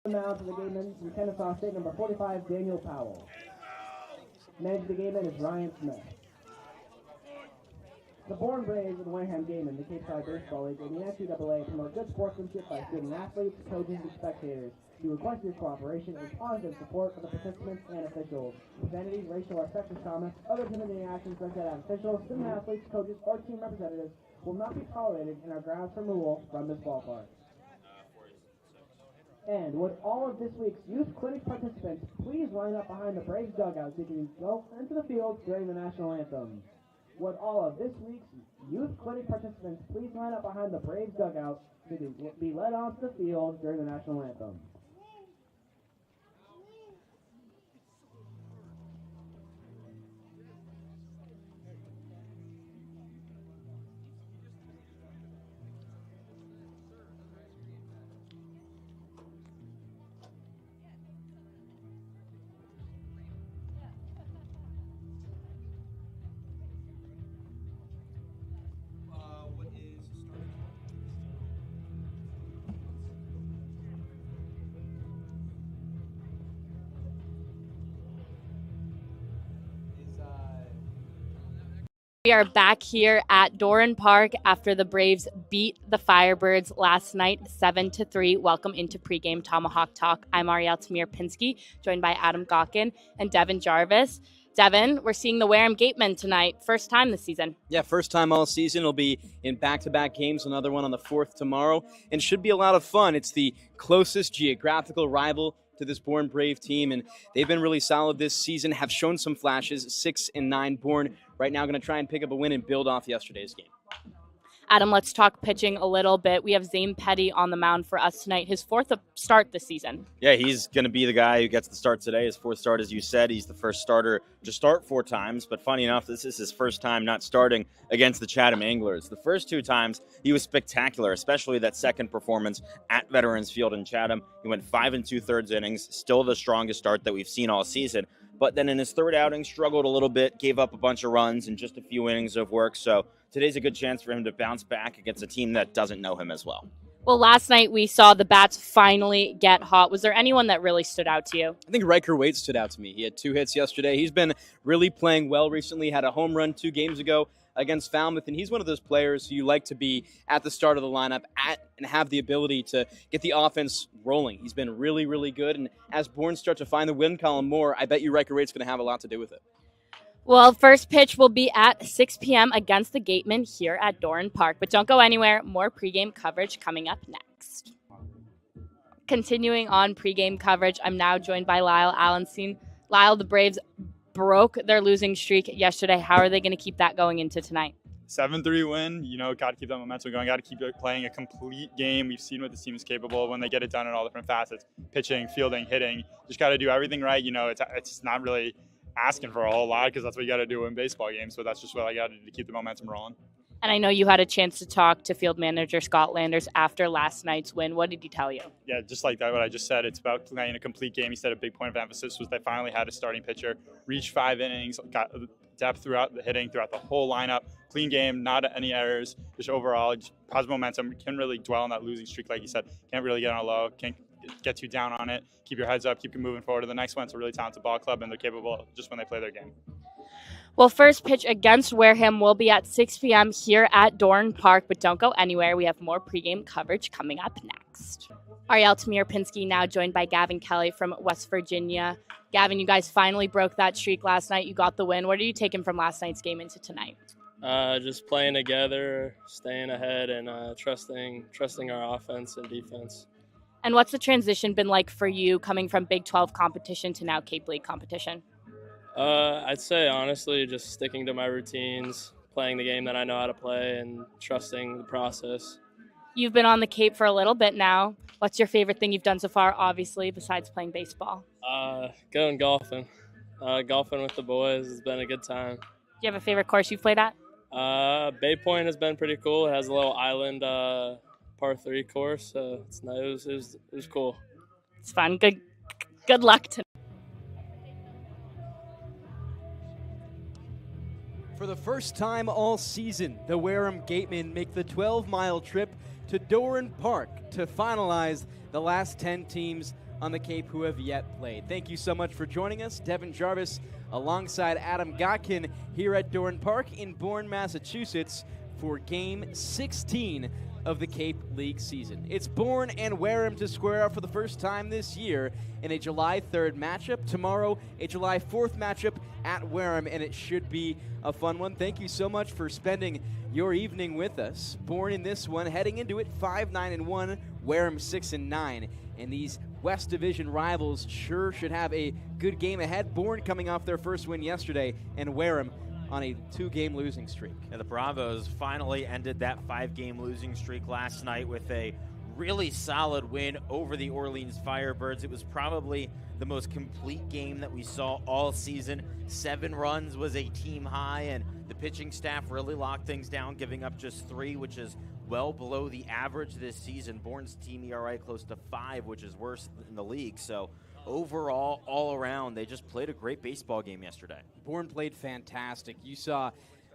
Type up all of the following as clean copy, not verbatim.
Now to the Gatemen from Kennesaw State, number 45, Daniel Powell. Managing the Gatemen is Ryan Smith. The Bourne Braves of the Wareham Gatemen, the Cape Side Baseball League, and the NCAA promote good sportsmanship by student athletes, coaches, and spectators. We request your cooperation and positive support for the participants and officials. Profanity, racial or sexist comments, other intimidating actions directed at officials, student athletes, coaches, or team representatives will not be tolerated in our grounds for removal from this ballpark. And would all of this week's youth clinic participants please line up behind the Braves dugout so you can go into the field during the national anthem? Would all of this week's youth clinic participants please line up behind the Braves dugout so you can be led onto the field during the national anthem? We are back here at Doran Park after the Braves beat the Firebirds last night 7-3. Welcome into pregame Tomahawk Talk. I'm Ariel Tamir-Pinsky, joined by Adam Gotkin and Devon Jarvis. Devon, we're seeing the Wareham Gatemen tonight. First time this season. Yeah, first time all season. It'll be in back-to-back games, another one on the 4th tomorrow, and should be a lot of fun. It's the closest geographical rival to this Bourne Brave team, and they've been really solid this season, have shown some flashes, 6-9 Bourne. Right now going to try and pick up a win and build off yesterday's game. Adam, let's talk pitching a little bit. We have Zane Petty on the mound for us tonight, his 4th start this season. Yeah, he's going to be the guy who gets the start today. His 4th start, as you said. He's the first starter to start 4 times, but funny enough, this is his first time not starting against the Chatham Anglers. The first 2 times, he was spectacular, especially that second performance at Veterans Field in Chatham. He went 5 2/3 innings, still the strongest start that we've seen all season. But then in his 3rd outing, struggled a little bit, gave up a bunch of runs and just a few innings of work. So today's a good chance for him to bounce back against a team that doesn't know him as well. Well, last night we saw the bats finally get hot. Was there anyone that really stood out to you? I think Riker Waite stood out to me. He had 2 hits yesterday. He's been really playing well recently, had a home run 2 games ago against Falmouth, and he's one of those players who you like to be at the start of the lineup and have the ability to get the offense rolling. He's been really, really good, and as Bourne start to find the win column more, I bet you Riker Waite's going to have a lot to do with it. Well, first pitch will be at 6 p.m. against the Gatemen here at Doran Park. But don't go anywhere. More pregame coverage coming up next. Continuing on pregame coverage, I'm now joined by Lyle Alenstein. Lyle, the Braves broke their losing streak yesterday. How are they going to keep that going into tonight? 7-3 win. Got to keep that momentum going. Got to keep playing a complete game. We've seen what this team is capable of when they get it done in all different facets. Pitching, fielding, hitting. Just got to do everything right. It's not really asking for a whole lot because that's what you got to do in baseball games. But that's just what I got to do to keep the momentum rolling. And I know you had a chance to talk to field manager Scott Landers after last night's win. What did he tell you? Yeah, just like that, what I just said. It's about playing a complete game. He said a big point of emphasis was they finally had a starting pitcher, reached 5 innings, got depth throughout the hitting, throughout the whole lineup. Clean game, not any errors. Just overall, just positive momentum. Can't really dwell on that losing streak, like you said. Can't really get on a low. Can't get too down on it. Keep your heads up. Keep moving forward to the next one. It's a really talented ball club, and they're capable just when they play their game. Well, first pitch against Wareham will be at 6 p.m. here at Doran Park, but don't go anywhere. We have more pregame coverage coming up next. Ariel Tamir-Pinsky now joined by Gavin Kelly from West Virginia. Gavin, you guys finally broke that streak last night. You got the win. What are you taking from last night's game into tonight? Just playing together, staying ahead, and trusting our offense and defense. And what's the transition been like for you coming from Big 12 competition to now Cape League competition? I'd say, honestly, just sticking to my routines, playing the game that I know how to play, and trusting the process. You've been on the Cape for a little bit now. What's your favorite thing you've done so far, obviously, besides playing baseball? Going golfing. Golfing with the boys has been a good time. Do you have a favorite course you've played at? Bay Point has been pretty cool. It has a little island par 3 course, so it's nice. It was cool. It's fun. Good luck tonight. For the first time all season, the Wareham Gatemen make the 12-mile trip to Doran Park to finalize the last 10 teams on the Cape who have yet played. Thank you so much for joining us. Devon, Jarvis, alongside Adam Gotkin here at Dorn Park in Bourne, Massachusetts for Game 16 of the Cape League season. It's Bourne and Wareham to square up for the first time this year in a July 3rd matchup. Tomorrow, a July 4th matchup at Wareham, and it should be a fun one. Thank you so much for spending your evening with us. Bourne in this one, heading into it 5-9-1, Wareham 6-9, and these West Division rivals sure should have a good game ahead. Bourne coming off their first win yesterday, and Wareham on a 2-game losing streak. Yeah, the Bravos finally ended that 5-game losing streak last night with a really solid win over the Orleans Firebirds. It was probably the most complete game that we saw all season. 7 runs was a team high, and the pitching staff really locked things down, giving up just 3, which is well below the average this season. Bourne's team ERA close to 5, which is worse in the league. So overall, all around, they just played a great baseball game yesterday. Bourne played fantastic. You saw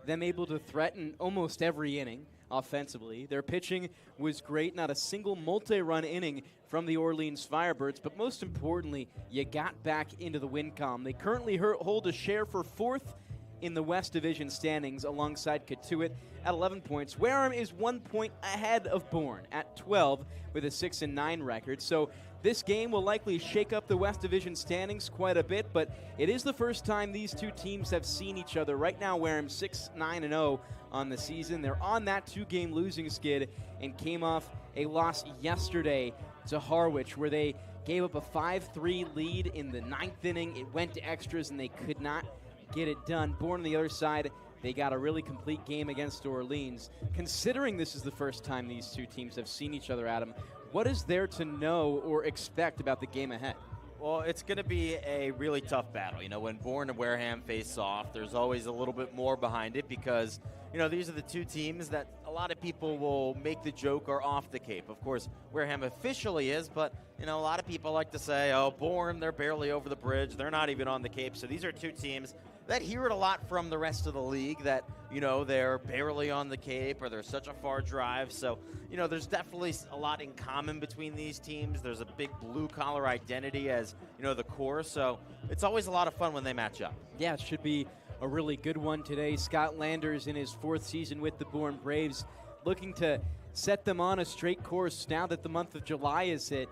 them able to threaten almost every inning offensively. Their pitching was great, not a single multi-run inning from the Orleans Firebirds, but most importantly, you got back into the win column. They currently hold a share for 4th in the West Division standings alongside Katuitt at 11 points. Wareham is 1 point ahead of Bourne at 12 with a 6-9 record. So this game will likely shake up the West Division standings quite a bit, but it is the first time these two teams have seen each other. Right now, Wareham 6-9-0 on the season. They're on that 2-game losing skid and came off a loss yesterday to Harwich, where they gave up a 5-3 lead in the 9th inning. It went to extras, and they could not get it done. Bourne on the other side, they got a really complete game against Orleans. Considering this is the first time these two teams have seen each other, Adam, what is there to know or expect about the game ahead? Well, it's going to be a really tough battle. You know, when Bourne and Wareham face off, there's always a little bit more behind it because, you know, these are the two teams that a lot of people will make the joke are off the Cape. Of course, Wareham officially is, but, you know, a lot of people like to say, oh, Bourne, they're barely over the bridge. They're not even on the Cape. So these are two teams that hear it a lot from the rest of the league that, you know, they're barely on the Cape or they're such a far drive. So, you know, there's definitely a lot in common between these teams. There's a big blue-collar identity as, you know, the core. So it's always a lot of fun when they match up. Yeah, it should be a really good one today. Scott Landers in his 4th season with the Bourne Braves looking to set them on a straight course now that the month of July is hit.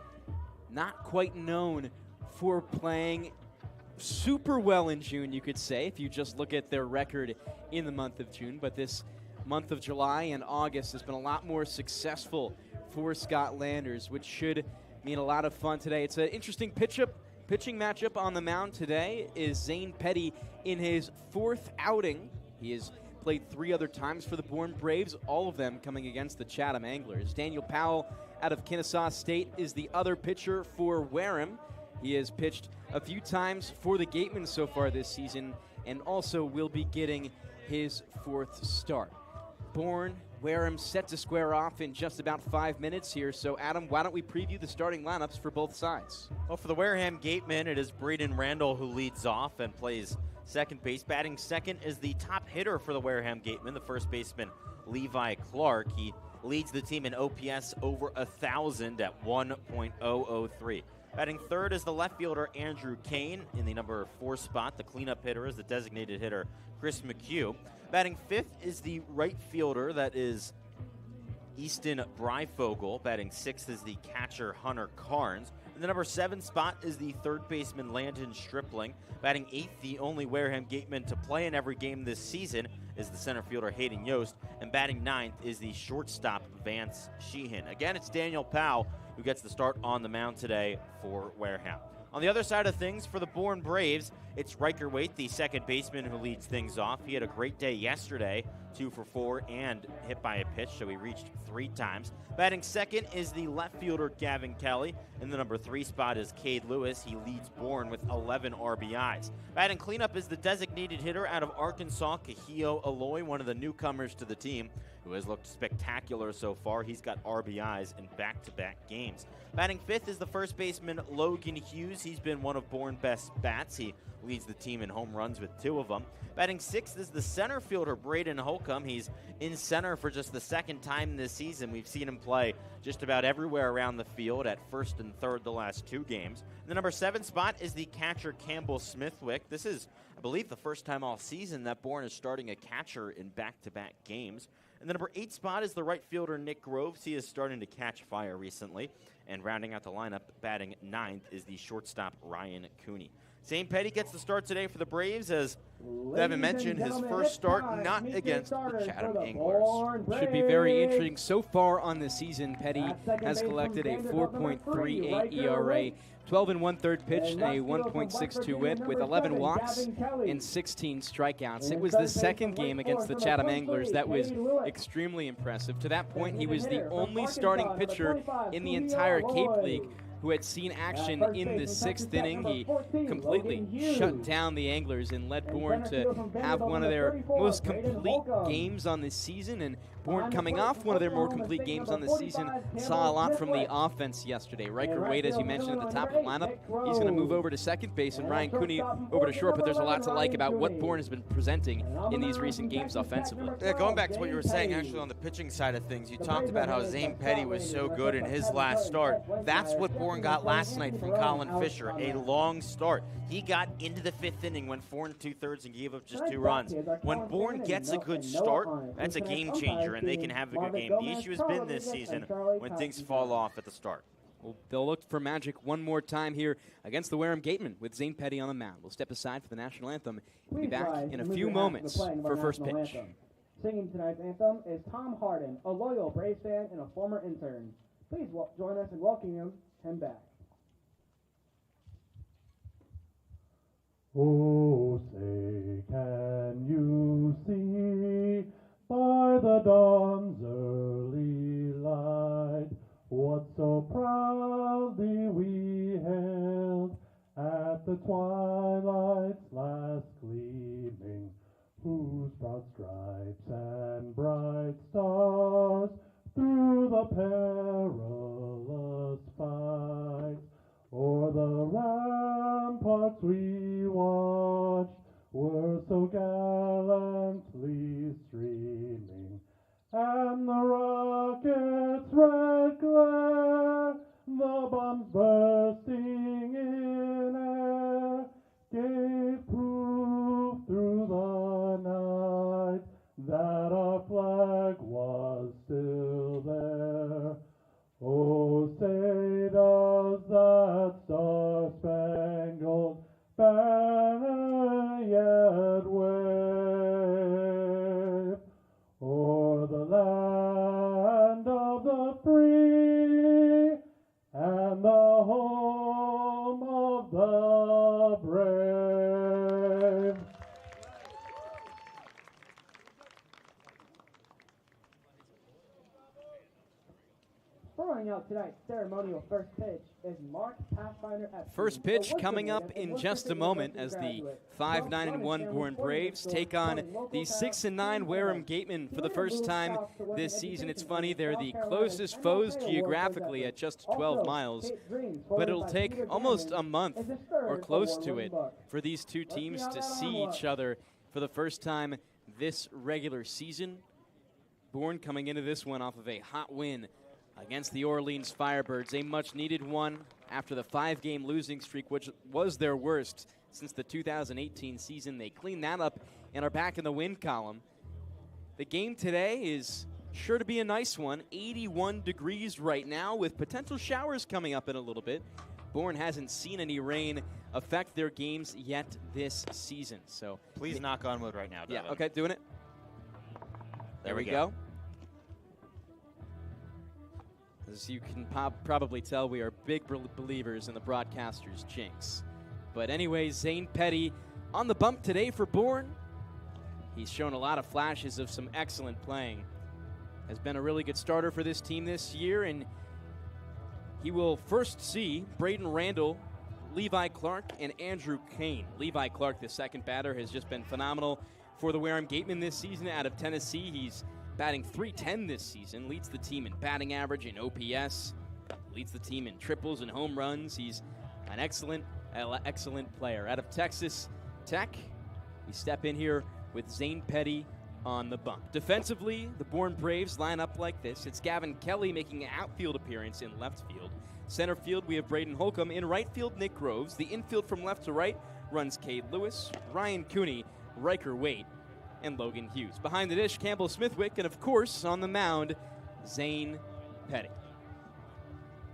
Not quite known for playing super well in June, you could say, if you just look at their record in the month of June. But this month of July and August has been a lot more successful for Scott Landers, which should mean a lot of fun today. It's an interesting pitching matchup on the mound today is Zane Petty in his 4th outing. He has played 3 other times for the Bourne Braves, all of them coming against the Chatham Anglers. Daniel Powell out of Kennesaw State is the other pitcher for Wareham. He has pitched a few times for the Gatemen so far this season and also will be getting his 4th start. Bourne, Wareham set to square off in just about 5 minutes here. So, Adam, why don't we preview the starting lineups for both sides? Well, for the Wareham Gatemen, it is Braden Randall who leads off and plays second base. Batting second is the top hitter for the Wareham Gatemen, the first baseman Levi Clark. He leads the team in OPS over 1,000 at 1.003. Batting third is the left fielder Andrew Kane in the number 4 spot. The cleanup hitter is the designated hitter Chris McHugh. Batting fifth is the right fielder, that is Easton Breifogel. Batting sixth is the catcher Hunter Carnes. In the number 7 spot is the third baseman Landon Stripling. Batting eighth, the only Wareham Gateman to play in every game this season, is the center fielder Hayden Yost. And batting ninth is the shortstop Vance Sheehan. Again, it's Daniel Powell who gets the start on the mound today for Wareham. On the other side of things, for the Bourne Braves, it's Riker Waite, the second baseman, who leads things off. He had a great day yesterday, 2 for 4, and hit by a pitch, so he reached 3 times. Batting second is the left fielder Gavin Kelly. In the number 3 spot is Cade Lewis. He leads Bourne with 11 RBIs. Batting cleanup is the designated hitter out of Arkansas, Kahio Aloy, one of the newcomers to the team, who has looked spectacular so far. He's got RBIs in back-to-back games. Batting fifth is the first baseman Logan Hughes. He's been one of Bourne best bats. He leads the team in home runs with 2 of them. Batting sixth is the center fielder Braden Holcomb. He's in center for just the second time this season. We've seen him play just about everywhere around the field at first and third the last 2 games. The number 7 spot is the catcher Campbell Smithwick. This is, I believe, the first time all season that Bourne is starting a catcher in back-to-back games. And the number 8 spot is the right fielder Nick Groves. He is starting to catch fire recently. And rounding out the lineup, batting 9th, is the shortstop Ryan Cooney. Zane Petty gets the start today for the Braves, as Devon mentioned, his first start not against the Chatham Anglers. Should be very interesting. So far on the season, Petty has collected a 4.38 ERA, 12 1/3 pitch, and a 1.62 whip with 11 walks and 16 strikeouts. It was the second game against the Chatham Anglers that was extremely impressive. To that point, he was the only starting pitcher in the entire Cape League who had seen action in the 6th inning. He completely shut down the Anglers and led Bourne to have one of their most complete games on the season. And Bourne, coming off one of their more complete games on the season, saw a lot from the offense yesterday. Riker Wade, as you mentioned, at the top of the lineup, he's going to move over to second base, and Ryan Cooney over to short, but there's a lot to like about what Bourne has been presenting in these recent games offensively. Yeah, going back to what you were saying, actually, on the pitching side of things, you talked about how Zane Petty was so good in his last start. That's what Bourne got last night from Colin Fisher, a long start. He got into the 5th inning, went 4 2/3 and gave up just 2 runs. When Bourne gets a good start, that's a game changer, and they can have a good game. The issue has been this season when things fall off at the start. Well, they'll look for magic one more time here against the Wareham Gatemen with Zane Petty on the mound. We'll step aside for the national anthem. We'll be back in a few moments for first pitch. Singing tonight's anthem is Tom Harden, a loyal Braves fan and a former intern. Please join us in welcoming him back. Oh, say, can you see by the dawn's early light what so proudly we hailed at the twilight's last gleaming, whose broad stripes and bright stars through the perilous fight o'er the ramparts we watched were so gallantly streaming, and the rocket's red glare, the bombs bursting in air, gave proof through the night that our flag was still there. Oh, say does that star-spangled banner yet wave o'er the land of the free and the home of the brave? Throwing out tonight's ceremonial first pitch is Mark Pathfinder at First pitch coming up in just a moment as the 5-9-1 Bourne Braves take on the 6-9 Wareham Gatemen for the first time this season. It's funny, they're the closest foes geographically at just 12 miles, but it'll take almost a month or close to it for these two teams to see each other for the first time this regular season. Bourne coming into this one off of a hot win against the Orleans Firebirds, a much-needed one after the 5-game losing streak, which was their worst since the 2018 season. They cleaned that up and are back in the win column. The game today is sure to be a nice one. 81 degrees right now with potential showers coming up in a little bit. Bourne hasn't seen any rain affect their games yet this season. So please knock on wood right now, Devon. Yeah, okay, doing it. There we go. As you can probably tell, we are big believers in the broadcaster's jinx. But anyway, Zane Petty on the bump today for Bourne. He's shown a lot of flashes of some excellent playing. Has been a really good starter for this team this year, and he will first see Braden Randall, Levi Clark, and Andrew Kane. Levi Clark, the second batter, has just been phenomenal for the Wareham Gatemen this season. Out of Tennessee, he's batting .310 this season, leads the team in batting average and OPS, leads the team in triples and home runs. He's an excellent player. Out of Texas Tech, we step in here with Zane Petty on the bump. Defensively, the Bourne Braves line up like this. It's Gavin Kelly making an outfield appearance in left field. Center field, we have Braden Holcomb. In right field, Nick Groves. The infield from left to right runs Cade Lewis, Ryan Cooney, Riker Waite, and Logan Hughes. Behind the dish, Campbell Smithwick, and of course, on the mound, Zane Petty.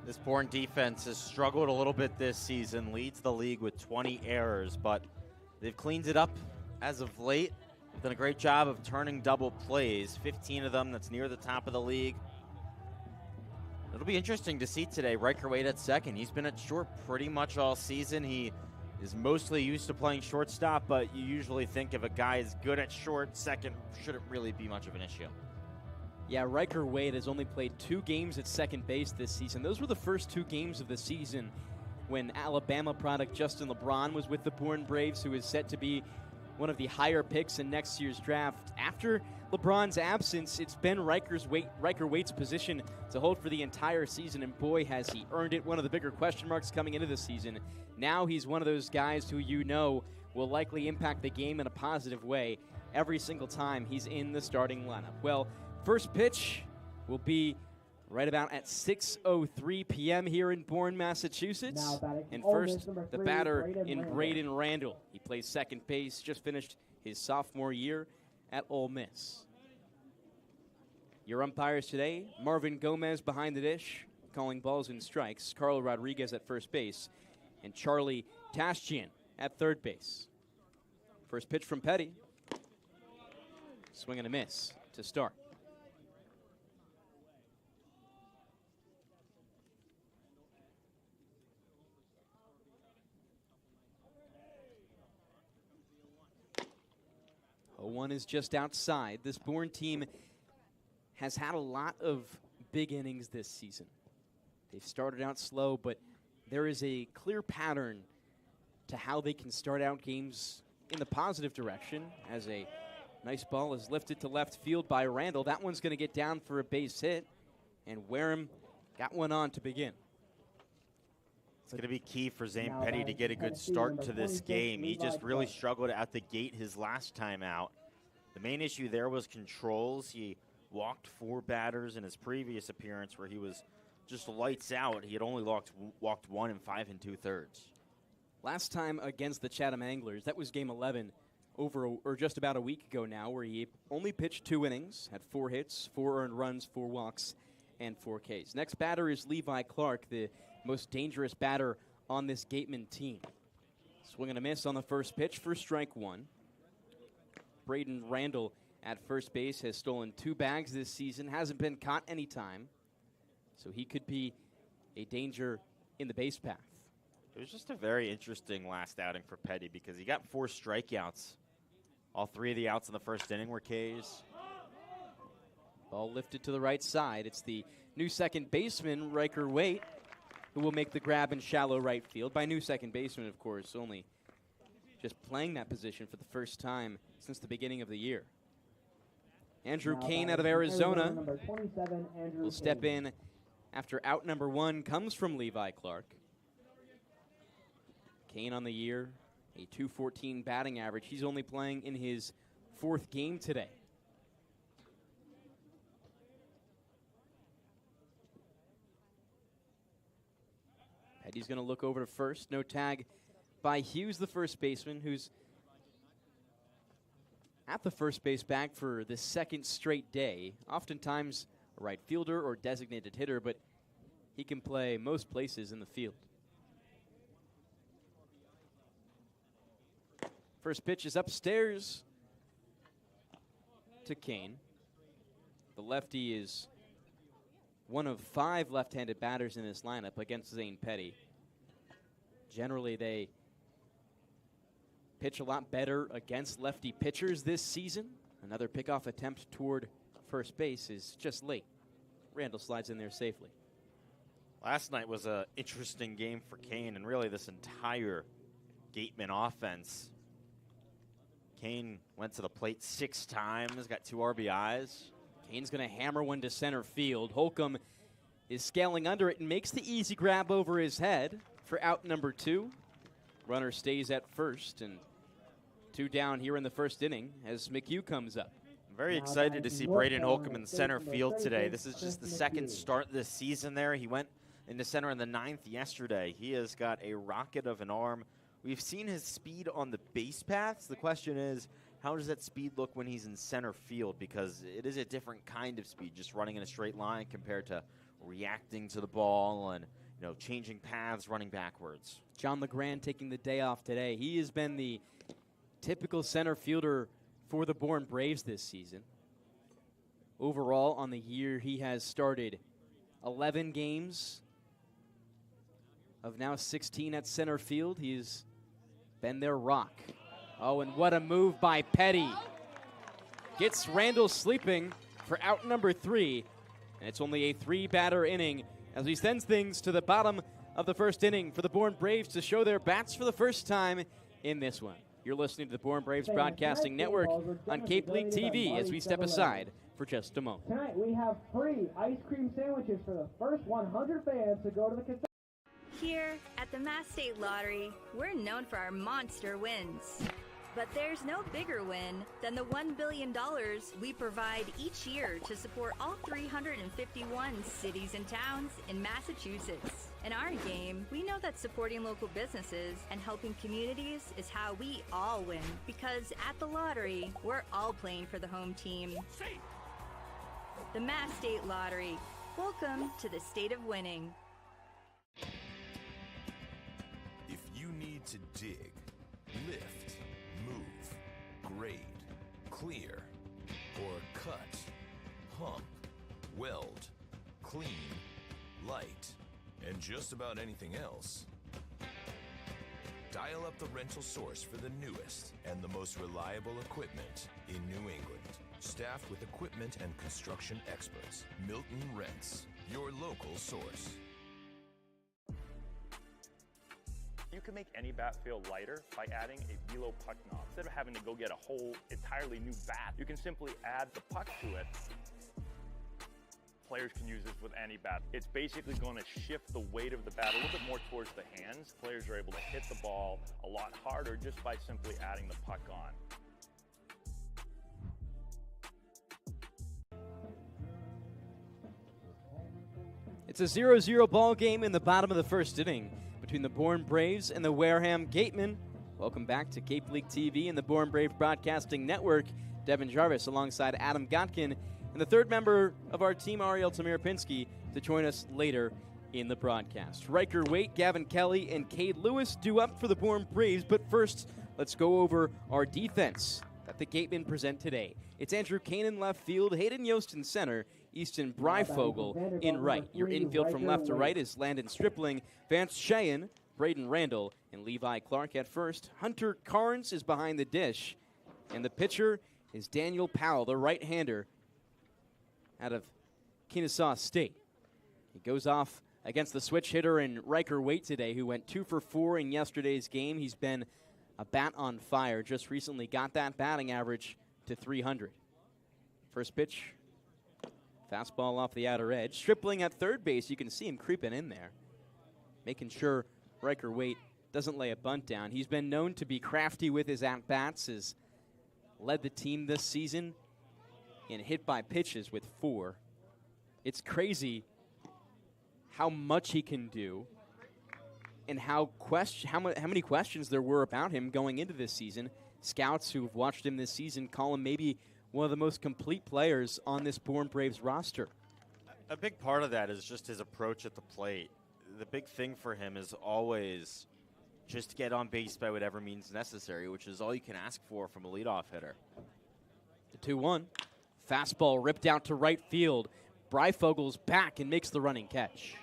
This Bourne defense has struggled a little bit this season, leads the league with 20 errors, but they've cleaned it up as of late. Done a great job of turning double plays, 15 of them. That's near the top of the league. It'll be interesting to see today. Riker Waite at second. He's been at short pretty much all season. He is mostly used to playing shortstop, but you usually think if a guy is good at short, second shouldn't really be much of an issue. Yeah, Riker Waite has only played 2 games at second base this season. Those were the first 2 games of the season when Alabama product Justin LeBron was with the Bourne Braves, who is set to be one of the higher picks in next year's draft. After LeBron's absence, it's been Riker Waite's position to hold for the entire season, and boy, has he earned it. One of the bigger question marks coming into the season. Now he's one of those guys who you know will likely impact the game in a positive way every single time he's in the starting lineup. Well, first pitch will be right about at 6:03 p.m. here in Bourne, Massachusetts. And first, the batter in Braden Randall. He plays second base, just finished his sophomore year at Ole Miss. Your umpires today, Marvin Gomez behind the dish, calling balls and strikes. Carl Rodriguez at first base, and Charlie Taschjian at third base. First pitch from Petty. Swing and a miss to start. One is just outside. This Bourne team has had a lot of big innings this season. They've started out slow, but there is a clear pattern to how they can start out games in the positive direction. As a nice ball is lifted to left field by Randall. That one's going to get down for a base hit, and Wareham got one on to begin. It's going to be key for Zane Petty to get a good start to this game. He just really struggled at the gate his last time out. The main issue there was controls. He walked 4 batters in his previous appearance where he was just lights out. He had only walked 1 in 5 2/3. Last time against the Chatham Anglers, that was game 11 or just about a week ago now, where he only pitched 2 innings, had 4 hits, 4 earned runs, 4 walks, and 4 Ks. Next batter is Levi Clark, the most dangerous batter on this Gatemen team. Swing and a miss on the first pitch for strike 1. Braden Randall at first base has stolen 2 bags this season, hasn't been caught any time, so he could be a danger in the base path. It was just a very interesting last outing for Petty because he got 4 strikeouts. All 3 of the outs in the first inning were Ks. Ball lifted to the right side. It's the new second baseman, Riker Waite, who will make the grab in shallow right field. By new second baseman, of course, only just playing that position for the first time since the beginning of the year. Andrew Kane out of Arizona number 27, Andrew will step Kane. in after out number 1 comes from Levi Clark. Kane on the year, a .214 batting average. He's only playing in his 4th game today. Petty's going to look over to first. No tag by Hughes, the first baseman, who's at the first base bag for the 2nd straight day. Oftentimes a right fielder or designated hitter, but he can play most places in the field. First pitch is upstairs to Kane. The lefty is one of 5 left-handed batters in this lineup against Zane Petty. Generally, they pitch a lot better against lefty pitchers this season. Another pickoff attempt toward first base is just late. Randall slides in there safely. Last night was an interesting game for Kane and really this entire Gatemen offense. Kane went to the plate 6 times, got 2 RBIs. Haynes going to hammer one to center field. Holcomb is scaling under it and makes the easy grab over his head for out number 2. Runner stays at first, and 2 down here in the first inning as McHugh comes up. I'm very excited to see Braden Holcomb in center field today. This is just the second start this season there. He went into center in the 9th yesterday. He has got a rocket of an arm. We've seen his speed on the base paths. The question is, how does that speed look when he's in center field? Because it is a different kind of speed, just running in a straight line compared to reacting to the ball and changing paths, running backwards. John LeGrand taking the day off today. He has been the typical center fielder for the Bourne Braves this season. Overall, on the year, he has started 11 games of now 16 at center field. He's been their rock. Oh, and what a move by Petty. Gets Randall sleeping for out number 3, and it's only a 3-batter inning as he sends things to the bottom of the first inning for the Bourne Braves to show their bats for the first time in this one. You're listening to the Bourne Braves Broadcasting Network on Cape League TV as we step aside for just a moment. Tonight we have free ice cream sandwiches for the first 100 fans to go to the casino. Here at the Mass State Lottery, we're known for our monster wins. But there's no bigger win than the $1 billion we provide each year to support all 351 cities and towns in Massachusetts. In our game, we know that supporting local businesses and helping communities is how we all win. Because at the lottery, we're all playing for the home team. The Mass State Lottery. Welcome to the state of winning. If you need to dig, lift, move, grade, clear, or cut, pump, weld, clean, light, and just about anything else, dial up the rental source for the newest and the most reliable equipment in New England. Staffed with equipment and construction experts, Milton Rents, your local source. You can make any bat feel lighter by adding a velo puck knob. Instead of having to go get a whole entirely new bat, you can simply add the puck to it. Players can use this with any bat. It's basically going to shift the weight of the bat a little bit more towards the hands. Players are able to hit the ball a lot harder just by simply adding the puck on. It's a 0-0 ball game in the bottom of the first inning between the Bourne Braves and the Wareham Gatemen. Welcome back to Cape League TV and the Bourne Braves Broadcasting Network. Devon Jarvis alongside Adam Gotkin and the third member of our team, Ariel Tamir-Pinsky, to join us later in the broadcast. Riker Waite, Gavin Kelly, and Cade Lewis due up for the Bourne Braves, but first, let's go over our defense that the Gatemen present today. It's Andrew Kane in left field, Hayden Yost in center, Easton Breifogel in right. Your infield from left to right is Landon Stripling, Vance Cheyenne, Braden Randall, and Levi Clark at first. Hunter Carnes is behind the dish, and the pitcher is Daniel Powell, the right-hander out of Kennesaw State. He goes off against the switch hitter in Riker Waite today, who went 2 for 4 in yesterday's game. He's been a bat on fire. Just recently got that batting average to 300. First pitch, fastball off the outer edge. Stripling at third base, you can see him creeping in there, making sure Riker Waite doesn't lay a bunt down. He's been known to be crafty with his at-bats, has led the team this season in hit by pitches with 4. It's crazy how much he can do and how many questions there were about him going into this season. Scouts who've watched him this season call him maybe one of the most complete players on this Bourne Braves roster. A big part of that is just his approach at the plate. The big thing for him is always just to get on base by whatever means necessary, which is all you can ask for from a leadoff hitter. The 2-1. Fastball ripped out to right field. Breifogel's back and makes the running catch.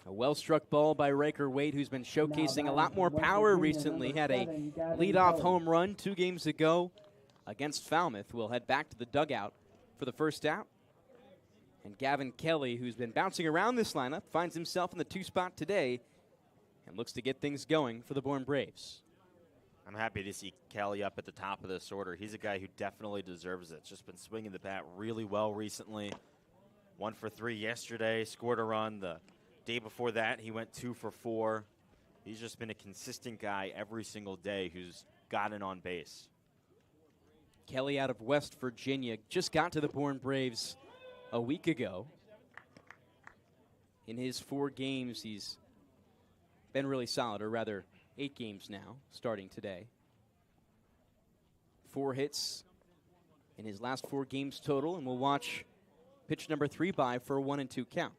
A well-struck ball by Riker Waite, who's been showcasing a lot more power recently. Had a leadoff home run 2 games ago against Falmouth. We'll head back to the dugout for the first out. And Gavin Kelly, who's been bouncing around this lineup, finds himself in the 2 spot today and looks to get things going for the Bourne Braves. I'm happy to see Kelly up at the top of this order. He's a guy who definitely deserves it. Just been swinging the bat really well recently. 1 for 3 yesterday, scored a run. The day before that, he went 2 for 4. He's just been a consistent guy every single day who's gotten on base. Kelly out of West Virginia just got to the Bourne Braves a week ago. In his 4 games, he's been really solid, or rather 8 games now, starting today. 4 hits in his last 4 games total, and we'll watch pitch number 3 by for a 1-2 count.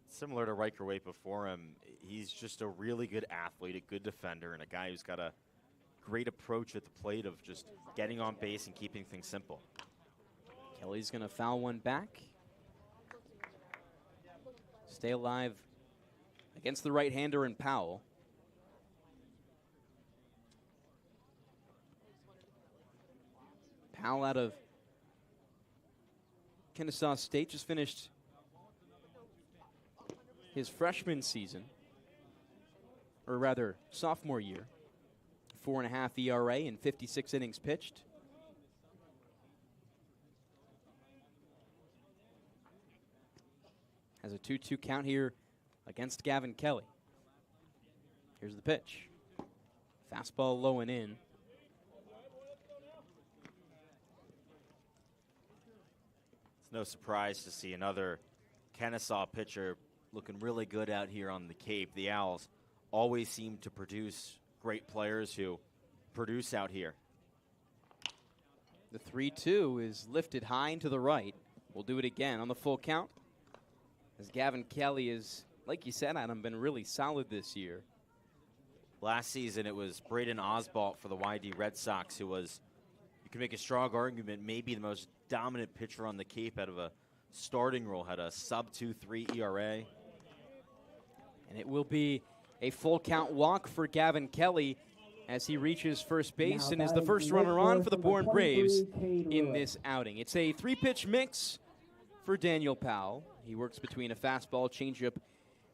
Similar to Riker Waite before him, he's just a really good athlete, a good defender, and a guy who's got a great approach at the plate of just getting on base and keeping things simple. Kelly's going to foul one back. Stay alive against the right-hander in Powell. Powell out of Kennesaw State just finished his freshman season, or rather sophomore year. 4.5 ERA and 56 innings pitched. Has a 2-2 count here against Gavin Kelly. Here's the pitch. Fastball low and in. It's no surprise to see another Kennesaw pitcher looking really good out here on the Cape. The Owls always seem to produce great players who produce out here. The 3-2 is lifted high and to the right. We'll do it again on the full count, as Gavin Kelly is, like you said, Adam, been really solid this year. Last season, it was Braden Osbalt for the YD Red Sox, who was, you can make a strong argument, maybe the most dominant pitcher on the Cape out of a starting role, had a sub 2.3 ERA. And it will be a full count walk for Gavin Kelly as he reaches first base and is the first runner on for the Bourne Braves in this outing. It's a 3-pitch mix for Daniel Powell. He works between a fastball, changeup,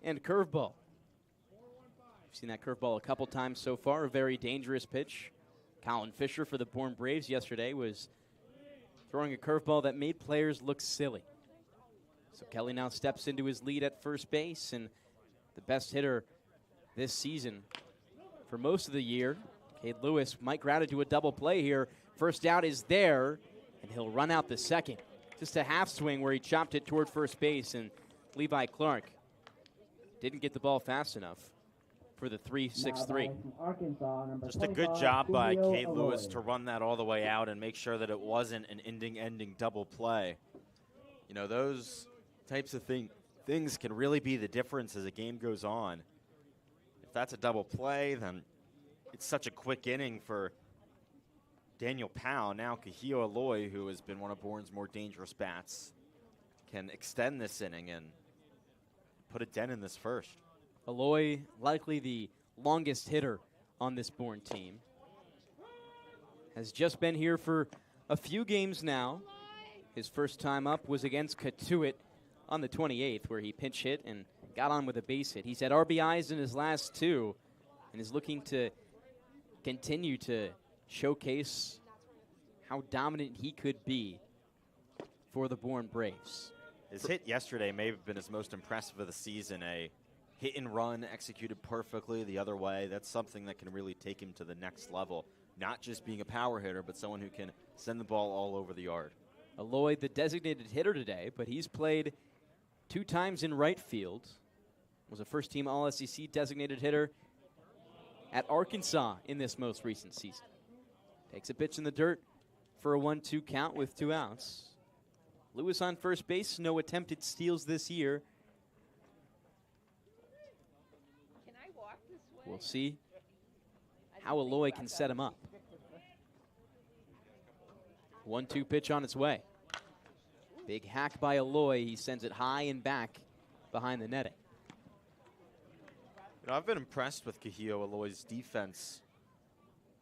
and curveball. We've seen that curveball a couple times so far, a very dangerous pitch. Colin Fisher for the Bourne Braves yesterday was throwing a curveball that made players look silly. So Kelly now steps into his lead at first base, and the best hitter this season for most of the year, Cade Lewis, might ground into a double play here. First out is there, and he'll run out the second. Just a half swing where he chopped it toward first base, and Levi Clark didn't get the ball fast enough for the 3-6-3. Just a good job by Cade Lewis to run that all the way out and make sure that it wasn't an ending double play. You know, those types of things can really be the difference as a game goes on. If that's a double play, then it's such a quick inning for Daniel Powell. Now Kahio Aloy, who has been one of Bourne's more dangerous bats, can extend this inning and put a dent in this first. Aloy, likely the longest hitter on this Bourne team, has just been here for a few games now. His first time up was against Katuitt on the 28th, where he pinch hit and got on with a base hit. He's had RBIs in his last 2 and is looking to continue to showcase how dominant he could be for the Bourne Braves. His hit yesterday may have been his most impressive of the season. A hit and run executed perfectly the other way. That's something that can really take him to the next level. Not just being a power hitter, but someone who can send the ball all over the yard. Aloy, the designated hitter today, but he's played 2 times in right field. Was a first-team All-SEC designated hitter at Arkansas in this most recent season. Takes a pitch in the dirt for a 1-2 count with 2 outs. Lewis on first base, no attempted steals this year. We'll see how Aloy can set him up. 1-2 pitch on its way. Big hack by Aloy. He sends it high and back behind the netting. You know, I've been impressed with Kahio Aloy's defense.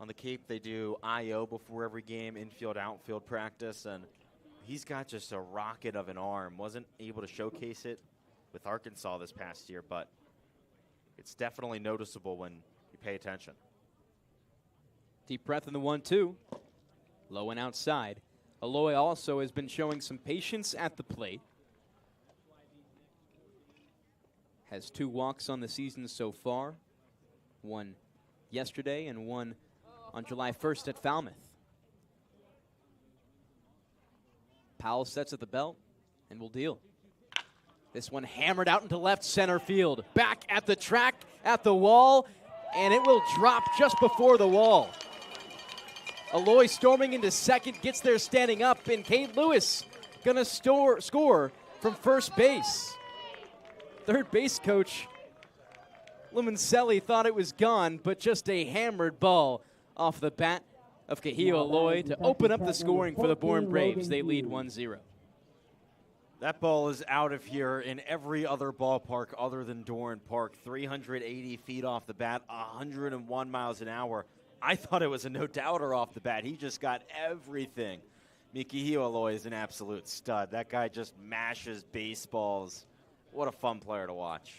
On the Cape, they do I.O. before every game, infield, outfield practice, and he's got just a rocket of an arm. Wasn't able to showcase it with Arkansas this past year, but it's definitely noticeable when you pay attention. Deep breath in the 1-2. Low and outside. Aloy also has been showing some patience at the plate. Has 2 walks on the season so far. One yesterday and one on July 1st at Falmouth. Powell sets at the belt and will deal. This one hammered out into left center field. Back at the track, at the wall, and it will drop just before the wall. Aloy storming into second, gets there standing up, and Kate Lewis gonna score from first base. Third base coach Lumencelli thought it was gone, but just a hammered ball off the bat of Kahio Aloy to open up the scoring for the Bourne Braves. They lead 1-0. That ball is out of here in every other ballpark other than Doran Park. 380 feet off the bat, 101 miles an hour. I thought it was a no-doubter off the bat. He just got everything. Mikihio Aloy is an absolute stud. That guy just mashes baseballs. What a fun player to watch.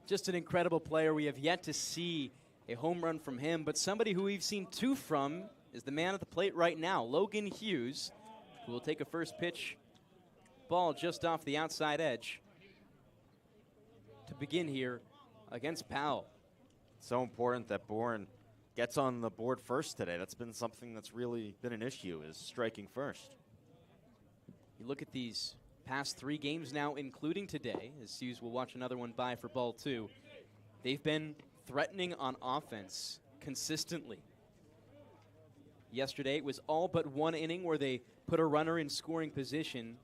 Just an incredible player. We have yet to see a home run from him, but somebody who we've seen 2 from is the man at the plate right now, Logan Hughes, who will take a first pitch ball just off the outside edge to begin here against Powell. So important that Bourne gets on the board first today. That's been something that's really been an issue, is striking first. You look at these past 3 games now, including today, as Hughes will watch another one by for ball 2. They've been threatening on offense consistently. Yesterday, it was all but 1 inning where they put a runner in scoring position,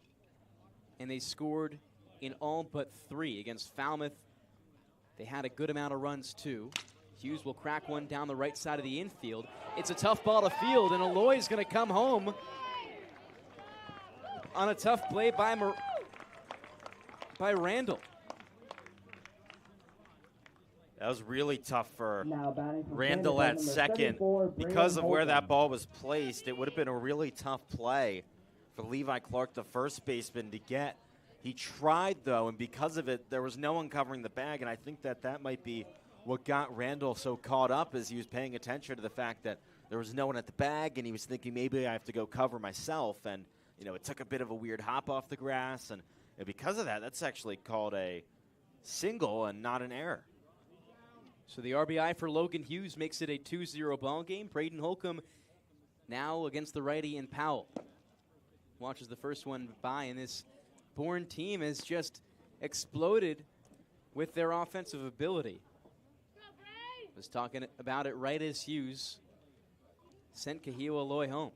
and they scored in all but 3. Against Falmouth, they had a good amount of runs, too. Hughes will crack one down the right side of the infield. It's a tough ball to field, and Aloy's going to come home on a tough play by Randall. That was really tough for Randall Randall at second. Because of where that ball was placed, it would have been a really tough play for Levi Clark, the first baseman, to get. He tried, though, and because of it, there was no one covering the bag, and I think that might be what got Randall so caught up, as he was paying attention to the fact that there was no one at the bag, and he was thinking, maybe I have to go cover myself, and it took a bit of a weird hop off the grass, and because of that, that's actually called a single and not an error. So the RBI for Logan Hughes makes it a 2-0 ball game. Braden Holcomb now against the righty and Powell. Watches the first one by, and this Bourne team has just exploded with their offensive ability. Was talking about it right as Hughes sent Kahio Aloy home.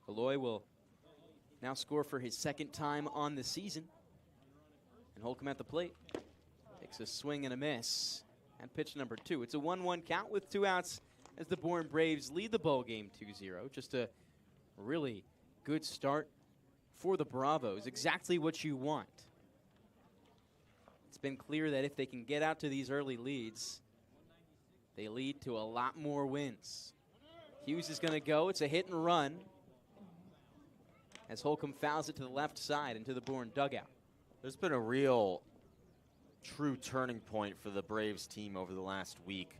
Aloy will now score for his 2nd time on the season. And Holcomb at the plate. Takes a swing and a miss. And pitch number 2. It's a 1-1 count with 2 outs as the Bourne Braves lead the ball game 2-0. Just a really good start for the Bravos. Exactly what you want. It's been clear that if they can get out to these early leads, they lead to a lot more wins. Hughes is going to go. It's a hit and run as Holcomb fouls it to the left side into the Bourne dugout. There's been a real true turning point for the Braves team over the last week.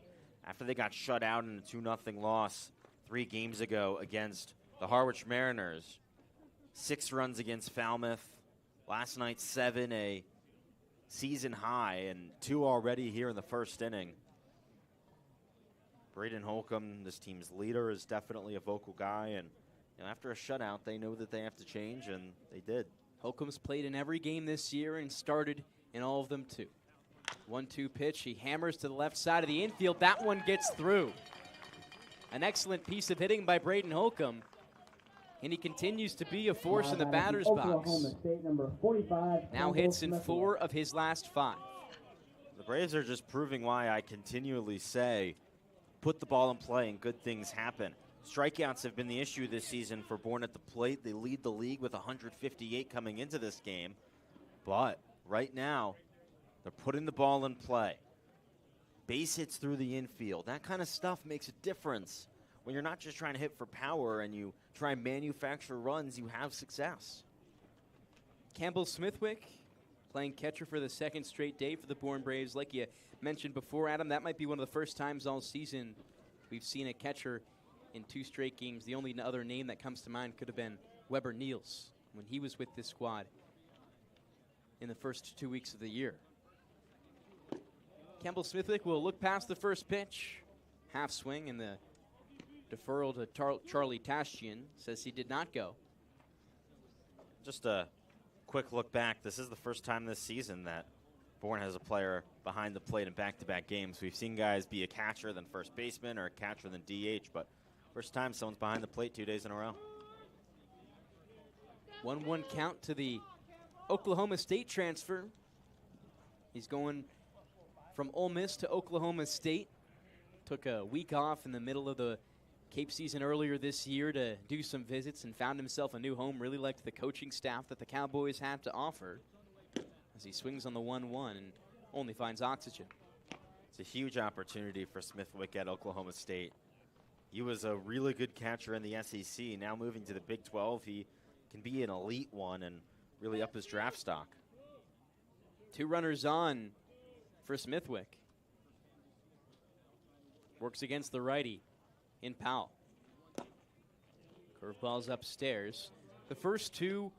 After they got shut out in a 2-0 loss 3 games ago against the Harwich Mariners. 6 runs against Falmouth. Last night, 7, a season high, and 2 already here in the first inning. Braden Holcomb, this team's leader, is definitely a vocal guy, and after a shutout, they know that they have to change, and they did. Holcomb's played in every game this year and started in all of them, too. 1-2 pitch. He hammers to the left side of the infield. That one gets through. An excellent piece of hitting by Braden Holcomb, and he continues to be a force in the batter's box. Now hits in 4 of his last 5. The Braves are just proving why I continually say, put the ball in play and good things happen. Strikeouts have been the issue this season for Bourne at the plate. They lead the league with 158 coming into this game. But right now, they're putting the ball in play. Base hits through the infield. That kind of stuff makes a difference. When you're not just trying to hit for power and you try and manufacture runs, you have success. Campbell Smithwick playing catcher for the 2nd straight day for the Bourne Braves. Like you mentioned before, Adam, that might be one of the first times all season We've seen a catcher in 2 straight games. The only other name that comes to mind could have been Weber Niels when he was with this squad in the first 2 weeks of the year. Campbell Smithwick will look past the first pitch. Half swing, and the deferral to Charlie Tastian says he did not go. Just a quick look back. This is the first time this season that Bourne has a player behind the plate in back-to-back games. We've seen guys be a catcher, then first baseman, or a catcher, then DH, but first time someone's behind the plate 2 days in a row. 1-1 count to the Oklahoma State transfer. He's going from Ole Miss to Oklahoma State. Took a week off in the middle of the Cape season earlier this year to do some visits and found himself a new home. Really liked the coaching staff that the Cowboys have to offer as he swings on the 1-1 and only finds oxygen. It's a huge opportunity for Smithwick at Oklahoma State. He was a really good catcher in the SEC. Now moving to the Big 12, he can be an elite one and really up his draft stock. 2 runners on for Smithwick. Works against the righty in Powell. Curveball's upstairs. The first 2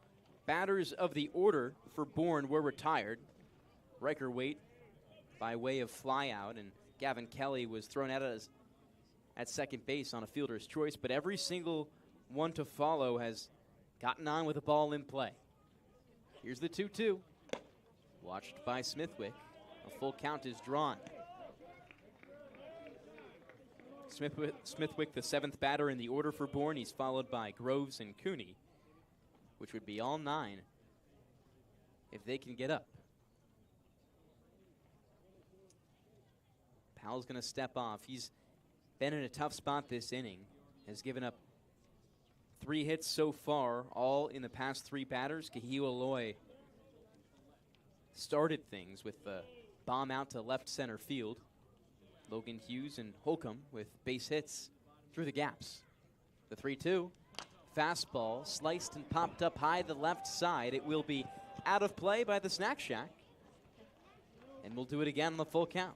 batters of the order for Bourne were retired. Riker Waite by way of flyout, and Gavin Kelly was thrown out at second base on a fielder's choice, but every single one to follow has gotten on with a ball in play. Here's the 2-2. Watched by Smithwick. A full count is drawn. Smithwick, the 7th batter in the order for Bourne. He's followed by Groves and Cooney, which would be all 9 if they can get up. Powell's going to step off. He's been in a tough spot this inning. Has given up 3 hits so far, all in the past 3 batters. Kahio Aloy started things with the bomb out to left center field. Logan Hughes and Holcomb with base hits through the gaps. The 3-2. Fastball sliced and popped up high the left side. It will be out of play by the Snack Shack. And we'll do it again on the full count.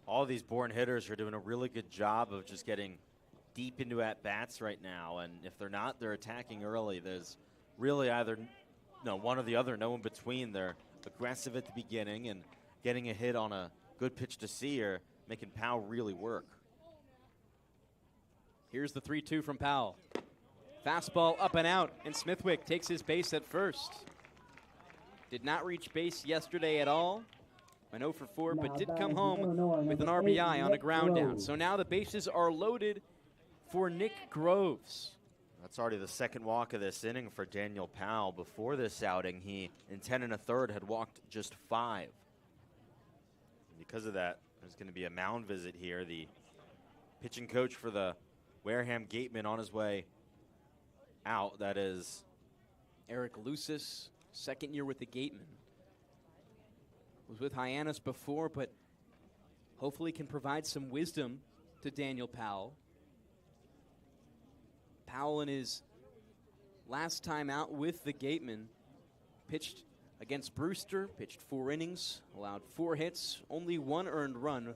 All these Bourne hitters are doing a really good job of just getting deep into at-bats right now. And if they're not, they're attacking early. There's really either one or the other, no in between. They're aggressive at the beginning and getting a hit on a good pitch to see, or making Powell really work. Here's the 3-2 from Powell. Fastball up and out, and Smithwick takes his base at first. Did not reach base yesterday at all. Went 0 for 4, but did come home with an RBI on a ground down. So now the bases are loaded for Nick Groves. That's already the 2nd walk of this inning for Daniel Powell. Before this outing, he, in 10 1/3, had walked just 5. Because of that, there's going to be a mound visit here. The pitching coach for the Wareham Gatemen on his way out. That is Eric Lucis, 2nd year with the Gatemen. Was with Hyannis before, but hopefully can provide some wisdom to Daniel Powell. Powell in his last time out with the Gatemen pitched against Brewster, pitched 4 innings, allowed 4 hits, only 1 earned run,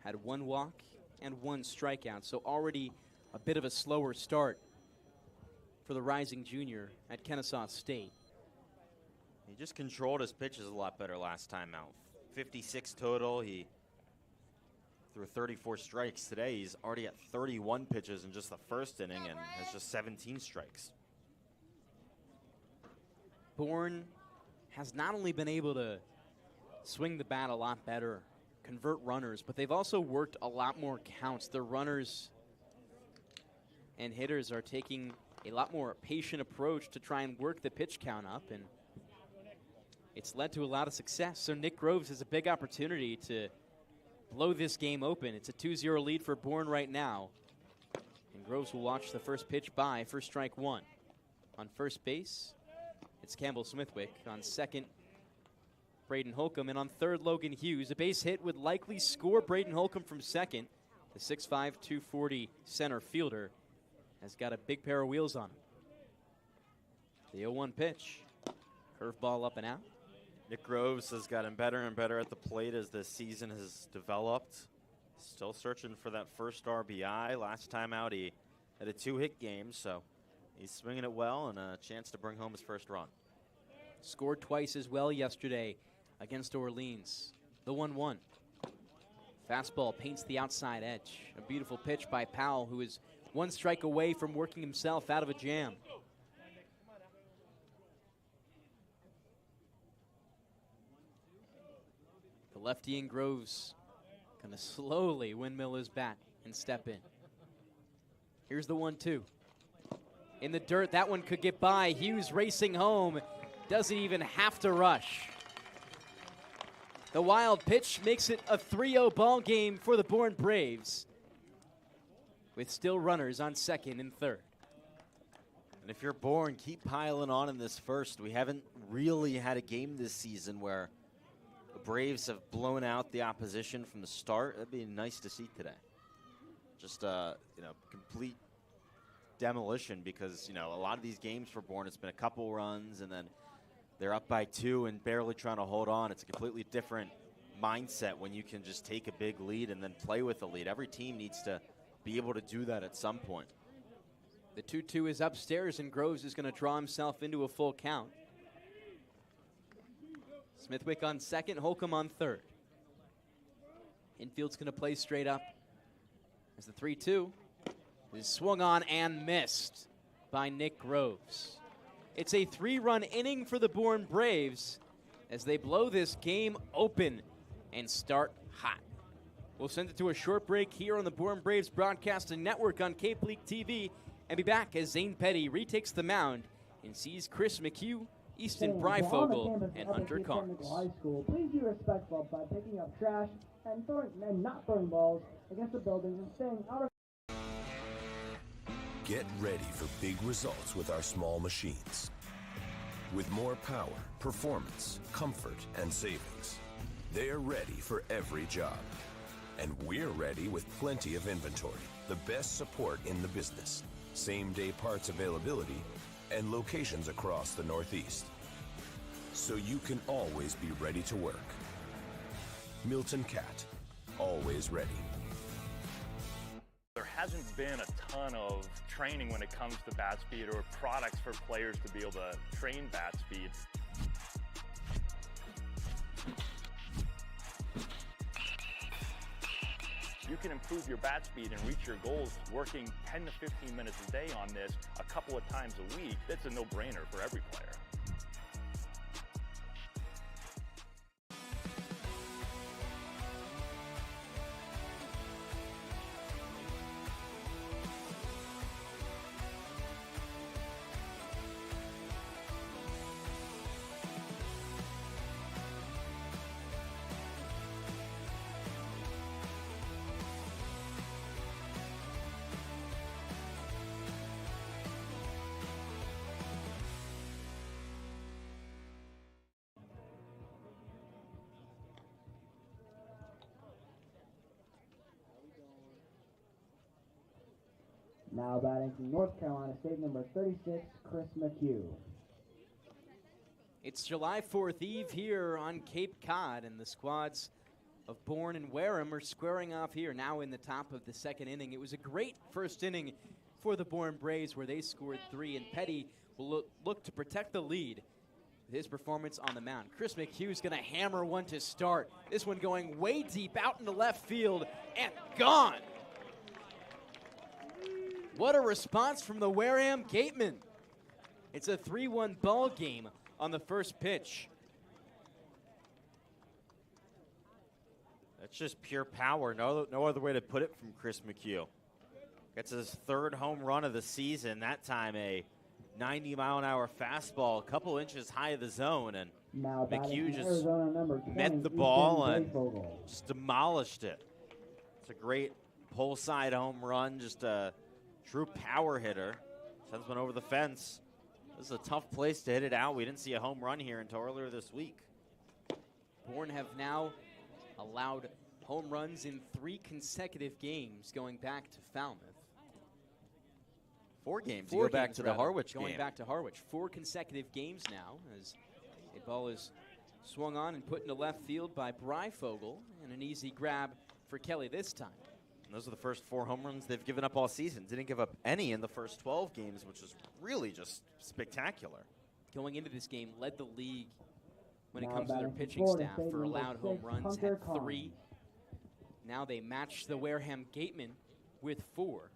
had 1 walk and 1 strikeout. So already a bit of a slower start for the rising junior at Kennesaw State. He just controlled his pitches a lot better last time out. 56 total. He threw 34 strikes. Today he's already at 31 pitches in just the first inning and has just 17 strikes. Bourne has not only been able to swing the bat a lot better, convert runners, but they've also worked a lot more counts. Their runners and hitters are taking a lot more patient approach to try and work the pitch count up, and it's led to a lot of success. So Nick Groves has a big opportunity to blow this game open. It's a 2-0 lead for Bourne right now. And Groves will watch the first pitch by for strike 1. On first base, it's Campbell Smithwick. On second, Braden Holcomb. And on third, Logan Hughes. A base hit would likely score Braden Holcomb from second. The 6'5", 240 center fielder has got a big pair of wheels on him. The 0-1 pitch. Curveball up and out. Nick Groves has gotten better and better at the plate as the season has developed. Still searching for that first RBI. Last time out, he had a 2-hit game, so he's swinging it well and a chance to bring home his first run. Scored twice as well yesterday against Orleans. The 1-1. Fastball paints the outside edge. A beautiful pitch by Powell, who is one strike away from working himself out of a jam. The lefty in Groves gonna slowly windmill his bat and step in. Here's the 1-2. In the dirt, that one could get by. Hughes racing home. Doesn't even have to rush. The wild pitch makes it a 3-0 ball game for the Bourne Braves, with still runners on second and third. And if you're Bourne, keep piling on in this first. We haven't really had a game this season where the Braves have blown out the opposition from the start. That'd be nice to see today. Just complete demolition, because a lot of these games for Bourne, it's been a couple runs and then they're up by 2 and barely trying to hold on. It's a completely different mindset when you can just take a big lead and then play with the lead. Every team needs to be able to do that at some point. The 2-2 is upstairs, and Groves is going to draw himself into a full count. Smithwick on second, Holcomb on third. Infield's going to play straight up as the 3-2 is swung on and missed by Nick Groves. It's a 3-run inning for the Bourne Braves as they blow this game open and start hot. We'll send it to a short break here on the Bourne Braves Broadcasting Network on Cape League TV and be back as Zane Petty retakes the mound and sees Chris McHugh, Easton Breifogel, and Hunter Carnes. High School, please be respectful by picking up trash and not throwing balls against the buildings and staying out of. Get ready for big results with our small machines. With more power, performance, comfort, and savings. They're ready for every job. And we're ready with plenty of inventory, the best support in the business, same-day parts availability, and locations across the Northeast. So you can always be ready to work. Milton Cat, always ready. There hasn't been a ton of training when it comes to bat speed or products for players to be able to train bat speed. You can improve your bat speed and reach your goals working 10 to 15 minutes a day on this a couple of times a week. That's a no-brainer for every player. Now batting from North Carolina State, number 36, Chris McHugh. It's July 4th Eve here on Cape Cod, and the squads of Bourne and Wareham are squaring off here now in the top of the second inning. It was a great first inning for the Bourne Braves where they scored 3, and Petty will look to protect the lead with his performance on the mound. Chris McHugh's going to hammer one to start. This one going way deep out into left field and gone. What a response from the Wareham Gatemen. It's a 3-1 ball game on the first pitch. That's just pure power. No other way to put it from Chris McHugh. Gets his 3rd home run of the season. That time a 90-mile-an-hour fastball, a couple inches high of the zone, and McHugh just met the ball and just demolished it. It's a great pull side home run, just a true power hitter. Sends one over the fence. This is a tough place to hit it out. We didn't see a home run here until earlier this week. Bourne have now allowed home runs in 3 consecutive games going back to Falmouth. 4 games. You go back to the Harwich game. Going back to Harwich. 4 consecutive games now as a ball is Swung on and put into left field by Breifogel, and an easy grab for Kelly this time. And those are the first 4 home runs they've given up all season. Didn't give up any in the first 12 games, which is really just spectacular. Going into this game, led the league when it comes to their pitching staff for allowed home runs at 3. Now they match the Wareham Gatemen with 4.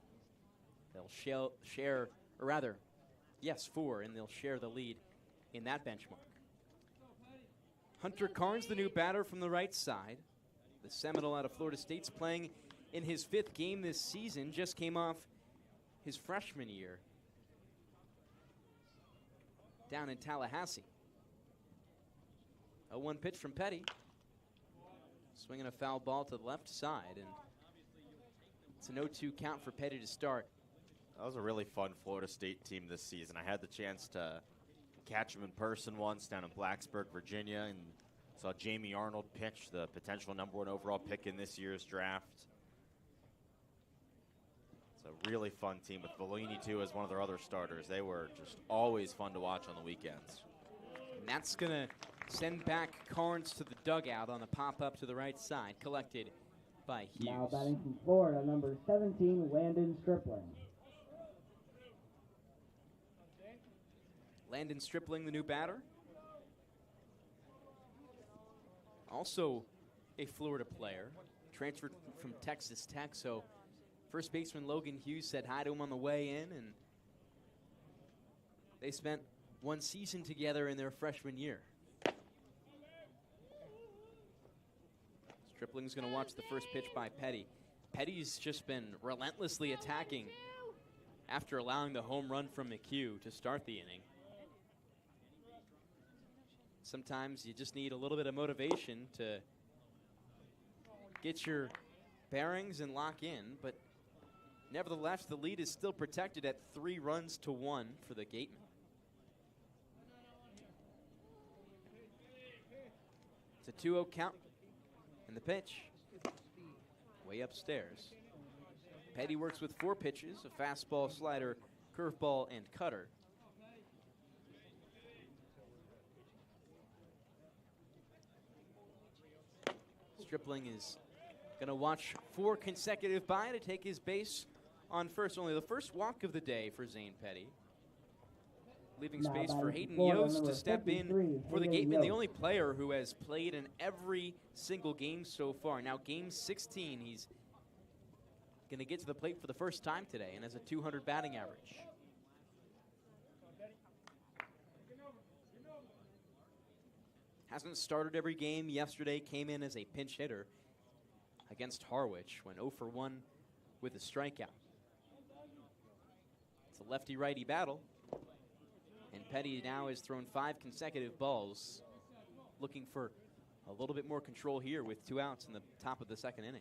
They'll share, or rather, yes, 4, and they'll share the lead in that benchmark. Hunter Carnes, the new batter from the right side. The Seminole out of Florida State's playing in his 5th game this season, just came off his freshman year down in Tallahassee. A 1 pitch from Petty. Swinging a foul ball to the left side, and it's an 0-2 count for Petty to start. That was a really fun Florida State team this season. I had the chance to catch them in person once down in Blacksburg, Virginia, and saw Jamie Arnold pitch, the potential #1 overall pick in this year's draft. It's a really fun team with Bellini, too, as one of their other starters. They were just always fun to watch on the weekends. And that's going to send back Carnes to the dugout on a pop-up to the right side, collected by Hughes. Now batting from Florida, number 17, Landon Stripling. Landon Stripling, the new batter. Also a Florida player, transferred from Texas Tech, so first baseman Logan Hughes said hi to him on the way in, and they spent 1 season together in their freshman year. Stripling's going to watch the first pitch by Petty. Petty's just been relentlessly attacking after allowing the home run from McHugh to start the inning. Sometimes you just need a little bit of motivation to get your bearings and lock in, but nevertheless, the lead is still protected at 3 runs to 1 for the Gatemen. It's a 2-0 count, and the pitch way upstairs. Petty works with 4 pitches, a fastball, slider, curveball, and cutter. Stripling is going to watch 4 consecutive by to take his base on first. Only the first walk of the day for Zane Petty. Leaving space for Hayden Yost to step in for the Gatemen, the only player who has played in every single game so far. Now game 16, he's going to get to the plate for the first time today and has a 200 batting average. Hasn't started every game. Yesterday came in as a pinch hitter against Harwich, went 0 for 1 with a strikeout. It's a lefty-righty battle, and Petty now has thrown 5 consecutive balls, looking for a little bit more control here with 2 outs in the top of the 2nd inning.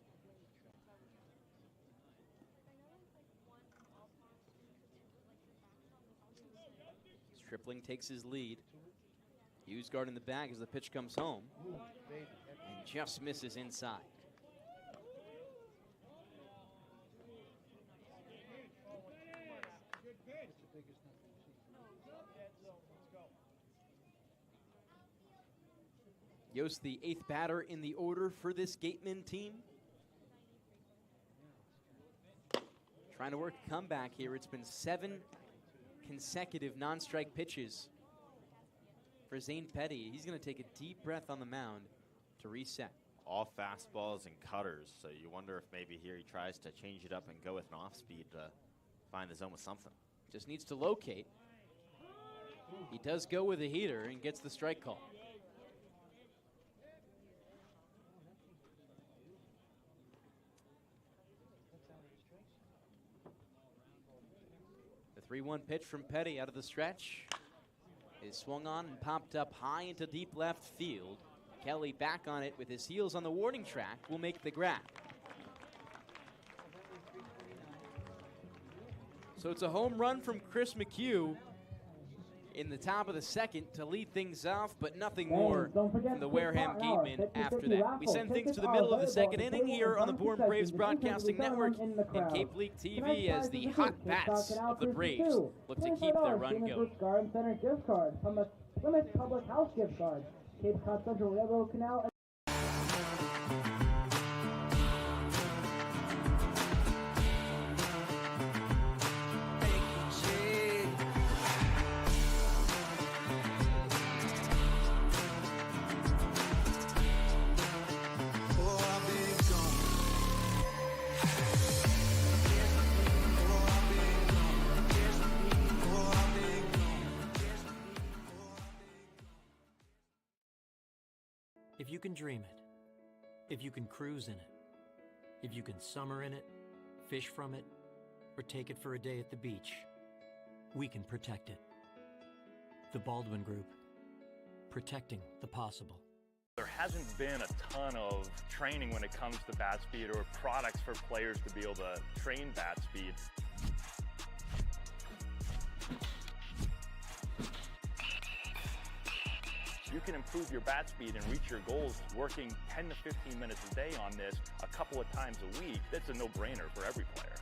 Stripling takes his lead. Hughes guard in the bag as the pitch comes home and just misses inside. Yost, the 8th batter in the order for this Gatemen team. Trying to work a comeback here. It's been 7 consecutive non-strike pitches for Zane Petty. He's going to take a deep breath on the mound to reset. All fastballs and cutters, so you wonder if maybe here he tries to change it up and go with an off-speed to find the zone with something. Just needs to locate. He does go with a heater and gets the strike call. The 3-1 pitch from Petty out of the stretch is swung on and popped up high into deep left field. Kelly back on it with his heels on the warning track will make the grab. So it's a home run from Chris McHugh in the top of the 2nd to lead things off, but nothing more from the Wareham Gatemen after that. We send things to the middle of the 2nd inning here on the Bourne Braves Broadcasting Network and Cape League TV as the hot bats of the Braves look to keep their run going. Garden Center gift card from a Plymouth Public House gift card. Cape Cod Central Railroad Canal. If you can dream it, if you can cruise in it, if you can summer in it, fish from it, or take it for a day at the beach, we can protect it. The Baldwin Group, protecting the possible. There hasn't been a ton of training when it comes to bat speed or products for players to be able to train bat speed. You can improve your bat speed and reach your goals working 10 to 15 minutes a day on this a couple of times a week. That's a no-brainer for every player.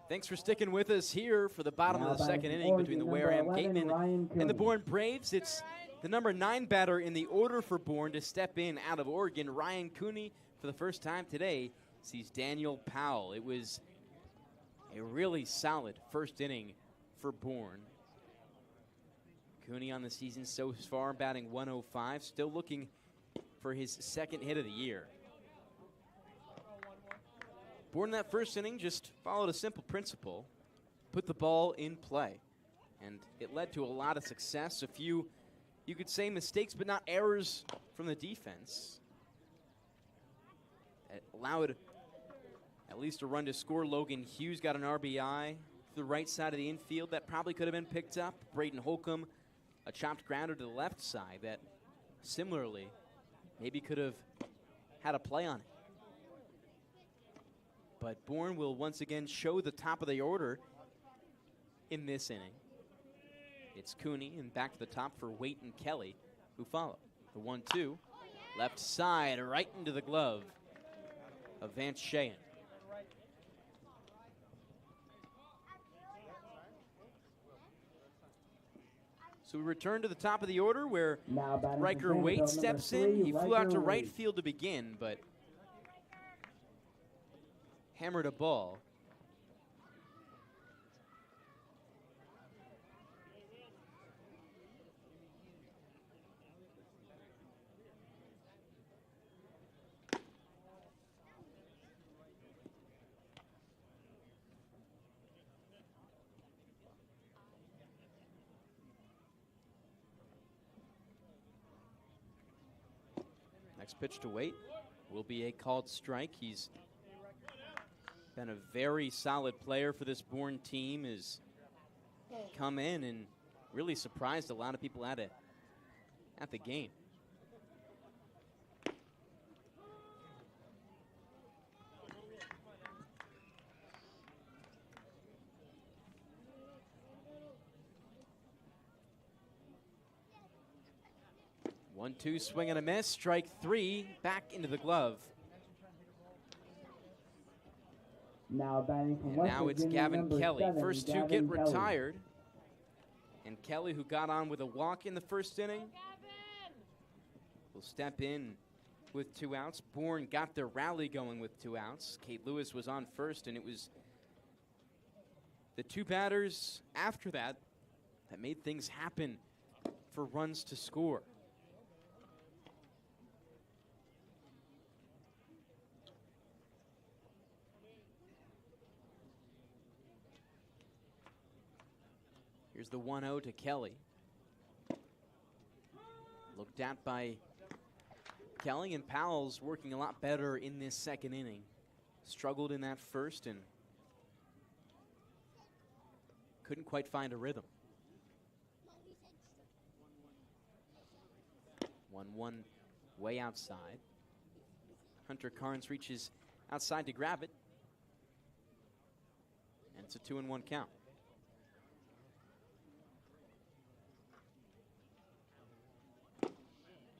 Thanks for sticking with us here for the bottom of the second inning between the Wareham Gatemen and the Bourne Braves. It's the number 9 batter in the order for Bourne to step in out of Oregon. Ryan Cooney, for the first time today, sees Daniel Powell. It was a really solid first inning for Bourne. Cooney on the season so far batting 105, still looking for his second hit of the year. Bourne in that first inning just followed a simple principle, put the ball in play, and it led to a lot of success. A few, you could say, mistakes, but not errors from the defense. It allowed at least a run to score. Logan Hughes got an RBI to the right side of the infield that probably could have been picked up. Braden Holcomb, a chopped grounder to the left side that similarly maybe could have had a play on it. But Bourne will once again show the top of the order in this inning. It's Cooney and back to the top for Waite and Kelly, who follow. The 1-2, left side, right into the glove of Vance Sheehan. So we return to the top of the order where Riker Waite steps in. He flew out to right field to begin, but hammered a ball. Next pitch to Waite will be a called strike. He's been a very solid player for this Bourne team. Has come in and really surprised a lot of people at the game. One-two, swing and a miss. Strike 3, back into the glove. Now batting from West Now it's Virginia, Gavin Kelly. 7, First two Gavin get Kelly. retired. And Kelly, who got on with a walk in the first inning, will step in with 2 outs. Bourne got their rally going with 2 outs. Kate Lewis was on first, and it was the 2 batters after that that made things happen for runs to score. Here's the 1-0 to Kelly. Looked at by Kelly, and Powell's working a lot better in this second inning. Struggled in that first and couldn't quite find a rhythm. 1-1 way outside. Hunter Carnes reaches outside to grab it. And it's a 2-1 count.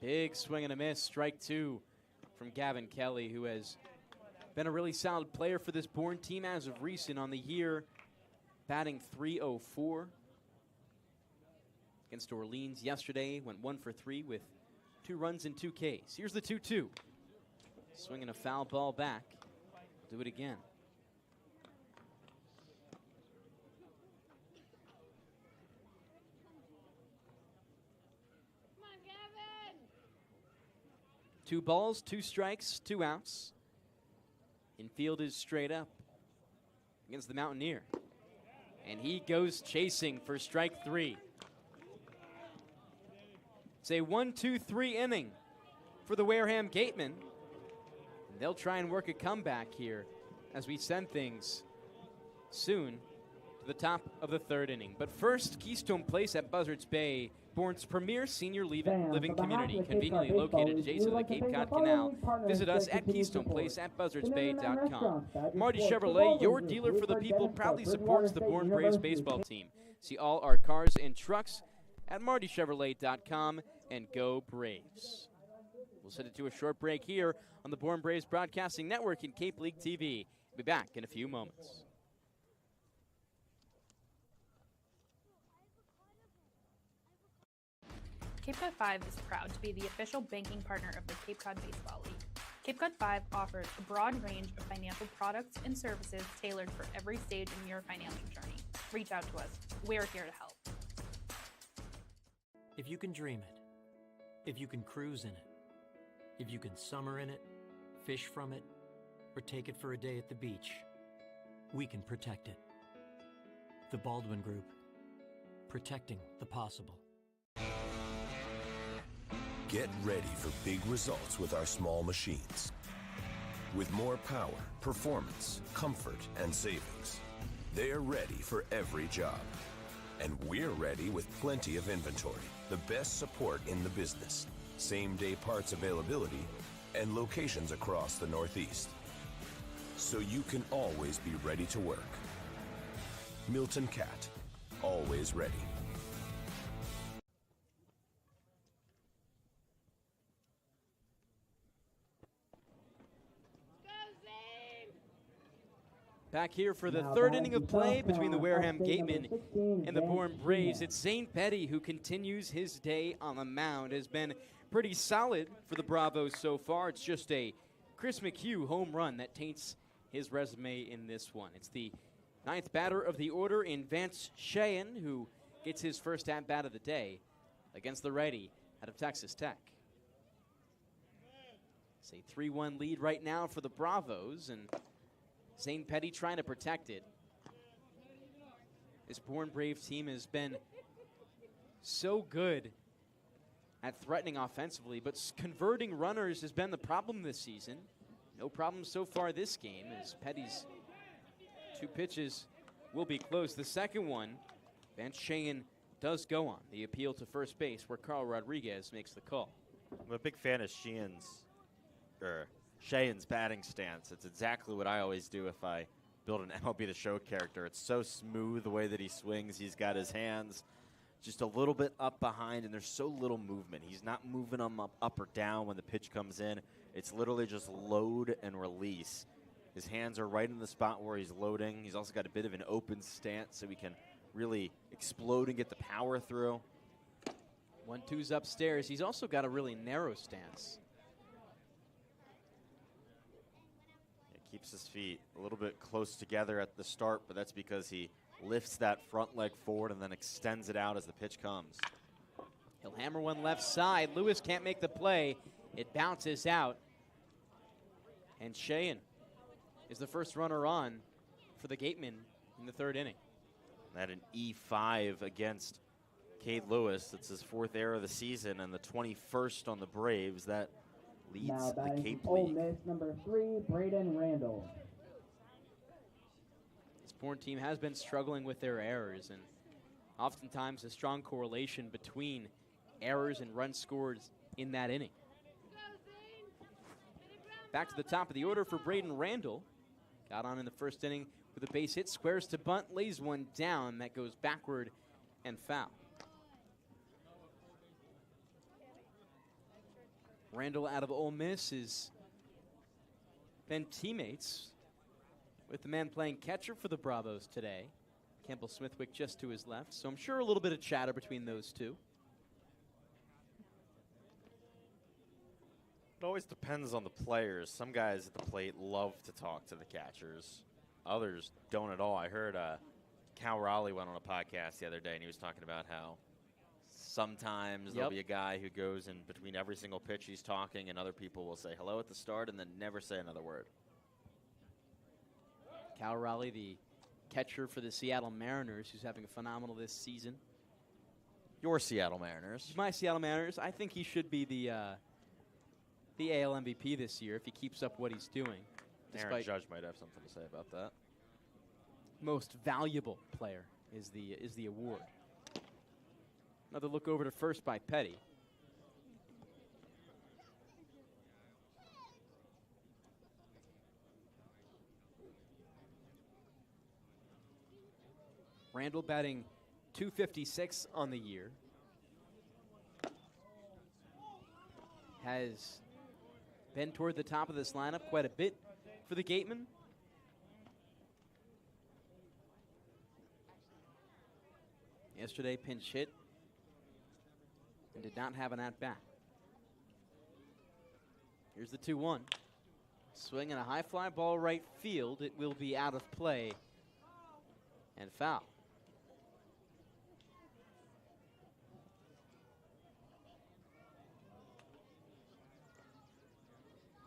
Big swing and a miss, strike 2 from Gavin Kelly, who has been a really solid player for this Bourne team as of recent on the year, batting .304. Against Orleans yesterday, went 1 for 3 with 2 runs and 2 Ks. Here's the 2-2. Swinging a foul ball back. Do it again. Come on, Gavin! 2 balls, 2 strikes, 2 outs. Infield is straight up against the Mountaineer. And he goes chasing for strike 3. It's a 1-2-3 inning for the Wareham Gatemen. And they'll try and work a comeback here as we send things soon to the top of the 3rd inning. But first, Keystone Place at Buzzards Bay, Bourne's premier senior living community, conveniently located adjacent to the Cape Cod Canal. Visit us at Keystone Place at buzzardsbay.com. Marty Chevrolet, your dealer for the people, proudly supports the Bourne Braves baseball team. See all our cars and trucks at martychevrolet.com, and go Braves. We'll send it to a short break here on the Bourne Braves Broadcasting Network and Cape League TV. We'll be back in a few moments. Cape Cod 5 is proud to be the official banking partner of the Cape Cod Baseball League. Cape Cod 5 offers a broad range of financial products and services tailored for every stage in your financial journey. Reach out to us. We're here to help. If you can dream it, if you can cruise in it, if you can summer in it, fish from it, or take it for a day at the beach, we can protect it. The Baldwin Group, protecting the possible. Get ready for big results with our small machines. With more power, performance, comfort, and savings. They're ready for every job. And we're ready with plenty of inventory, the best support in the business, same-day parts availability, and locations across the Northeast. So you can always be ready to work. Milton Cat, always ready. Back here for the 3rd inning of play between the Wareham Gatemen and the Bourne Braves. It's Zane Petty who continues his day on the mound. Has been pretty solid for the Bravos so far. It's just a Chris McHugh home run that taints his resume in this one. It's the 9th batter of the order in Vance Cheyenne, who gets his first at-bat of the day against the righty out of Texas Tech. It's a 3-1 lead right now for the Bravos, and Zane Petty trying to protect it. This Bourne Braves team has been so good at threatening offensively, but converting runners has been the problem this season. No problem so far this game, as Petty's 2 pitches will be close. The second one, Vance Cheyenne does go on the appeal to first base, where Carl Rodriguez makes the call. I'm a big fan of Cheyenne's batting stance. It's exactly what I always do if I build an MLB The Show character. It's so smooth the way that he swings. He's got his hands just a little bit up behind, and there's so little movement. He's not moving them up or down when the pitch comes in. It's literally just load and release. His hands are right in the spot where he's loading. He's also got a bit of an open stance so he can really explode and get the power through. 1-2's upstairs. He's also got a really narrow stance. Keeps his feet a little bit close together at the start, but that's because he lifts that front leg forward and then extends it out as the pitch comes. He'll hammer one left side. Lewis can't make the play. It bounces out. And Cheyenne is the first runner on for the Gatemen in the 3rd inning. At an E5 against Cade Lewis. That's his 4th error of the season and the 21st on the Braves. That leads Now the batting Cape from Ole League. Miss, number 3, Braden Randall. This Bourne team has been struggling with their errors, and oftentimes a strong correlation between errors and runs scored in that inning. Back to the top of the order for Braden Randall. Got on in the 1st inning with a base hit, squares to bunt, lays one down. That goes backward and foul. Randall out of Ole Miss has been teammates with the man playing catcher for the Bravos today. Campbell Smithwick just to his left, so I'm sure a little bit of chatter between those two. It always depends on the players. Some guys at the plate love to talk to the catchers. Others don't at all. I heard Cal Raleigh went on a podcast the other day, and he was talking about how sometimes there'll be a guy who goes in between every single pitch he's talking, and other people will say hello at the start and then never say another word. Cal Raleigh, the catcher for the Seattle Mariners, who's having a phenomenal this season. Your Seattle Mariners. My Seattle Mariners. I think he should be the AL MVP this year if he keeps up what he's doing. Aaron Judge might have something to say about that. Most valuable player is the award. Another look over to first by Petty. Randall batting .256 on the year. Has been toward the top of this lineup quite a bit for the Gatemen. Yesterday, pinch hit and did not have an at-bat. Here's the 2-1. Swing and a high fly ball right field. It will be out of play and foul.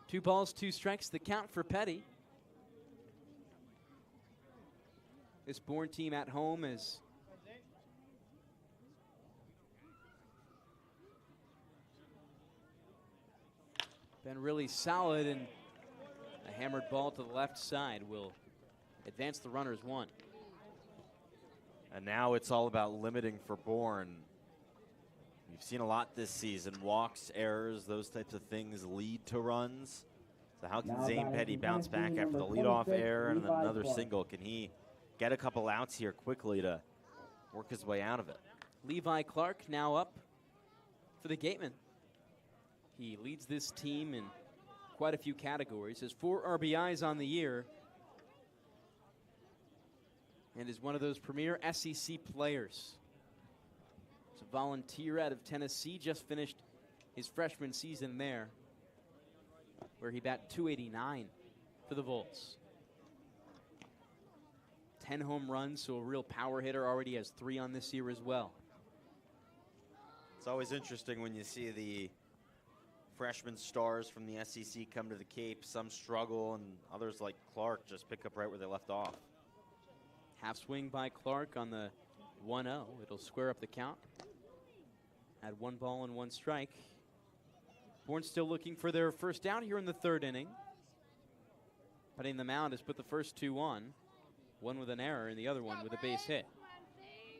Two balls, two strikes, the count for Petty. This Bourne team at home is been really solid, and a hammered ball to the left side will advance the runners one. And now it's all about limiting for Bourne. We've seen a lot this season. Walks, errors, those types of things lead to runs. So how can Zane Petty bounce back after the leadoff error and then another single? Can he get a couple outs here quickly to work his way out of it? Levi Clark now up for the Gatemen. He leads this team in quite a few categories. Has 4 RBIs on the year and is one of those premier SEC players. He's a volunteer out of Tennessee, just finished his freshman season there, where he bat .289 for the Volts. 10 home runs, so a real power hitter. Already has 3 on this year as well. It's always interesting when you see the freshman stars from the SEC come to the Cape. Some struggle, and others like Clark just pick up right where they left off. Half swing by Clark on the 1-0. It'll square up the count. Had 1 ball and 1 strike. Bourne still looking for their first down here in the 3rd inning. Putting the mound has put the first 2 on. One with an error and the other one with a base hit.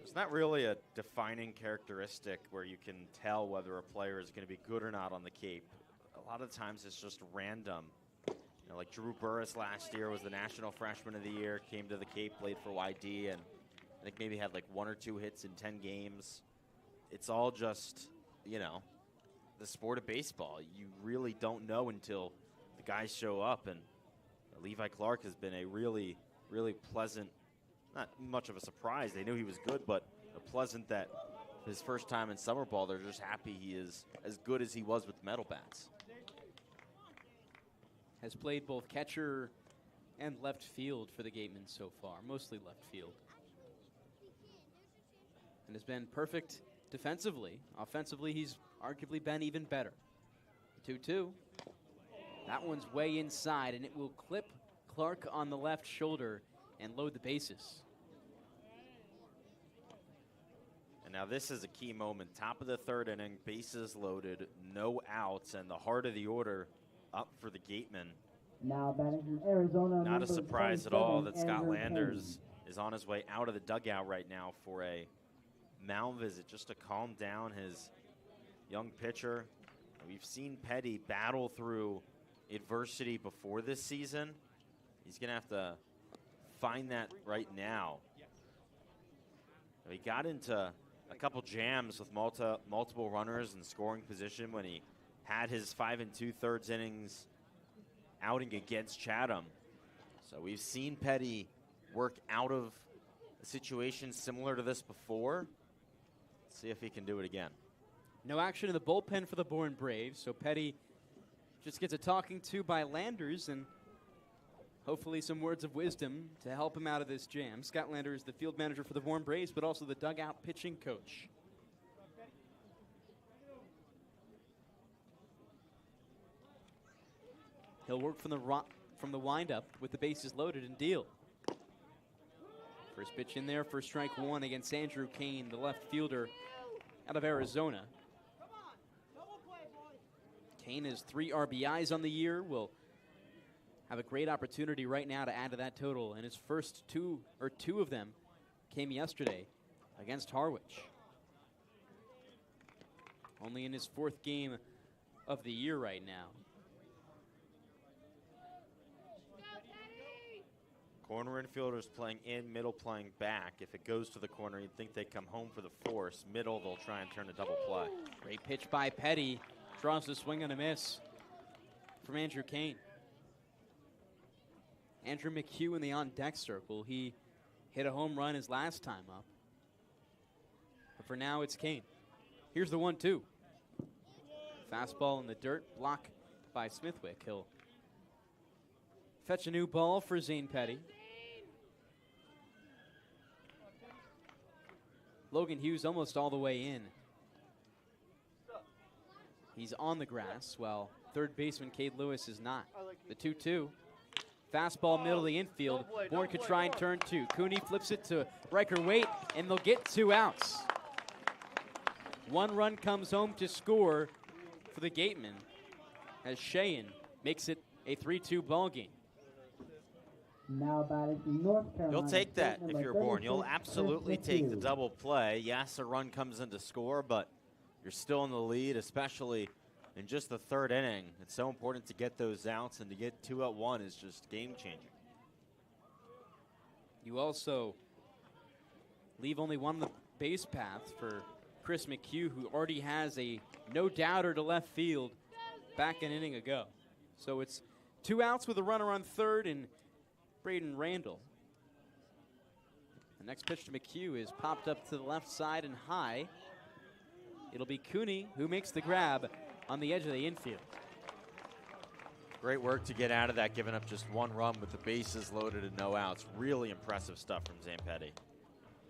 It's not really a defining characteristic where you can tell whether a player is going to be good or not on the Cape. A lot of times it's just random. You know, like Drew Burris last year was the National Freshman of the Year, came to the Cape, played for YD, and I think maybe had like 1 or 2 hits in 10 games. It's all just, you know, the sport of baseball. You really don't know until the guys show up, and Levi Clark has been a really, really pleasant, not much of a surprise. They knew he was good, but a pleasant that his first time in summer ball, they're just happy he is as good as he was with metal bats. Has played both catcher and left field for the Gatemen so far, mostly left field. And has been perfect defensively. Offensively, he's arguably been even better. 2-2. That one's way inside, and it will clip Clark on the left shoulder and load the bases. And now this is a key moment. Top of the 3rd inning, bases loaded, no outs, and the heart of the order up for the Gatemen. Now batting from Arizona. Not a surprise at all that Scott Andrew Landers is on his way out of the dugout right now for a mound visit, just to calm down his young pitcher. We've seen Petty battle through adversity before this season. He's going to have to find that right now. He got into a couple jams with multiple runners in scoring position when he had his 5 2/3 innings outing against Chatham. So we've seen Petty work out of a situation similar to this before. Let's see if he can do it again. No action in the bullpen for the Bourne Braves, so Petty just gets a talking to by Landers and hopefully some words of wisdom to help him out of this jam. Scott Landers, the field manager for the Bourne Braves, but also the dugout pitching coach. He'll work from the windup with the bases loaded and deal. First pitch in there for strike one against Andrew Kane, the left fielder out of Arizona. Kane has 3 RBIs on the year. Will have a great opportunity right now to add to that total, and his first two of them came yesterday against Harwich. Only in his 4th game of the year right now. Corner infielders playing in, middle playing back. If it goes to the corner, you'd think they'd come home for the force. Middle, they'll try and turn a double play. Great pitch by Petty. Draws the swing and a miss from Andrew Kane. Andrew McHugh in the on-deck circle. He hit a home run his last time up. But for now, it's Kane. Here's the 1-2. Fastball in the dirt, block by Smithwick. He'll fetch a new ball for Zane Petty. Logan Hughes almost all the way in. He's on the grass, while third baseman Cade Lewis is not. The 2-2. Fastball middle of the infield. Bourne could try and turn 2. Cooney flips it to Riker Waite, and they'll get 2 outs. 1 run comes home to score for the Gatemen as Cheyenne makes it a 3-2 ball game. Now batting from North Carolina. You'll take that if you're Bourne. You'll 36, absolutely Chris take the McHugh. double play. Yes, a run comes in to score, but you're still in the lead, especially in just the 3rd inning. It's so important to get those outs, and to get 2 out 1 is just game-changing. You also leave only one on the base path for Chris McHugh, who already has a no-doubter to left field back an inning ago. So it's 2 outs with a runner on third and Braden Randall. The next pitch to McHugh is popped up to the left side and high. It'll be Cooney who makes the grab on the edge of the infield. Great work to get out of that, giving up just 1 run with the bases loaded and no outs. Really impressive stuff from Zane Petty.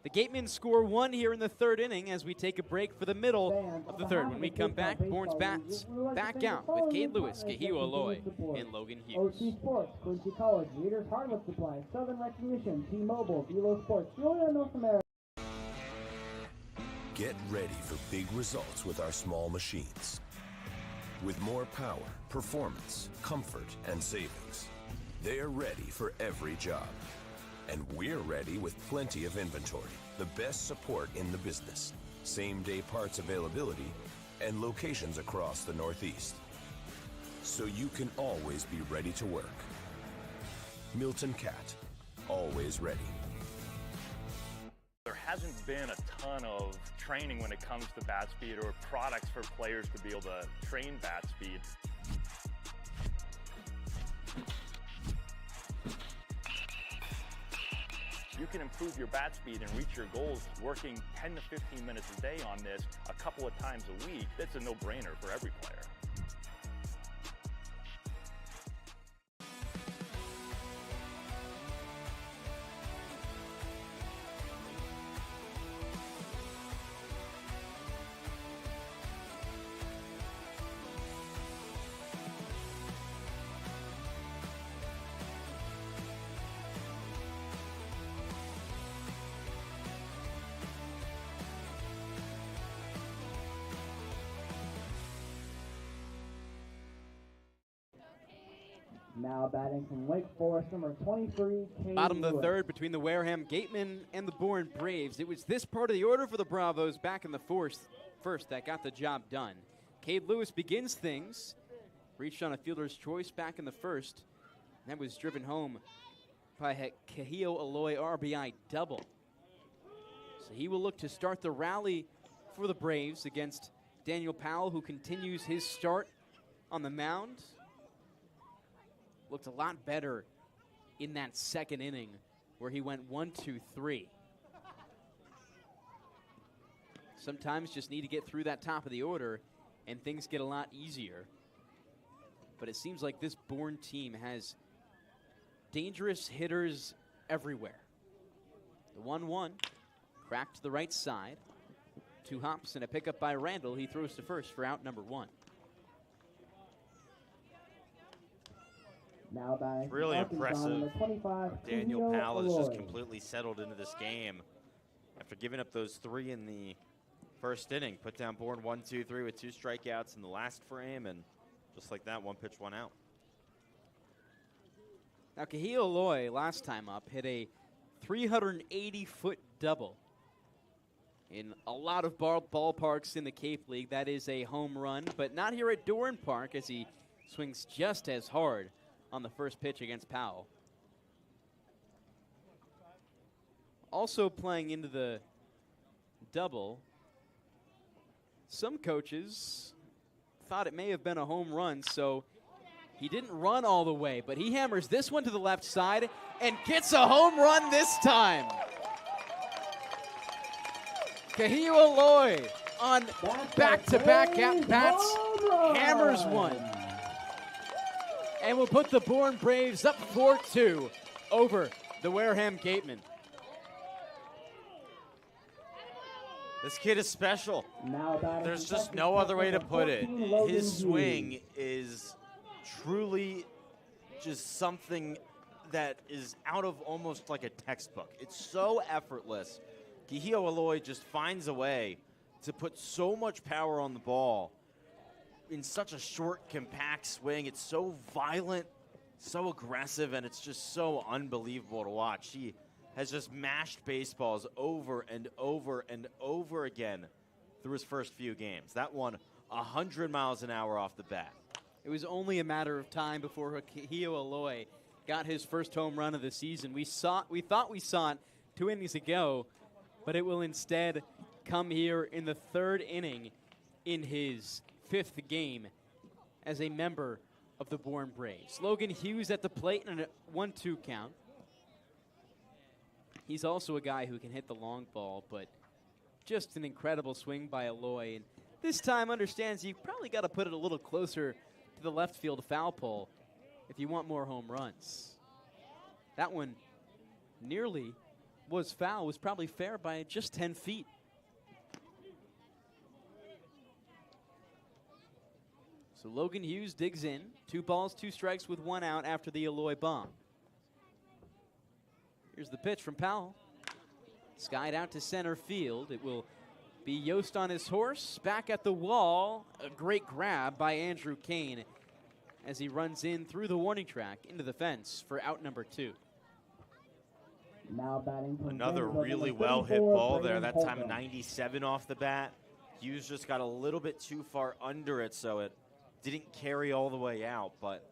The Gatemen score 1 here in the 3rd inning as we take a break for the middle of the 3rd. When we come back, Bourne's bats back out with Cade Lewis, Kahio Aloy, and Logan Hughes. OC Sports, Quincy College, Leaders Hardwood Supply, Southern Recognition, T-Mobile, Velo Sports, Julia North America. Get ready for big results with our small machines. With more power, performance, comfort, and savings, they are ready for every job. And we're ready with plenty of inventory, the best support in the business, same-day parts availability, and locations across the Northeast. So you can always be ready to work. Milton Cat, always ready. There hasn't been a ton of training when it comes to bat speed or products for players to be able to train bat speed. You can improve your bat speed and reach your goals working 10 to 15 minutes a day on this a couple of times a week. That's a no-brainer for every player. Now batting from Wake Forest, number 23, Cade Bottom of the Lewis. 3rd between the Wareham Gatemen and the Bourne Braves. It was this part of the order for the Bravos back in the first that got the job done. Cade Lewis begins things. Reached on a fielder's choice back in the 1st. That was driven home by Kahio Aloy RBI double. So he will look to start the rally for the Braves against Daniel Powell, who continues his start on the mound. looked a lot better in that second inning where he went 1, 2, 3. Sometimes just need to get through that top of the order and things get a lot easier. But it seems like this Bourne team has dangerous hitters everywhere. The 1-1, cracked to the right side. 2 hops and a pickup by Randall. He throws to first for out number 1. Now by Really Arkansas, impressive. number 25, Daniel Julio Powell has just Aloy. completely settled into this game after giving up those 3 in the first inning. Put down Bourne 1, 2, 3 with 2 strikeouts in the last frame, and just like that, 1 pitch, 1 out. Now, Kahil Aloy, last time up, hit a 380-foot double. In a lot of ballparks in the Cape League, that is a home run, but not here at Doran Park as he swings just as hard on the first pitch against Powell. Also playing into the double, some coaches thought it may have been a home run, so he didn't run all the way, but he hammers this one to the left side and gets a home run this time. Kahil Aloy on back-to-back at-bats, hammers one. And will put the Bourne Braves up 4-2 over the Wareham Gatemen. This kid is special. Now There's just no other way to put it. His swing is truly just something that is out of almost like a textbook. It's so effortless. Kahil Aloy just finds a way to put so much power on the ball in such a short, compact swing. It's so violent, so aggressive, and it's just so unbelievable to watch. He has just mashed baseballs over and over and over again through his first few games. That one, 100 miles an hour off the bat. It was only a matter of time before Kahil Aloy got his first home run of the season. We thought we saw it 2 innings ago, but it will instead come here in the 3rd inning in his 5th game as a member of the Bourne Braves. Logan Hughes at the plate in a 1-2 count. He's also a guy who can hit the long ball, but just an incredible swing by Aloy. And this time understands you probably got to put it a little closer to the left field foul pole if you want more home runs. That one nearly was foul, was probably fair by just 10 feet. So Logan Hughes digs in. 2 balls, 2 strikes with 1 out after the Aloy bomb. Here's the pitch from Powell. Skied out to center field. It will be Yost on his horse. Back at the wall. A great grab by Andrew Kane as he runs in through the warning track into the fence for out number 2. Now batting from Another Vancouver, really number well-hit 34, ball there. Brandon That time Holcomb. 97 off the bat. Hughes just got a little bit too far under it, so it didn't carry all the way out. But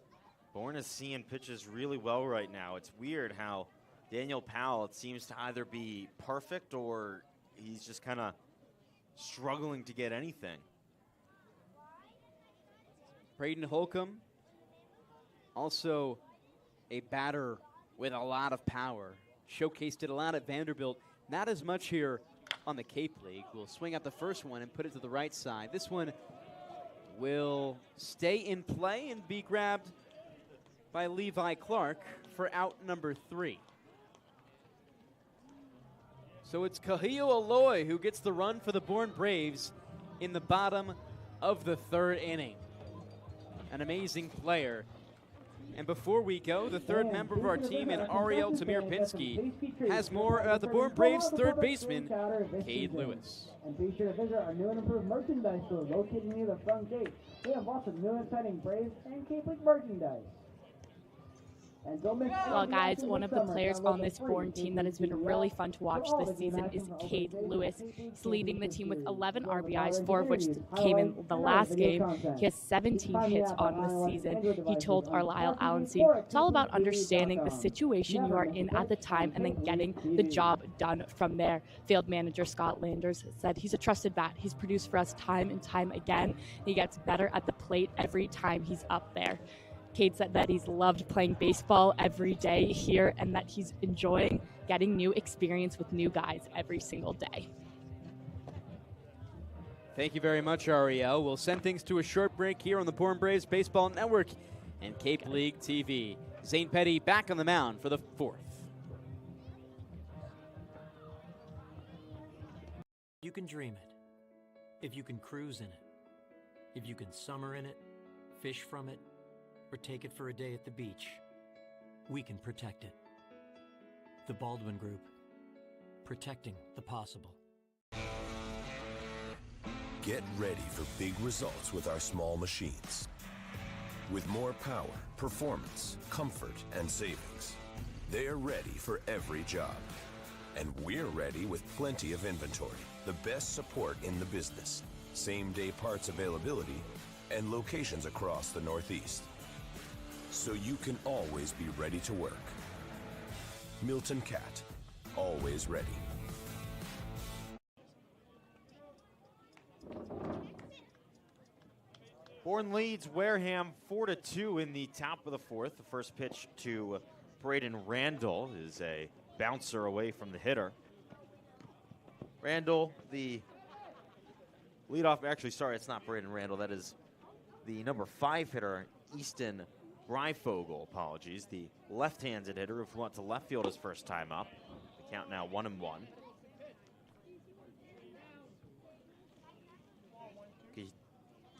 Bourne is seeing pitches really well right now. It's weird how Daniel Powell, it seems to either be perfect or he's just kind of struggling to get anything. Braden Holcomb, also a batter with a lot of power. Showcased it a lot at Vanderbilt. Not as much here on the Cape League. We'll swing out the first one and put it to the right side. This one will stay in play and be grabbed by Levi Clark for out number 3. So it's Kahil Aloy who gets the run for the Bourne Braves in the bottom of the 3rd inning. An amazing player. And before we go, the 3rd member of our team in Ariel Tamir-Pinsky has more about the Bourne Braves' 3rd baseman, Cade Lewis. And be sure to visit our new and improved merchandise store located near the front gate. We have lots of new and exciting Braves and Cape League merchandise. And don't miss Well, guys, one of the players on this Bourne team that has been really fun to watch this season is Cade Lewis. He's leading the team with 11 RBIs, 4 of which came in the last game. He has 17 hits on the season. He told our Lyle, Alenstein, it's all about understanding the situation you are in at the time and then getting the job done from there. Field manager Scott Landers said he's a trusted bat. He's produced for us time and time again. He gets better at the plate every time he's up there. Kate said that he's loved playing baseball every day here and that he's enjoying getting new experience with new guys every single day. Thank you very much, Ariel. We'll send things to a short break here on the Bourne Braves Baseball Network and Cape League TV. Zane Petty back on the mound for the 4th. You can dream it, if you can cruise in it, if you can summer in it, fish from it, or take it for a day at the beach, we can protect it. The Baldwin Group, protecting the possible. Get ready for big results with our small machines. With more power, performance, comfort, and savings, they're ready for every job. And we're ready with plenty of inventory, the best support in the business, same-day parts availability, and locations across the Northeast. So you can always be ready to work. Milton Cat, always ready. Bourne leads Wareham 4-2 in the top of the 4th. The first pitch to Braden Randall is a bouncer away from the hitter. Randall, the leadoff, actually, sorry, it's not Braden Randall. That is the number 5 hitter, Easton Breifogel, apologies. The left-handed hitter who went to left field his first time up. The count now 1-1.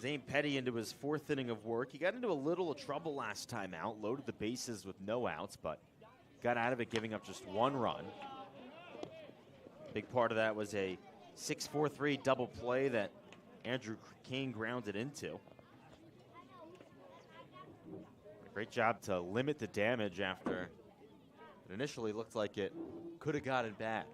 Zane Petty into his 4th inning of work. He got into a little trouble last time out, loaded the bases with no outs, but got out of it giving up just 1 run. Big part of that was a 6-4-3 double play that Andrew Kane grounded into. Great job to limit the damage after it initially looked like it could have gotten bad.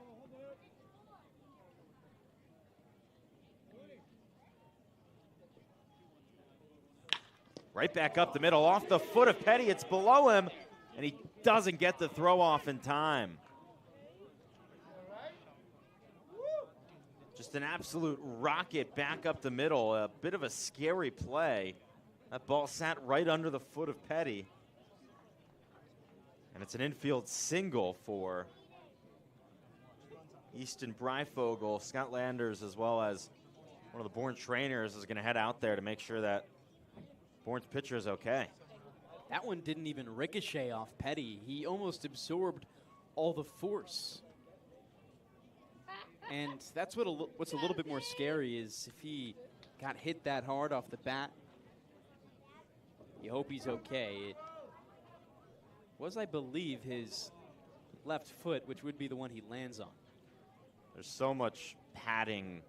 Right back up the middle, off the foot of Petty. It's below him, and he doesn't get the throw off in time. Just an absolute rocket back up the middle. A bit of a scary play. That ball sat right under the foot of Petty. And it's an infield single for Easton Breifogel. Scott Landers, as well as one of the Bourne trainers, is going to head out there to make sure that Bourne's pitcher is okay. That one didn't even ricochet off Petty. He almost absorbed all the force. And that's what's a little bit more scary is if he got hit that hard off the bat, you hope he's okay. It was, I believe, his left foot, which would be the one he lands on. There's so much padding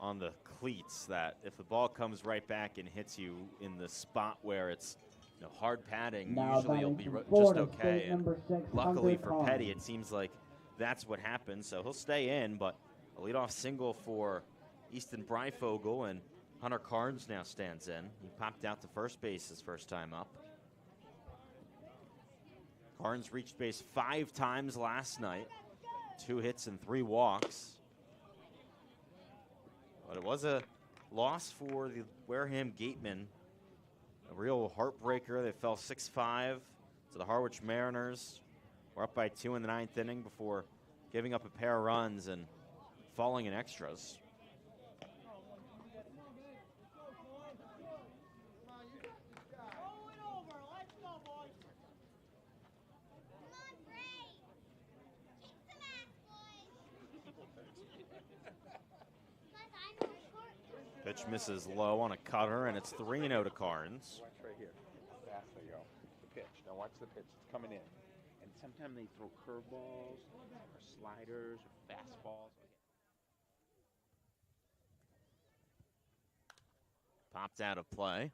on the cleats that if the ball comes right back and hits you in the spot where it's hard padding, now usually you'll be just okay. And luckily for Petty, it seems like that's what happened. So he'll stay in, but a leadoff single for Easton Breifogel, and Hunter Carnes now stands in. He popped out to first base his first time up. Carnes reached base 5 times last night, 2 hits and 3 walks. But it was a loss for the Wareham Gatemen. A real heartbreaker. They fell 6-5 to the Harwich Mariners. We're up by 2 in the 9th inning before giving up a pair of runs and falling in extras. Pitch misses low on a cutter, and it's 3-0 to Carnes. Watch right here. Fast they go. The pitch. Now watch the pitch. It's coming in. And sometimes they throw curveballs or sliders or fastballs. Popped out of play.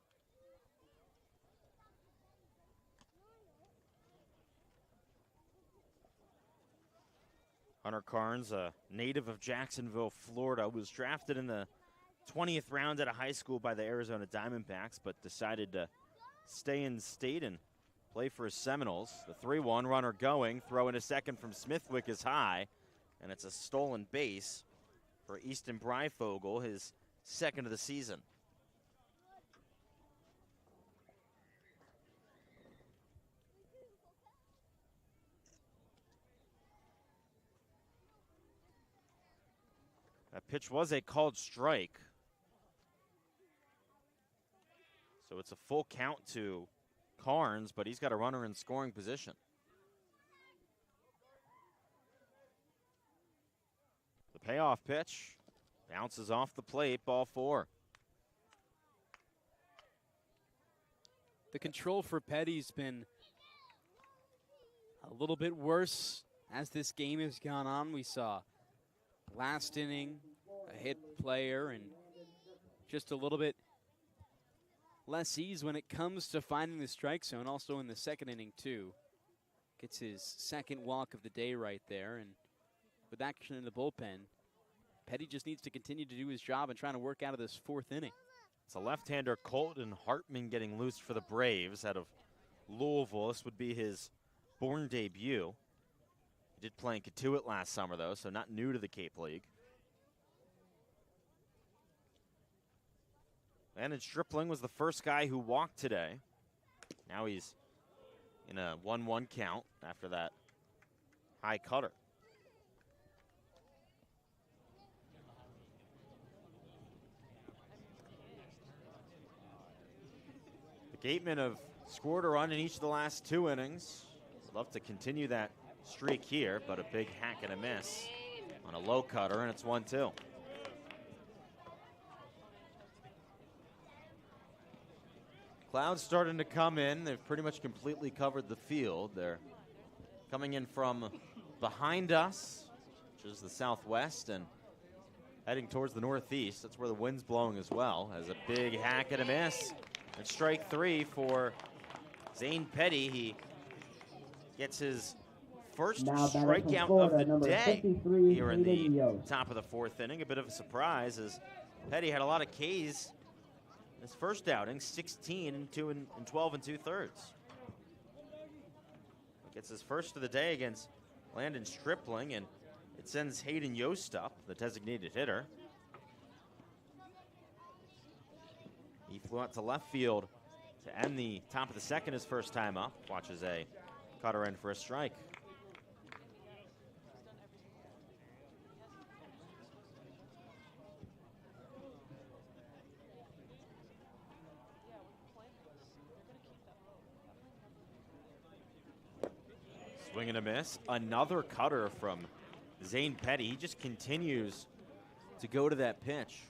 Hunter Carnes, a native of Jacksonville, Florida, was drafted in the 20th round out of high school by the Arizona Diamondbacks, but decided to stay in state and play for his Seminoles. The 3-1 runner going, throw in a second from Smithwick is high, and it's a stolen base for Easton Breifogel, his second of the season. That pitch was a called strike. So it's a full count to Carnes, but he's got a runner in scoring position. The payoff pitch bounces off the plate, ball 4. The control for Petty's been a little bit worse as this game has gone on. We saw last inning a hit player and just a little bit less ease when it comes to finding the strike zone. Also in the second inning too. Gets his second walk of the day right there, and with action in the bullpen, Petty just needs to continue to do his job and trying to work out of this 4th inning. It's a left-hander, Colton Hartman, getting loose for the Braves out of Louisville. This would be his Bourne debut. He did play in Catuit last summer, though, so not new to the Cape League. Landon Stripling was the first guy who walked today. Now he's in a 1-1 count after that high cutter. The Gatemen have scored a run in each of the last 2 innings. I'd love to continue that streak here, but a big hack and a miss on a low cutter, and it's 1-2. Clouds starting to come in. They've pretty much completely covered the field. They're coming in from behind us, which is the southwest, and heading towards the northeast. That's where the wind's blowing as well. As a big hack and a miss. And strike 3 for Zane Petty. He gets his first strikeout of the day here in the top of the 4th inning. A bit of a surprise as Petty had a lot of Ks his first outing, 16 and 12 2/3. Gets his first of the day against Landon Stripling, and it sends Hayden Yost up, the designated hitter. He flew out to left field to end the top of the 2nd his first time up. Watches a cutter in for a strike. Swing and a miss. Another cutter from Zane Petty. He just continues to go to that pitch.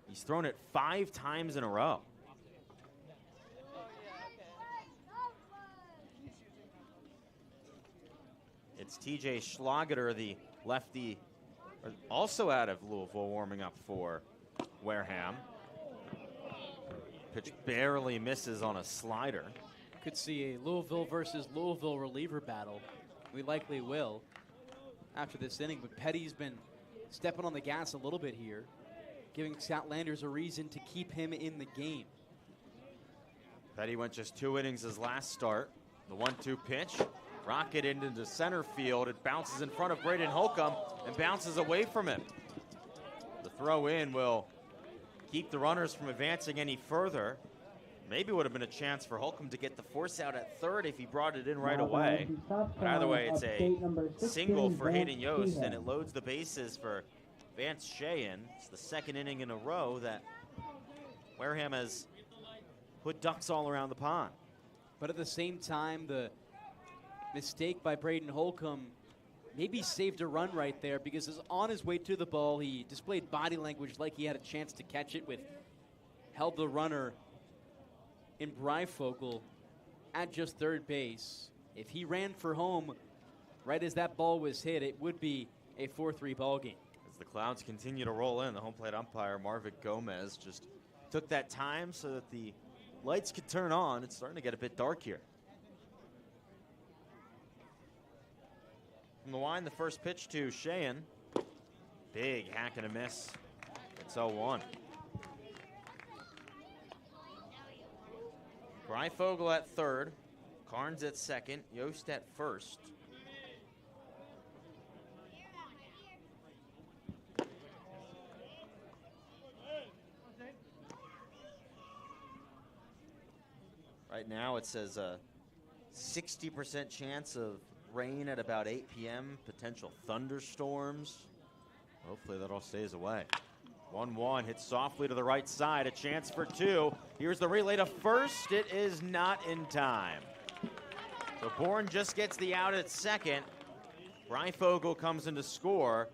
He's thrown it 5 times in a row. It's TJ Schlageter, the lefty, also out of Louisville, warming up for Wareham. Pitch barely misses on a slider. Could see a Louisville versus Louisville reliever battle. We likely will after this inning, but Petty's been stepping on the gas a little bit here, giving Statlanders a reason to keep him in the game. Petty went just 2 innings his last start. The 1-2 pitch, rocketed into center field. It bounces in front of Braden Holcomb and bounces away from him. The throw in will keep the runners from advancing any further. Maybe would have been a chance for Holcomb to get the force out at 3rd if he brought it in right away. But either way, it's a single for Hayden Yost, and it loads the bases for Vance Sheehan. It's the 2nd inning in a row that Wareham has put ducks all around the pond. But at the same time, the mistake by Braden Holcomb maybe saved a run right there, because as on his way to the ball, he displayed body language like he had a chance to catch it, held the runner in Breifogel at just 3rd base. If he ran for home right as that ball was hit, it would be a 4-3 ball game. As the Clouds continue to roll in, the home plate umpire, Marvin Gomez, just took that time so that the lights could turn on. It's starting to get a bit dark here. From the line, the first pitch to Sheehan. Big hack and a miss. It's 0-1. Breifogel at 3rd, Carnes at 2nd, Yost at 1st. Right now it says a 60% chance of rain at about 8 p.m., potential thunderstorms. Hopefully that all stays away. 1-1, hits softly to the right side, a chance for two. Here's the relay to first. It is not in time. So Bourne just gets the out at second. Breifogel comes in to score,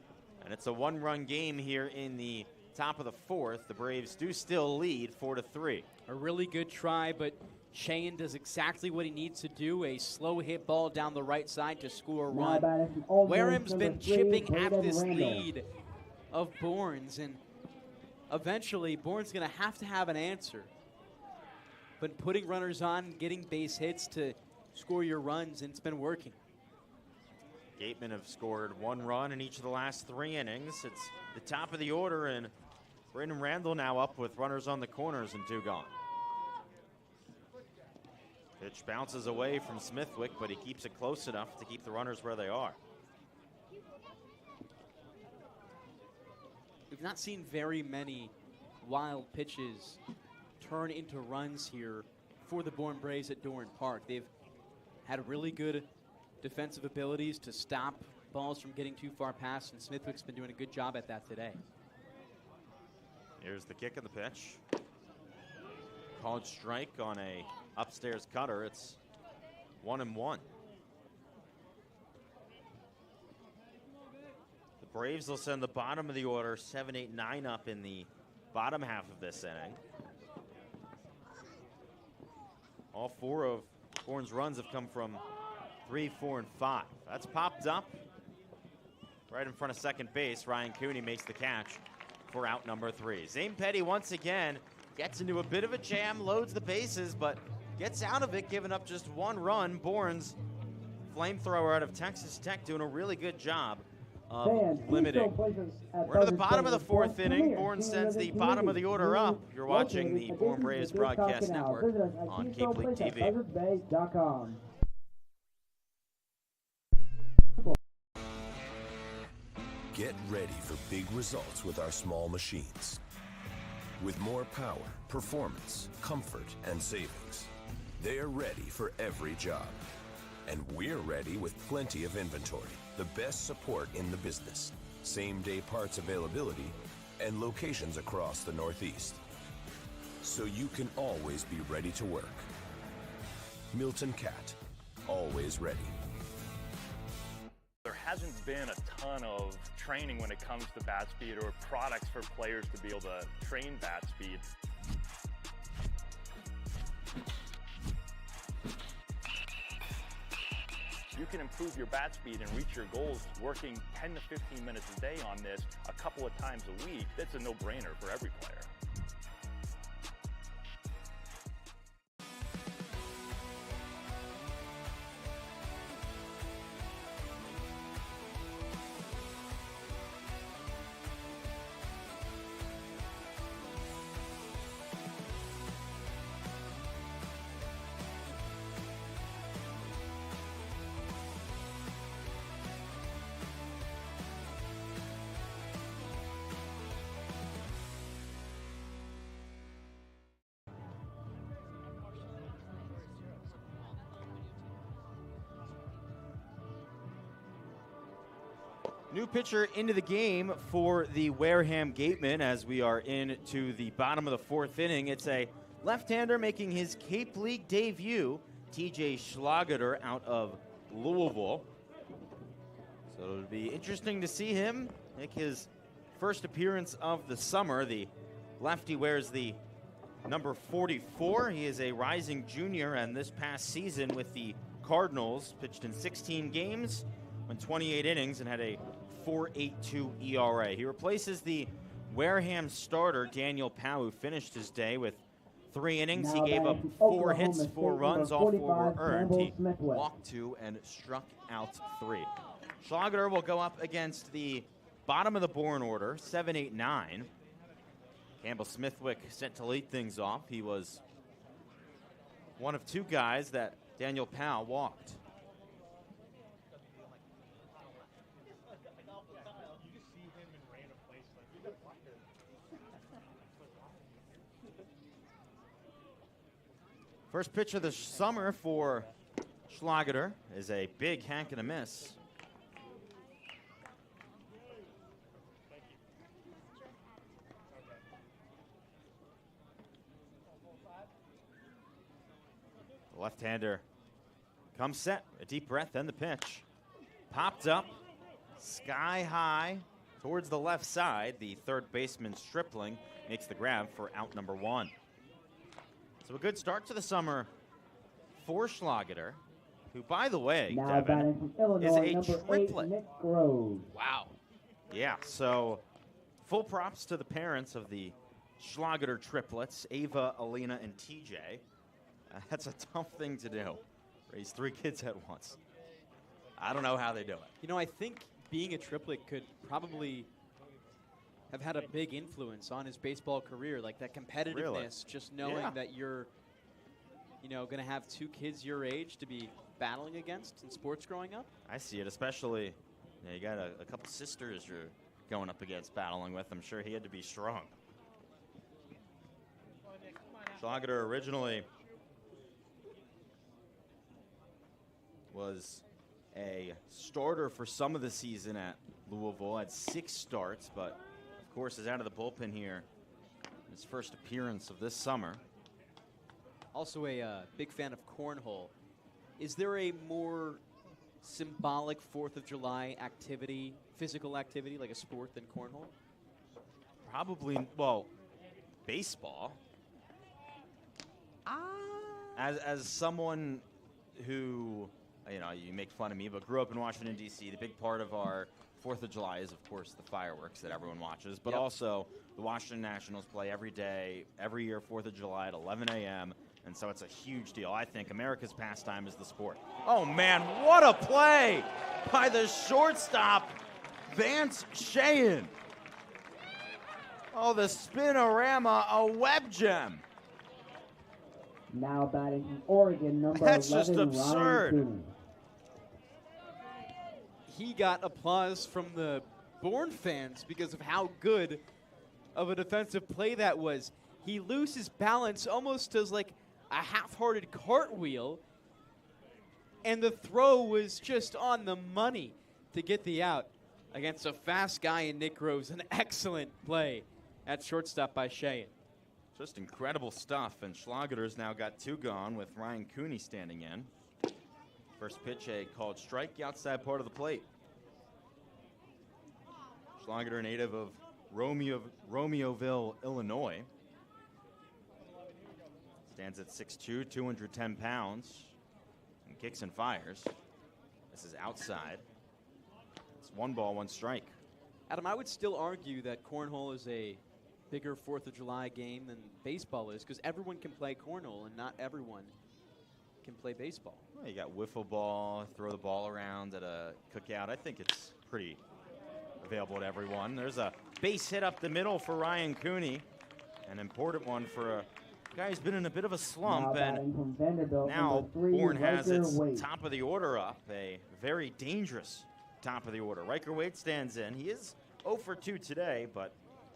and it's a one-run game here in the top of the fourth. The Braves do still lead 4-3. A really good try, but Cheyenne does exactly what he needs to do, a slow hit ball down the right side to score a run. Wareham's been chipping at this lead of Bourne's, and eventually Bourne's going to have an answer. But putting runners on, getting base hits to score your runs, and it's been working. Gatemen have scored one run in each of the last 3 innings. It's the top of the order, and Braden Randall now up with runners on the corners and 2 gone. Pitch bounces away from Smithwick, but he keeps it close enough to keep the runners where they are. We've not seen very many wild pitches turn into runs here for the Bourne Braves at Doran Park. They've had really good defensive abilities to stop balls from getting too far past, and Smithwick's been doing a good job at that today. Here's the kick and the pitch. Called strike on a upstairs cutter. It's 1-1. The Braves will send the bottom of the order 7, 8, 9 up in the bottom half of this inning. All 4 of Bourne's runs have come from 3, 4, and 5. That's popped up right in front of second base. Ryan Cooney makes the catch for out number 3. Zane Petty once again gets into a bit of a jam, loads the bases, but gets out of it, giving up just 1 run. Bourne's flamethrower out of Texas Tech doing a really good job of limiting. We're to the bottom of the 4th inning. Bourne sends the bottom of the order up. You're watching the Bourne Braves Broadcast Network on Cape League TV. Get ready for big results with our small machines. With more power, performance, comfort, and savings, they're ready for every job. And we're ready with plenty of inventory, the best support in the business, same-day parts availability, and locations across the Northeast. So you can always be ready to work. Milton Cat, always ready. There hasn't been a ton of training when it comes to bat speed or products for players to be able to train bat speed. You can improve your bat speed and reach your goals working 10 to 15 minutes a day on this a couple of times a week. That's a no-brainer for every player. New pitcher into the game for the Wareham Gatemen as we are into the bottom of the 4th inning. It's a left-hander making his Cape League debut, TJ Schlageter out of Louisville. So it'll be interesting to see him make his first appearance of the summer. The lefty wears the number 44. He is a rising junior, and this past season with the Cardinals pitched in 16 games, went 28 innings, and had a 4.82 ERA. He replaces the Wareham starter, Daniel Powell, who finished his day with 3 innings. He gave up 4 hits, 4 runs, all 4 were earned. He walked 2 and struck out 3. Schlageter will go up against the bottom of the Bourne order, 7, 8, 9. Campbell Smithwick sent to lead things off. He was one of 2 guys that Daniel Powell walked. First pitch of the summer for Schlageter is a big hack and a miss. The left-hander comes set, a deep breath, then the pitch. Popped up, sky high, towards the left side. The third baseman Stripling makes the grab for out number 1. So a good start to the summer for Schlageter, who, by the way, Now Devon, batting from Illinois, is a number 8, triplet. Nick Groves. Wow. Yeah, so full props to the parents of the Schlageter triplets, Ava, Alina, and TJ. That's a tough thing to do, raise 3 kids at once. I don't know how they do it. You know, I think being a triplet could probably have had a big influence on his baseball career, like that competitiveness, Really? just knowing Yeah. that you're, going to have 2 kids your age to be battling against in sports growing up. I see it, especially, you got a couple sisters you're going up against, battling with. I'm sure he had to be strong. Schlageter originally was a starter for some of the season at Louisville, had 6 starts, but of course is out of the bullpen here. His first appearance of this summer. Also a big fan of cornhole. Is there a more symbolic 4th of July activity, physical activity, like a sport than cornhole? Probably, well, baseball. As someone who, you make fun of me, but grew up in Washington, D.C., the big part of our 4th of July is, of course, the fireworks that everyone watches, but also the Washington Nationals play every day, every year, 4th of July at 11 a.m., and so it's a huge deal. I think America's pastime is the sport. Oh, man, what a play by the shortstop, Vance Sheehan. Oh, the spinorama, a web gem. Now batting from Oregon, number That's 11, just absurd. Ryan Cooney. He got applause from the Bourne fans because of how good of a defensive play that was. He loses balance, almost does like a half-hearted cartwheel, and the throw was just on the money to get the out against a fast guy in Nick Groves. An excellent play at shortstop by Sheehan. Just incredible stuff, and Schlageter's now got 2 gone with Ryan Cooney standing in. First pitch, a called strike, the outside part of the plate. Schlageter, native of Romeoville, Illinois. Stands at 6'2", 210 pounds, and kicks and fires. This is outside. It's 1 ball, 1 strike. Adam, I would still argue that cornhole is a bigger 4th of July game than baseball is, because everyone can play cornhole and not everyone can play baseball. Well, you got wiffle ball, throw the ball around at a cookout. I think it's pretty available to everyone. There's a base hit up the middle for Ryan Cooney, an important one for a guy who's been in a bit of a slump, and now Bourne has its top of the order up, a very dangerous top of the order. Riker Wade stands in. He is 0 for 2 today, but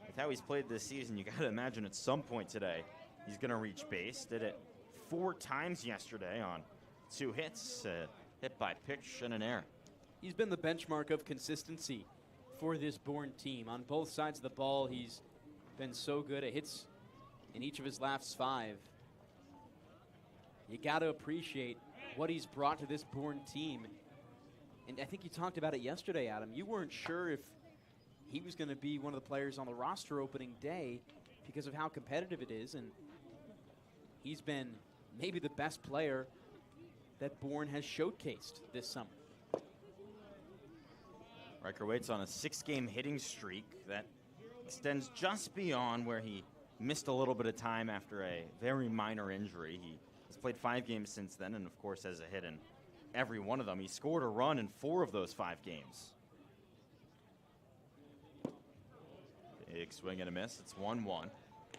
with how he's played this season, you got to imagine at some point today he's going to reach base. Did it 4 times yesterday on 2 hits, hit by pitch and an error. He's been the benchmark of consistency for this Bourne team. On both sides of the ball, he's been so good at hits in each of his last 5. You got to appreciate what he's brought to this Bourne team. And I think you talked about it yesterday, Adam. You weren't sure if he was going to be one of the players on the roster opening day because of how competitive it is, and he's been maybe the best player that Bourne has showcased this summer. Riker Waite's on a 6-game hitting streak that extends just beyond where he missed a little bit of time after a very minor injury. He has played 5 games since then, and of course has a hit in every one of them. He scored a run in 4 of those 5 games. Big swing and a miss. It's 1-1.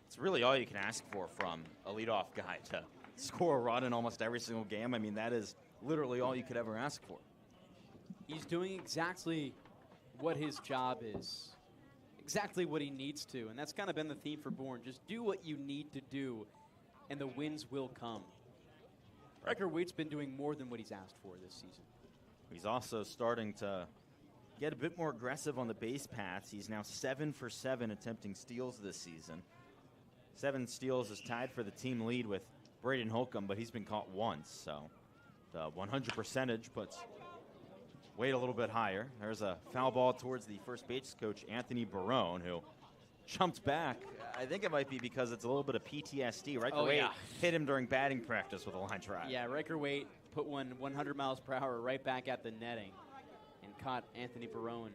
It's really all you can ask for from a leadoff guy, to score a run in almost every single game. I mean, that is literally all you could ever ask for. He's doing exactly what his job is, exactly what he needs to, and that's kind of been the theme for Bourne. Just do what you need to do, and the wins will come. Riker Waite's been doing more than what he's asked for this season. He's also starting to get a bit more aggressive on the base paths. He's now 7 for 7 attempting steals this season. 7 steals is tied for the team lead with Braden Holcomb, but he's been caught once, so the 100 percentage puts Wade a little bit higher. There's a foul ball towards the first base coach, Anthony Barone, who jumped back. I think it might be because it's a little bit of PTSD. Riker Waite hit him during batting practice with a line drive. Yeah, Riker Waite put one 100 miles per hour right back at the netting and caught Anthony Barone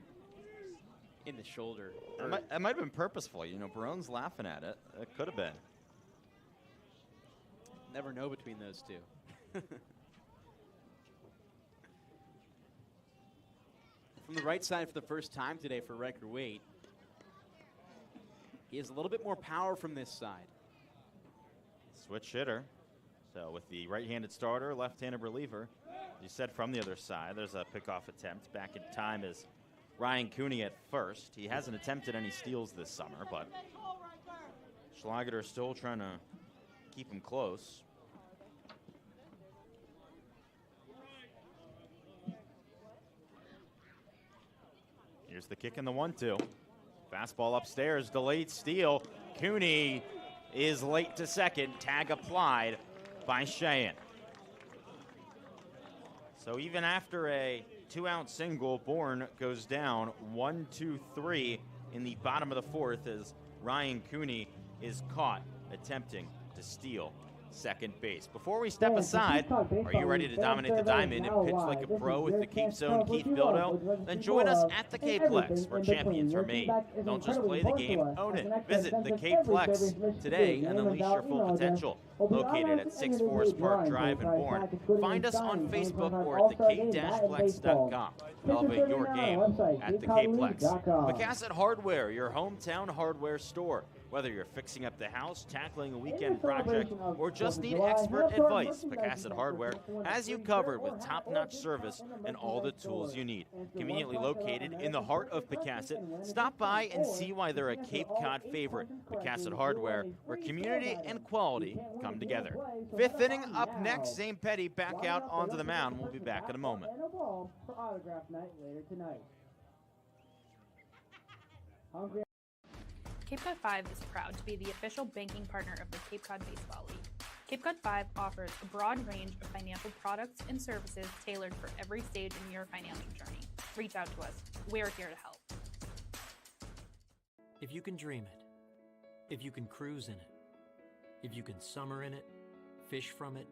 in the shoulder. It might have been purposeful. You know, Barone's laughing at it. It could have been. Never know between those two. From the right side for the first time today for Riker Waite. He has a little bit more power from this side. Switch hitter. So with the right-handed starter, left-handed reliever. You said from the other side, there's a pickoff attempt. Back in time is Ryan Cooney at first. He hasn't attempted any steals this summer, but Schlager still trying to keep him close. Here's the kick in the 1-2. Fastball upstairs, delayed steal. Cooney is late to second. Tag applied by Cheyenne. So even after a 2-out single, Bourne goes down 1-2-3 in the bottom of the 4th as Ryan Cooney is caught attempting to steal second base. Before we step aside, are you ready to dominate the diamond and pitch like a pro with the Cape Zone Keith Bildo? Then join us at the K-Plex, where champions are made. Don't just play the game, own it. Visit the K-Plex today and unleash your full potential. Located at 6 Forest Park Drive in Bourne. Find us on Facebook or at thek-plex.com. Elevate your game at the K-Plex. Picassett Hardware, your hometown hardware store. Whether you're fixing up the house, tackling a weekend project, or just need expert advice, Picassett Hardware has you covered with top-notch service and all the tools you need. Conveniently located in the heart of Picassett, stop by and see why they're a Cape Cod favorite. Picassett Hardware, where community and quality come together. 5th inning up next. Zane Petty back out onto the mound. We'll be back in a moment. And a ball for autograph night later tonight. Hungry. Cape Cod 5 is proud to be the official banking partner of the Cape Cod Baseball League. Cape Cod 5 offers a broad range of financial products and services tailored for every stage in your financial journey. Reach out to us. We're here to help. If you can dream it, if you can cruise in it, if you can summer in it, fish from it,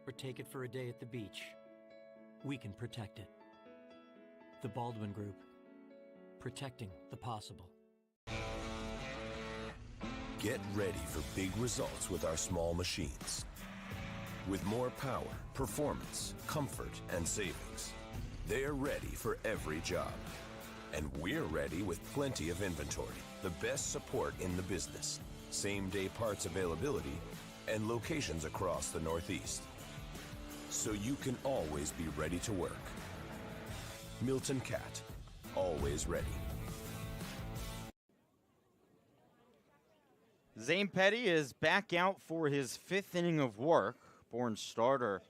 or take it for a day at the beach, we can protect it. The Baldwin Group, protecting the possible. Get ready for big results with our small machines. With more power, performance, comfort, and savings, they're ready for every job. And we're ready with plenty of inventory, the best support in the business, same-day parts availability, and locations across the Northeast. So you can always be ready to work. Milton Cat, always ready. Zane Petty is back out for his 5th inning of work. Bourne starter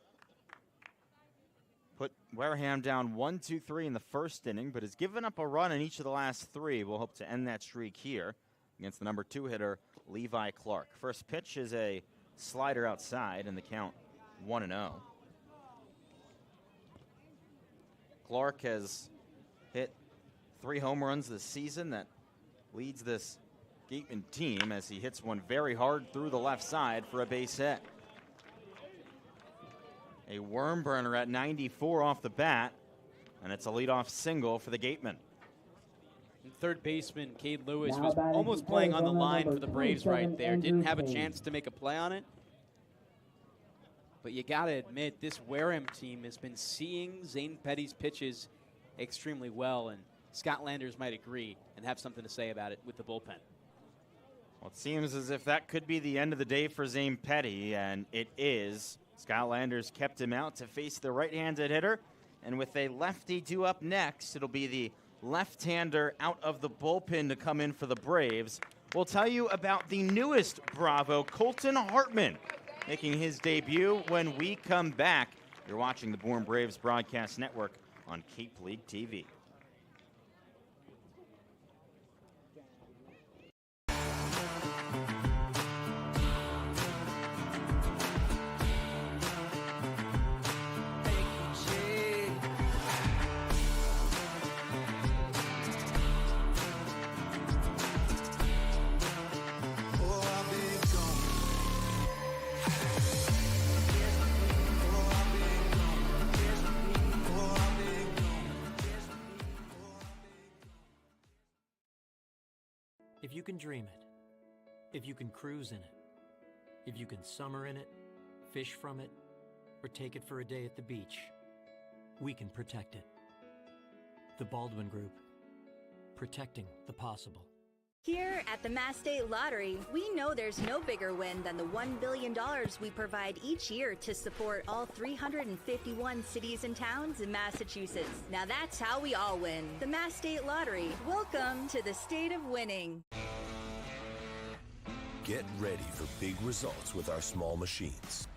put Wareham down 1-2-3 in the 1st inning, but has given up a run in each of the last 3. We'll hope to end that streak here against the number 2 hitter, Levi Clark. First pitch is a slider outside, and the count 1-0. Clark has hit 3 home runs this season. That leads this Gatemen team as he hits one very hard through the left side for a base hit. A worm burner at 94 off the bat, and it's a leadoff single for the Gatemen. Third baseman Cade Lewis was almost playing on the line for the Braves right there. Didn't have a chance to make a play on it. But you got to admit, this Wareham team has been seeing Zane Petty's pitches extremely well, and Scott Landers might agree and have something to say about it with the bullpen. Well, it seems as if that could be the end of the day for Zane Petty, and it is. Scott Landers kept him out to face the right-handed hitter, and with a lefty due up next, it'll be the left-hander out of the bullpen to come in for the Braves. We'll tell you about the newest Bravo, Colton Hartman, making his debut when we come back. You're watching the Bourne Braves Broadcast Network on Cape League TV. If you can dream it, if you can cruise in it, if you can summer in it, fish from it, or take it for a day at the beach, we can protect it. The Baldwin Group, protecting the possible. Here at the Mass State Lottery, we know there's no bigger win than the $1 billion we provide each year to support all 351 cities and towns in Massachusetts. Now that's how we all win. The Mass State Lottery. Welcome to the state of winning. Get ready for big results with our small machines.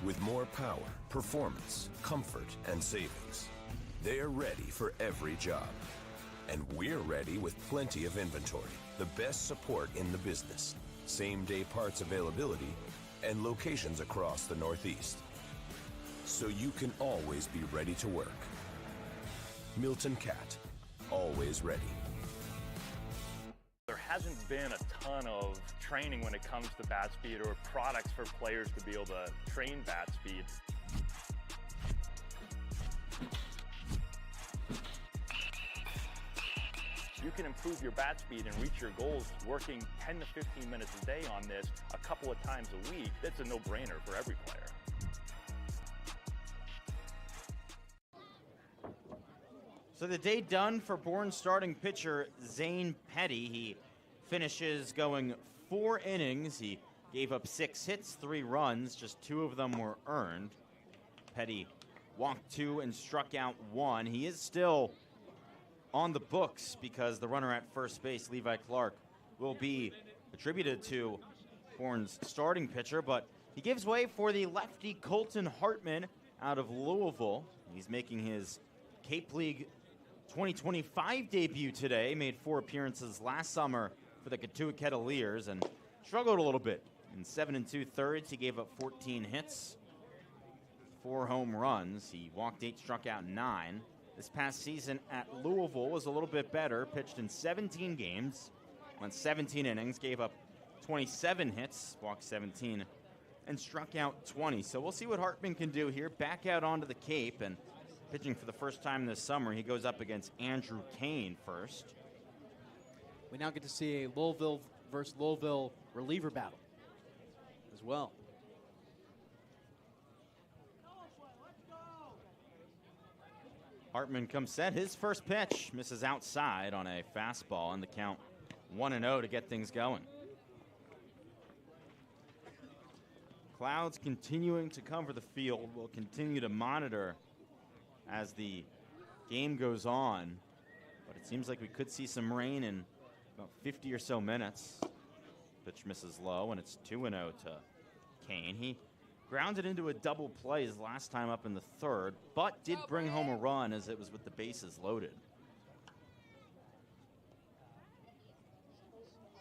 With more power, performance, comfort, and savings. They're ready for every job. And we're ready with plenty of inventory, the best support in the business, same-day parts availability, and locations across the Northeast. So you can always be ready to work. Milton Cat, always ready. There hasn't been a ton of training when it comes to bat speed or products for players to be able to train bat speed. You can improve your bat speed and reach your goals working 10 to 15 minutes a day on this a couple of times a week. That's a no-brainer for every player. So the day done for Bourne starting pitcher Zane Petty. He finishes going 4 innings. He gave up 6 hits, 3 runs. Just 2 of them were earned. Petty walked 2 and struck out 1. He is still on the books because the runner at first base, Levi Clark, will be attributed to Bourne's starting pitcher, but he gives way for the lefty Colton Hartman out of Louisville. He's making his Cape League 2025 debut today, made 4 appearances last summer for the Katuitt Kettleers and struggled a little bit. In 7 2/3, he gave up 14 hits, 4 home runs. He walked 8, struck out 9. This past season at Louisville was a little bit better, pitched in 17 games, went 17 innings, gave up 27 hits, walked 17, and struck out 20. So we'll see what Hartman can do here. Back out onto the Cape and pitching for the first time this summer. He goes up against Andrew Kane first. We now get to see a Louisville versus Louisville reliever battle as well. Hartman comes set. His first pitch misses outside on a fastball, and the count 1-0 to get things going. Clouds continuing to cover the field. We'll continue to monitor as the game goes on, but it seems like we could see some rain in about 50 or so minutes. Pitch misses low, and it's 2-0 to Kane. He grounded into a double play his last time up in the 3rd, but did bring home a run as it was with the bases loaded.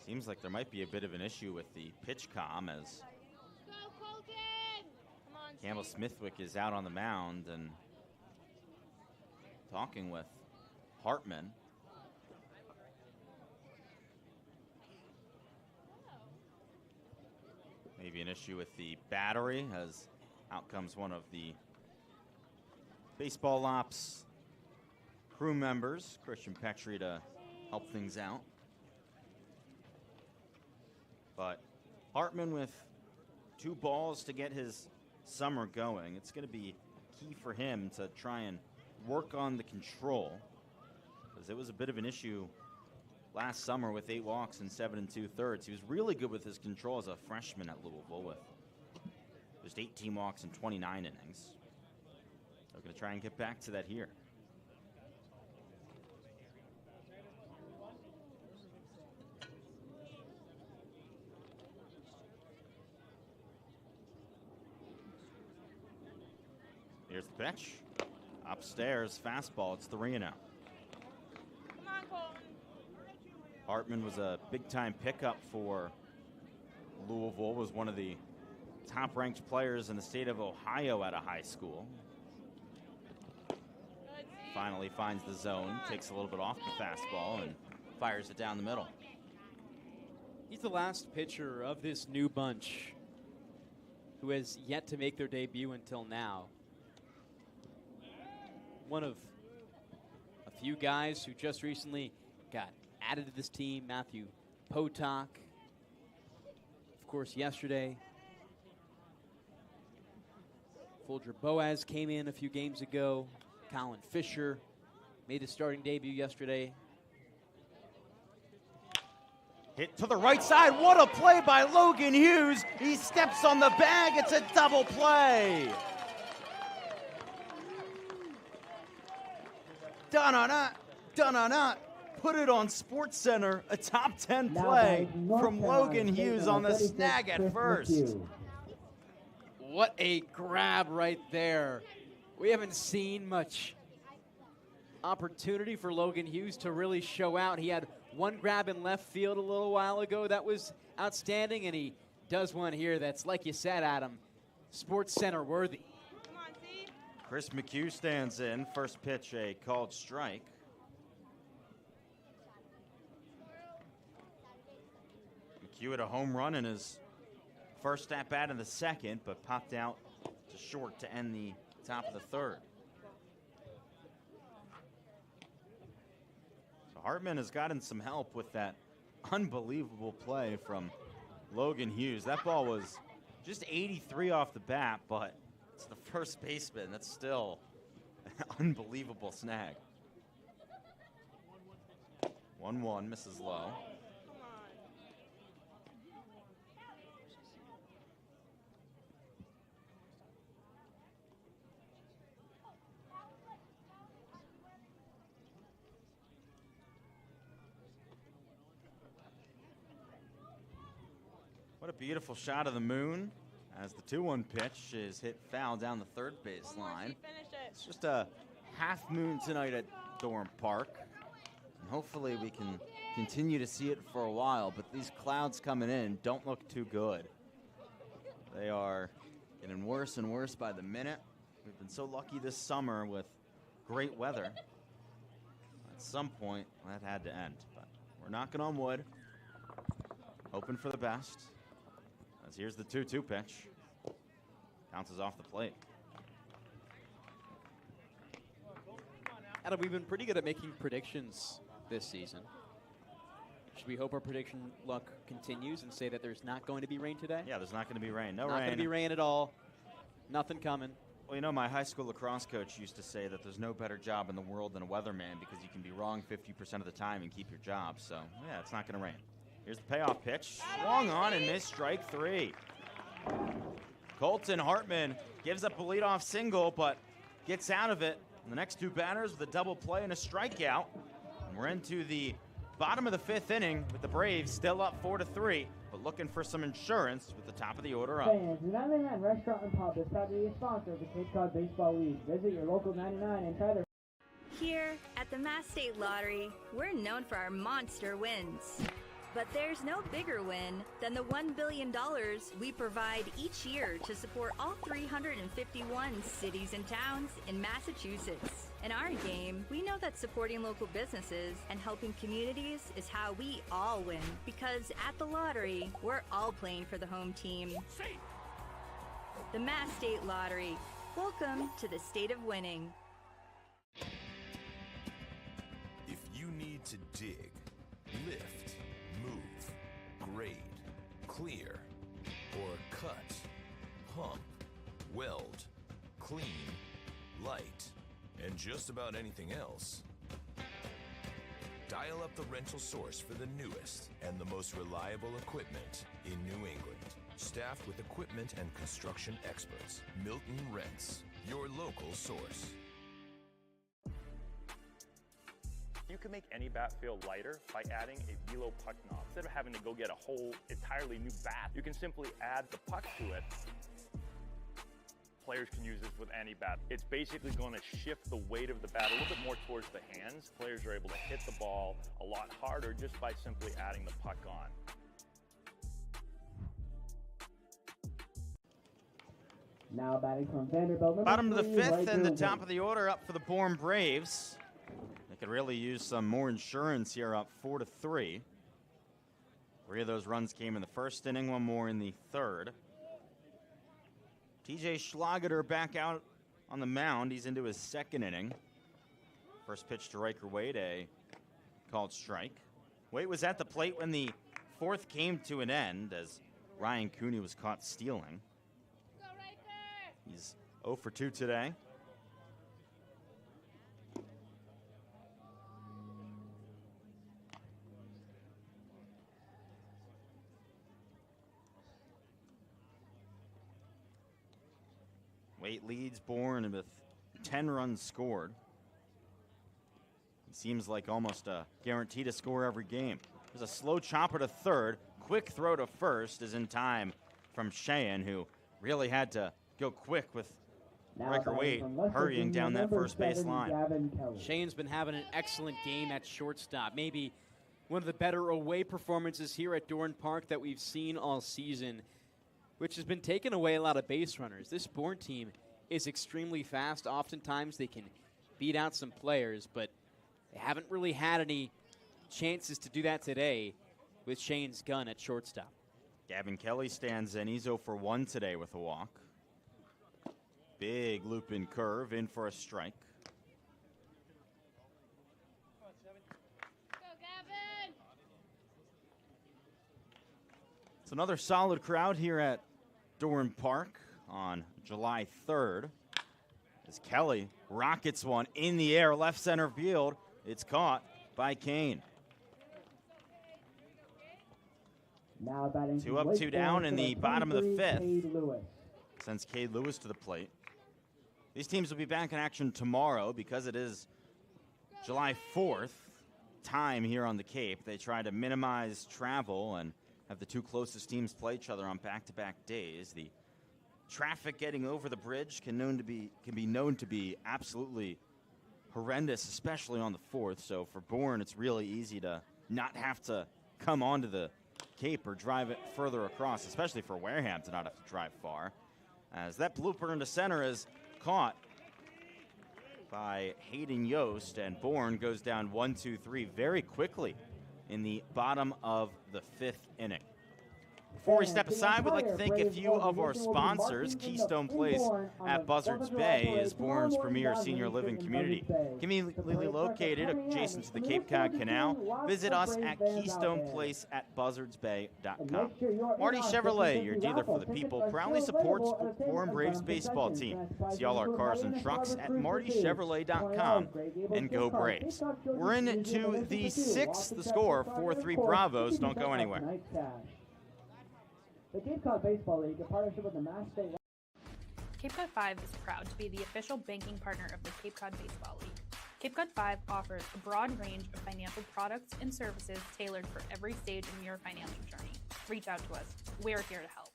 Seems like there might be a bit of an issue with the pitch comm as Campbell Smithwick is out on the mound and talking with Hartman. Maybe an issue with the battery as out comes one of the Baseball Ops crew members, Christian Petrie, to help things out. But Hartman with 2 balls to get his summer going. It's going to be key for him to try and work on the control, because it was a bit of an issue last summer with 8 walks and 7 2/3. He was really good with his control as a freshman at Louisville with just 18 walks and 29 innings. So going to try and get back to that here. First pitch, upstairs, fastball. It's 3-0. Hartman was a big-time pickup for Louisville, was one of the top-ranked players in the state of Ohio at a high school. Finally finds the zone, takes a little bit off the fastball, and fires it down the middle. He's the last pitcher of this new bunch who has yet to make their debut until now. One of a few guys who just recently got added to this team, Matthew Potok. Of course, yesterday, Folger Boaz came in a few games ago. Colin Fisher made his starting debut yesterday. Hit to the right side. What a play by Logan Hughes. He steps on the bag. It's a double play. Dun-dun-dun. Put it on SportsCenter. A top 10 play from Logan Hughes on the snag at first. What a grab right there. We haven't seen much opportunity for Logan Hughes to really show out. He had one grab in left field a little while ago. That was outstanding, and he does one here that's, like you said, Adam, SportsCenter worthy. Chris McHugh stands in. First pitch, a called strike. McHugh had a home run in his first at-bat in the second, but popped out to short to end the top of the third. So Hartman has gotten some help with that unbelievable play from Logan Hughes. That ball was just 83 off the bat, but it's the first baseman. That's still an unbelievable snag. 1-1, misses low. What a beautiful shot of the moon as the 2-1 pitch is hit foul down the third base line. It's just a half moon tonight at Dorn Park. And hopefully we can continue to see it for a while, but these clouds coming in don't look too good. They are getting worse and worse by the minute. We've been so lucky this summer with great weather. At some point, that had to end, but we're knocking on wood, hoping for the best. As here's the 2-2 pitch. Bounces off the plate. Adam, we've been pretty good at making predictions this season. Should we hope our prediction luck continues and say that there's not going to be rain today? Yeah, there's not going to be rain. No rain. Not going to be rain at all. Nothing coming. Well, you know, my high school lacrosse coach used to say that there's no better job in the world than a weatherman because you can be wrong 50% of the time and keep your job. So, yeah, it's not going to rain. Here's the payoff pitch. Swung on and missed, strike 3. Colton Hartman gives up a leadoff single, but gets out of it. And the next two batters with a double play and a strikeout. And we're into the bottom of the 5th inning with the Braves still up 4-3, but looking for some insurance with the top of the order up. Fans, the 99 Restaurant and Pub is proud to be a sponsor of the Cape Cod Baseball League. Visit your local 99 and try their... Here at the Mass State Lottery, we're known for our monster wins. But there's no bigger win than the $1 billion we provide each year to support all 351 cities and towns in Massachusetts. In our game, we know that supporting local businesses and helping communities is how we all win. Because at the lottery, we're all playing for the home team. The Mass State Lottery. Welcome to the state of winning. If you need to dig, lift, move, grade, clear, or cut, pump, weld, clean, light, and just about anything else, dial up the rental source for the newest and the most reliable equipment in New England. Staffed with equipment and construction experts, Milton Rents, your local source. You can make any bat feel lighter by adding a velo puck knob. Instead of having to go get a whole entirely new bat, you can simply add the puck to it. Players can use this with any bat. It's basically going to shift the weight of the bat a little bit more towards the hands. Players are able to hit the ball a lot harder just by simply adding the puck on. Now batting from Vanderbilt. Bottom of the 3, fifth and the Gotkin. top of the order up for the Bourne Braves. They could really use some more insurance here, up 4-3. 3 of those runs came in the first inning, 1 more in the third. TJ Schlageter back out on the mound. He's into his second inning. First pitch to Riker Wade, a called strike. Wade was at the plate when the fourth came to an end as Ryan Cooney was caught stealing. He's 0 for 2 today. Wade leads Bourne with 10 runs scored. He seems like almost a guarantee to score every game. There's a slow chopper to third. Quick throw to first is in time from Cheyenne, who really had to go quick with Riker Wade hurrying down that first base line. Cheyenne's been having an excellent game at shortstop. Maybe one of the better away performances here at Doran Park that we've seen all season, which has been taking away a lot of base runners. This Bourne team is extremely fast. Oftentimes they can beat out some players, but they haven't really had any chances to do that today with Cheyenne's gun at shortstop. Gavin Kelly stands in. He's 0 for 1 today with a walk. Big loop in curve, in for a strike. It's another solid crowd here at Doran Park on July 3rd. As Kelly rockets one in the air, left center field. It's caught by Kane. Now batting 2 up, 2 down in the bottom of the fifth. Sends Cade Lewis to the plate. These teams will be back in action tomorrow because it is July 4th time here on the Cape. They try to minimize travel and have the 2 closest teams play each other on back-to-back days. The traffic getting over the bridge can be known to be absolutely horrendous, especially on the 4th. So for Bourne, it's really easy to not have to come onto the Cape or drive it further across, especially for Wareham to not have to drive far. As that blooper into center is caught by Hayden Yost, and Bourne goes down 1-2-3 very quickly in the bottom of the 5th inning. Before we step aside, we'd like to thank a few of our sponsors. Keystone Place at Buzzards Bay is Bourne's premier senior living community. Conveniently located adjacent to the Cape Cod Canal. Visit us at KeystonePlace@buzzardsbay.com. Marty Chevrolet, your dealer for the people, proudly supports Bourne Braves baseball team. See all our cars and trucks at martychevrolet.com, and go Braves. We're into the 6th, the score, 4-3 Bravos. Don't go anywhere. The Cape Cod Baseball League, in partnership with the Mass State. Cape Cod 5 is proud to be the official banking partner of the Cape Cod Baseball League. Cape Cod 5 offers a broad range of financial products and services tailored for every stage in your financial journey. Reach out to us. We're here to help.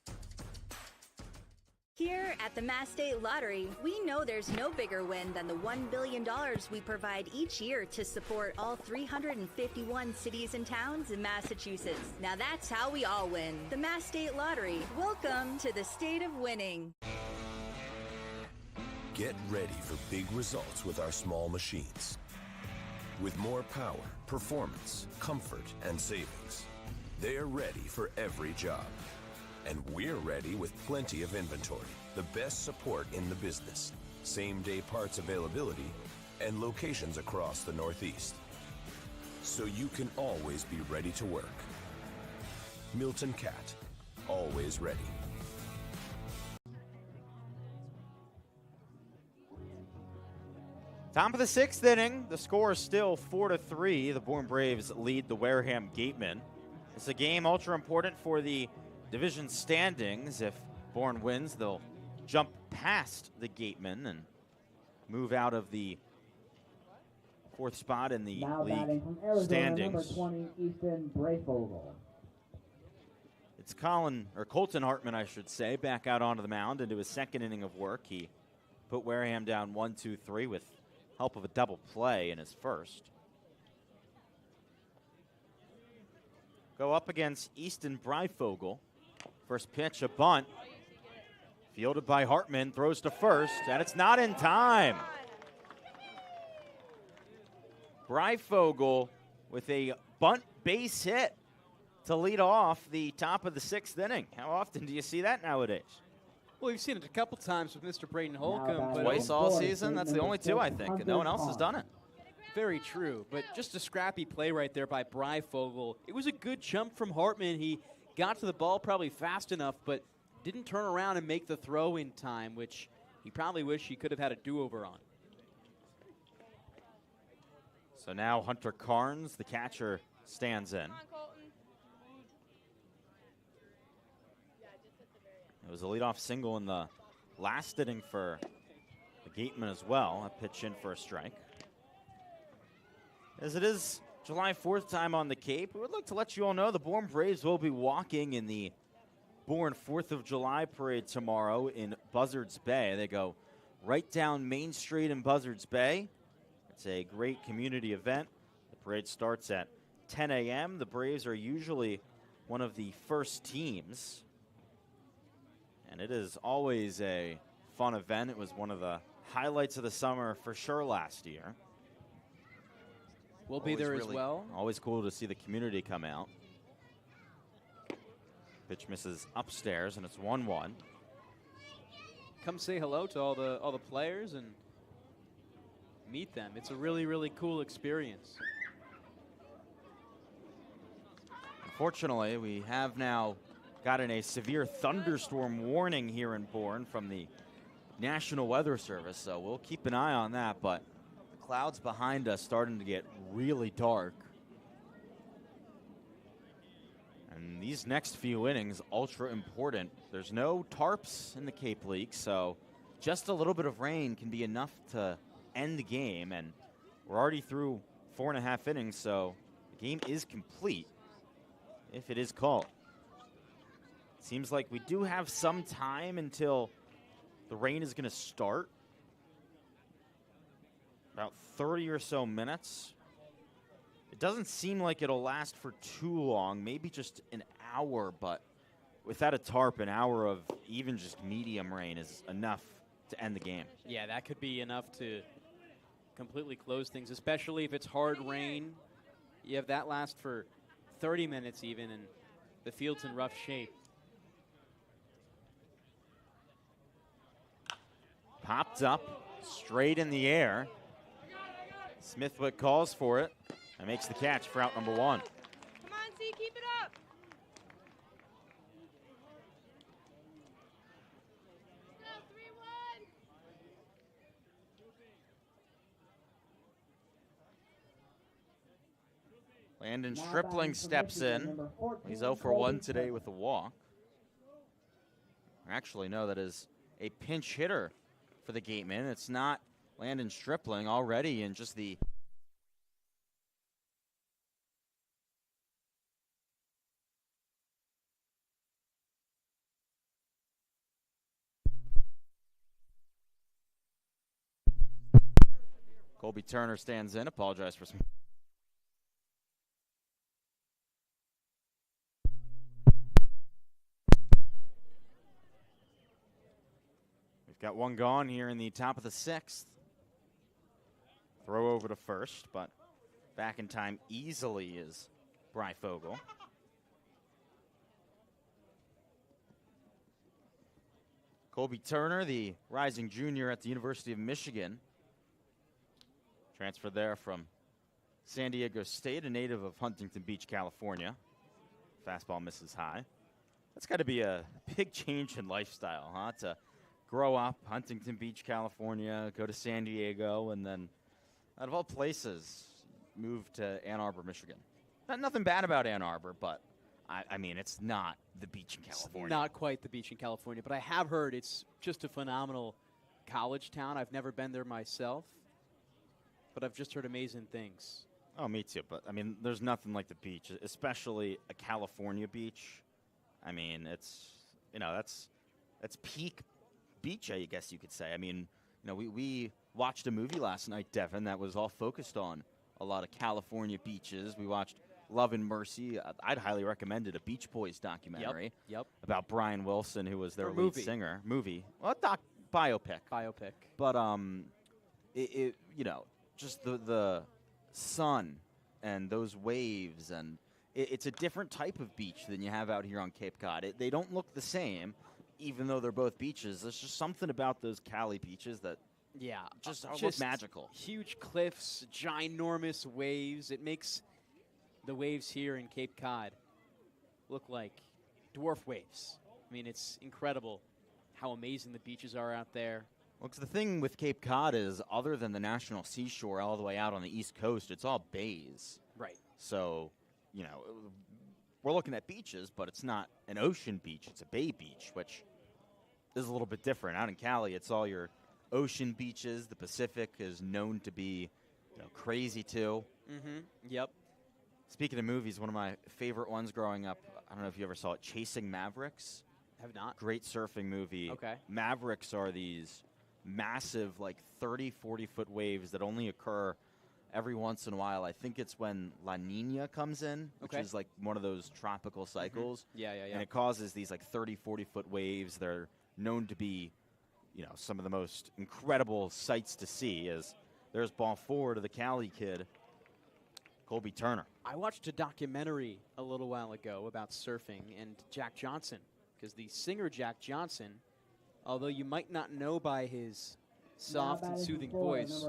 Here at the Mass State Lottery, we know there's no bigger win than the $1 billion we provide each year to support all 351 cities and towns in Massachusetts. Now that's how we all win. The Mass State Lottery. Welcome to the state of winning. Get ready for big results with our small machines. With more power, performance, comfort, and savings. They're ready for every job. And we're ready with plenty of inventory, the best support in the business, same-day parts availability, and locations across the Northeast. So you can always be ready to work. Milton Cat, always ready. Top of the 6th inning, the score is still 4-3. The Bourne Braves lead the Wareham Gatemen. It's a game ultra important for the division standings. If Bourne wins, they'll jump past the Gatemen and move out of the 4th spot in the Now league batting from Arizona, standings. number 20, Easton Brayfogle. It's Colton Hartman, I should say, back out onto the mound into his second inning of work. He put Wareham down 1-2-3 with help of a double play in his first. Go up against Easton Breifogel. First pitch, a bunt. Fielded by Hartman, throws to first, and it's not in time. Breifogel with a bunt base hit to lead off the top of the 6th inning. How often do you see that nowadays? Well, we've seen it a couple times with Mr. Braden Holcomb. But twice all season. That's the only 2, I think, and no one else has done it. Very true, but just a scrappy play right there by Breifogel. It was a good jump from Hartman. He got to the ball probably fast enough, but didn't turn around and make the throw in time, which he probably wished he could have had a do-over on. So now Hunter Carnes, the catcher, stands in. It was a leadoff single in the last inning for the Gatemen as well. A pitch in for a strike. As it is July 4th time on the Cape, we would like to let you all know the Bourne Braves will be walking in the Bourne 4th of July parade tomorrow in Buzzards Bay. They go right down Main Street in Buzzards Bay. It's a great community event. The parade starts at 10 a.m. The Braves are usually one of the first teams. And it is always a fun event. It was one of the highlights of the summer for sure last year. We'll be there as well. Always cool to see the community come out. Pitch misses upstairs, and it's 1-1. Come say hello to all the players and meet them. It's a really, really cool experience. Unfortunately, we have now gotten a severe thunderstorm warning here in Bourne from the National Weather Service, so we'll keep an eye on that, but the clouds behind us starting to get really dark. And these next few innings, ultra important. There's no tarps in the Cape League, so just a little bit of rain can be enough to end the game, and we're already through 4.5 innings, so the game is complete if it is called. Seems like we do have some time until the rain is going to start. About 30 or so minutes. It doesn't seem like it'll last for too long, maybe just an hour, but without a tarp, an hour of even just medium rain is enough to end the game. Yeah, that could be enough to completely close things, especially if it's hard rain. You have that last for 30 minutes even, and the field's in rough shape. Popped up, straight in the air. Smithwick calls for it and makes the catch for out number 1. Come on, C, keep it up. Landon Stripling steps in. He's 0 for 1 today with a walk. Actually, no, that is a pinch hitter for the Gatemen. It's not Landon Stripling already in just the Colby Turner stands in. Apologize for some. We've got one gone here in the top of the 6th. Throw over to first, but back in time easily is Breifogel. Colby Turner, the rising junior at the University of Michigan. Transferred there from San Diego State, a native of Huntington Beach, California. Fastball misses high. That's got to be a big change in lifestyle, huh? To grow up Huntington Beach, California, go to San Diego, and then out of all places, move to Ann Arbor, Michigan. Nothing bad about Ann Arbor, but I mean, it's not the beach in California. It's not quite the beach in California, but I have heard it's just a phenomenal college town. I've never been there myself, but I've just heard amazing things. Oh, me too. But, I mean, there's nothing like the beach, especially a California beach. I mean, it's, that's peak beach, I guess you could say. I mean, we watched a movie last night, Devon, that was all focused on a lot of California beaches. We watched Love and Mercy. I'd highly recommend it, a Beach Boys documentary. Yep. About Brian Wilson, who was their Or lead movie. singer. Movie. Well, biopic. Biopic. But just the sun and those waves, and it's a different type of beach than you have out here on Cape Cod. They don't look the same, even though they're both beaches. There's just something about those Cali beaches that just look magical. Huge cliffs, ginormous waves. It makes the waves here in Cape Cod look like dwarf waves. I mean, it's incredible how amazing the beaches are out there. Well, 'cause the thing with Cape Cod is, other than the national seashore all the way out on the East Coast, it's all bays. Right. So, we're looking at beaches, but it's not an ocean beach. It's a bay beach, which is a little bit different. Out in Cali, it's all your ocean beaches. The Pacific is known to be crazy, too. Mm-hmm. Yep. Speaking of movies, one of my favorite ones growing up, I don't know if you ever saw it, Chasing Mavericks. Have not. Great surfing movie. Okay. Mavericks are these massive, 30, 40-foot waves that only occur every once in a while. I think it's when La Nina comes in, which is like one of those tropical cycles. Yeah. And it causes these 30, 40-foot waves. They're known to be, some of the most incredible sights to see. As there's ball forward of the Cali kid, Colby Turner. I watched a documentary a little while ago about surfing and Jack Johnson, because the singer Jack Johnson, although you might not know by his soft and soothing voice,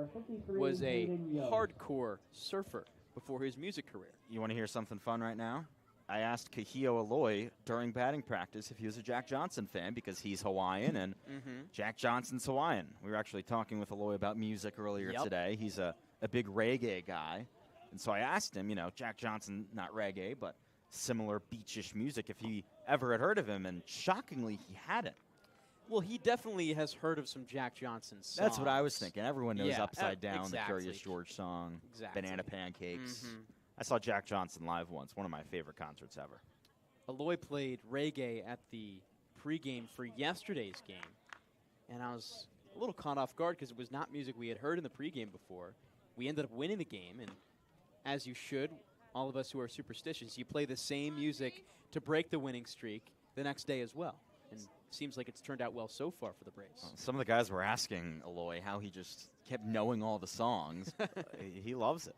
was a hardcore surfer before his music career. You want to hear something fun right now? I asked Kahio Aloy during batting practice if he was a Jack Johnson fan, because he's Hawaiian and Jack Johnson's Hawaiian. We were actually talking with Aloy about music earlier today. He's a big reggae guy. And so I asked him, Jack Johnson, not reggae, but similar beachish music, if he ever had heard of him, and shockingly, he hadn't. Well, he definitely has heard of some Jack Johnson songs. That's what I was thinking. Everyone knows Upside Down, exactly. the Curious George song, Exactly. Banana Pancakes. I saw Jack Johnson live once, one of my favorite concerts ever. Aloy played reggae at the pregame for yesterday's game, and I was a little caught off guard because it was not music we had heard in the pregame before. We ended up winning the game, and as you should, all of us who are superstitious, you play the same music to break the winning streak the next day as well. And it seems like it's turned out well so far for the Braves. Well, some of the guys were asking Aloy how he just kept knowing all the songs. He loves it.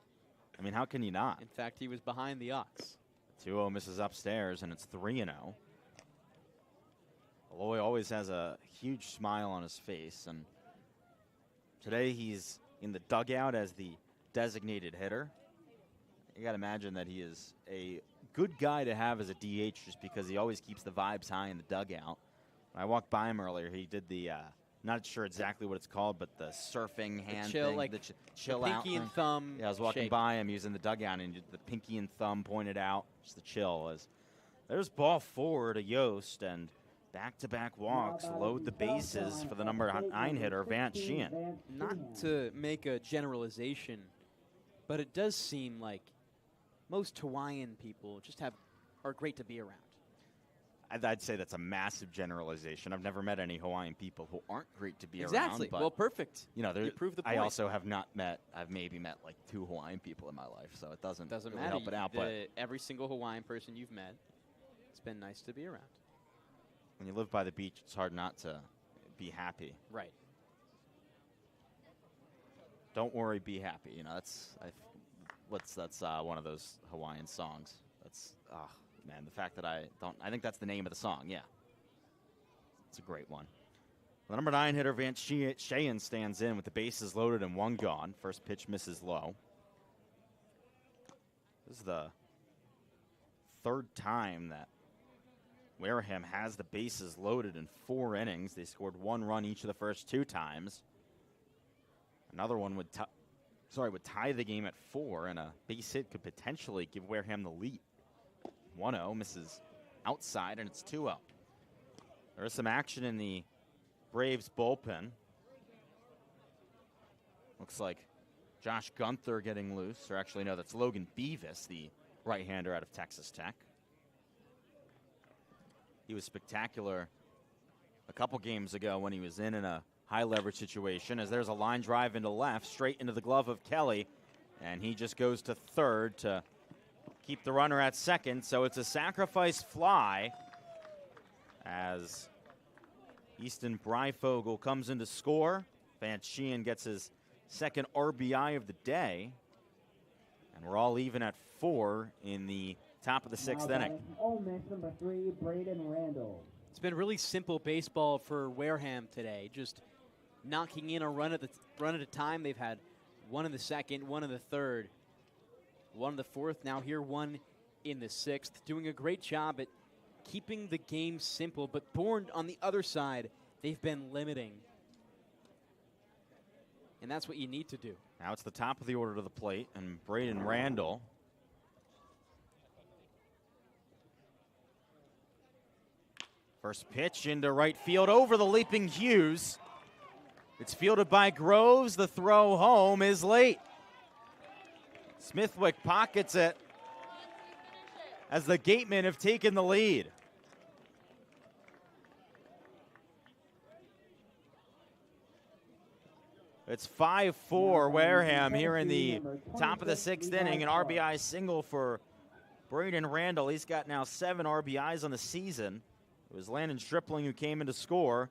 I mean, how can you not? In fact, he was behind the Ox. 2-0 misses upstairs, and it's 3-0. Aloy always has a huge smile on his face, and today he's in the dugout as the designated hitter. You got to imagine that he is a good guy to have as a DH, just because he always keeps the vibes high in the dugout. When I walked by him earlier, he did the, not sure exactly what it's called, but the surfing hand chill, thing. like the chill the out pinky and thing. thumb Yeah, I was walking shake. by him. He was in the dugout, and the pinky and thumb pointed out. Just the chill. There's ball forward to Yost, and back-to-back walks load the bases for the number 9 hitter, Vance Sheehan. Not to make a generalization, but it does seem like most Hawaiian people just are great to be around. I'd say that's a massive generalization. I've never met any Hawaiian people who aren't great to be around. Exactly. But, Well, perfect. You proved the I point. also have not met. I've maybe met 2 Hawaiian people in my life, so it doesn't really matter. help it out. But Every single Hawaiian person you've met, it's been nice to be around. when you live by the beach, it's hard not to be happy. Right. Don't worry, be happy. That's one of those Hawaiian songs. That's man, the fact that I think that's the name of the song. Yeah, it's a great one. The number 9 hitter, Vance Sheehan, stands in with the bases loaded and 1 gone. First pitch misses low. This is the 3rd time that Wareham has the bases loaded in 4 innings. They scored 1 run each of the first 2 times. Another one would tie the game at 4, and a base hit could potentially give Wareham the lead. 1-0 misses outside, and it's 2-0. There is some action in the Braves bullpen. Looks like Josh Gunther getting loose, or actually no, that's Logan Beavis, the right-hander out of Texas Tech. He was spectacular a couple games ago when he was in a high leverage situation, as there's a line drive into left, straight into the glove of Kelly, and he just goes to third to keep the runner at second. So it's a sacrifice fly as Easton Breifogel comes in to score. Van Sheehan gets his second RBI of the day, and we're all even at 4 in the top of the 6th inning. Ole Miss number 3, Braden Randall. It's been really simple baseball for Wareham today, just knocking in a run at a time. They've had one in the second, one in the third, one in the fourth, now here one in the 6th. Doing a great job at keeping the game simple, but Bourne on the other side, they've been limiting. And that's what you need to do. Now it's the top of the order to the plate, and Braden Randall. First pitch into right field over the leaping Hughes. It's fielded by Groves. The throw home is late. Smithwick pockets it as the Gatemen have taken the lead. It's 5-4 Wareham here in the top of the 6th inning. An RBI single for Braden Randall. He's got now 7 RBIs on the season. It was Landon Stripling who came in to score.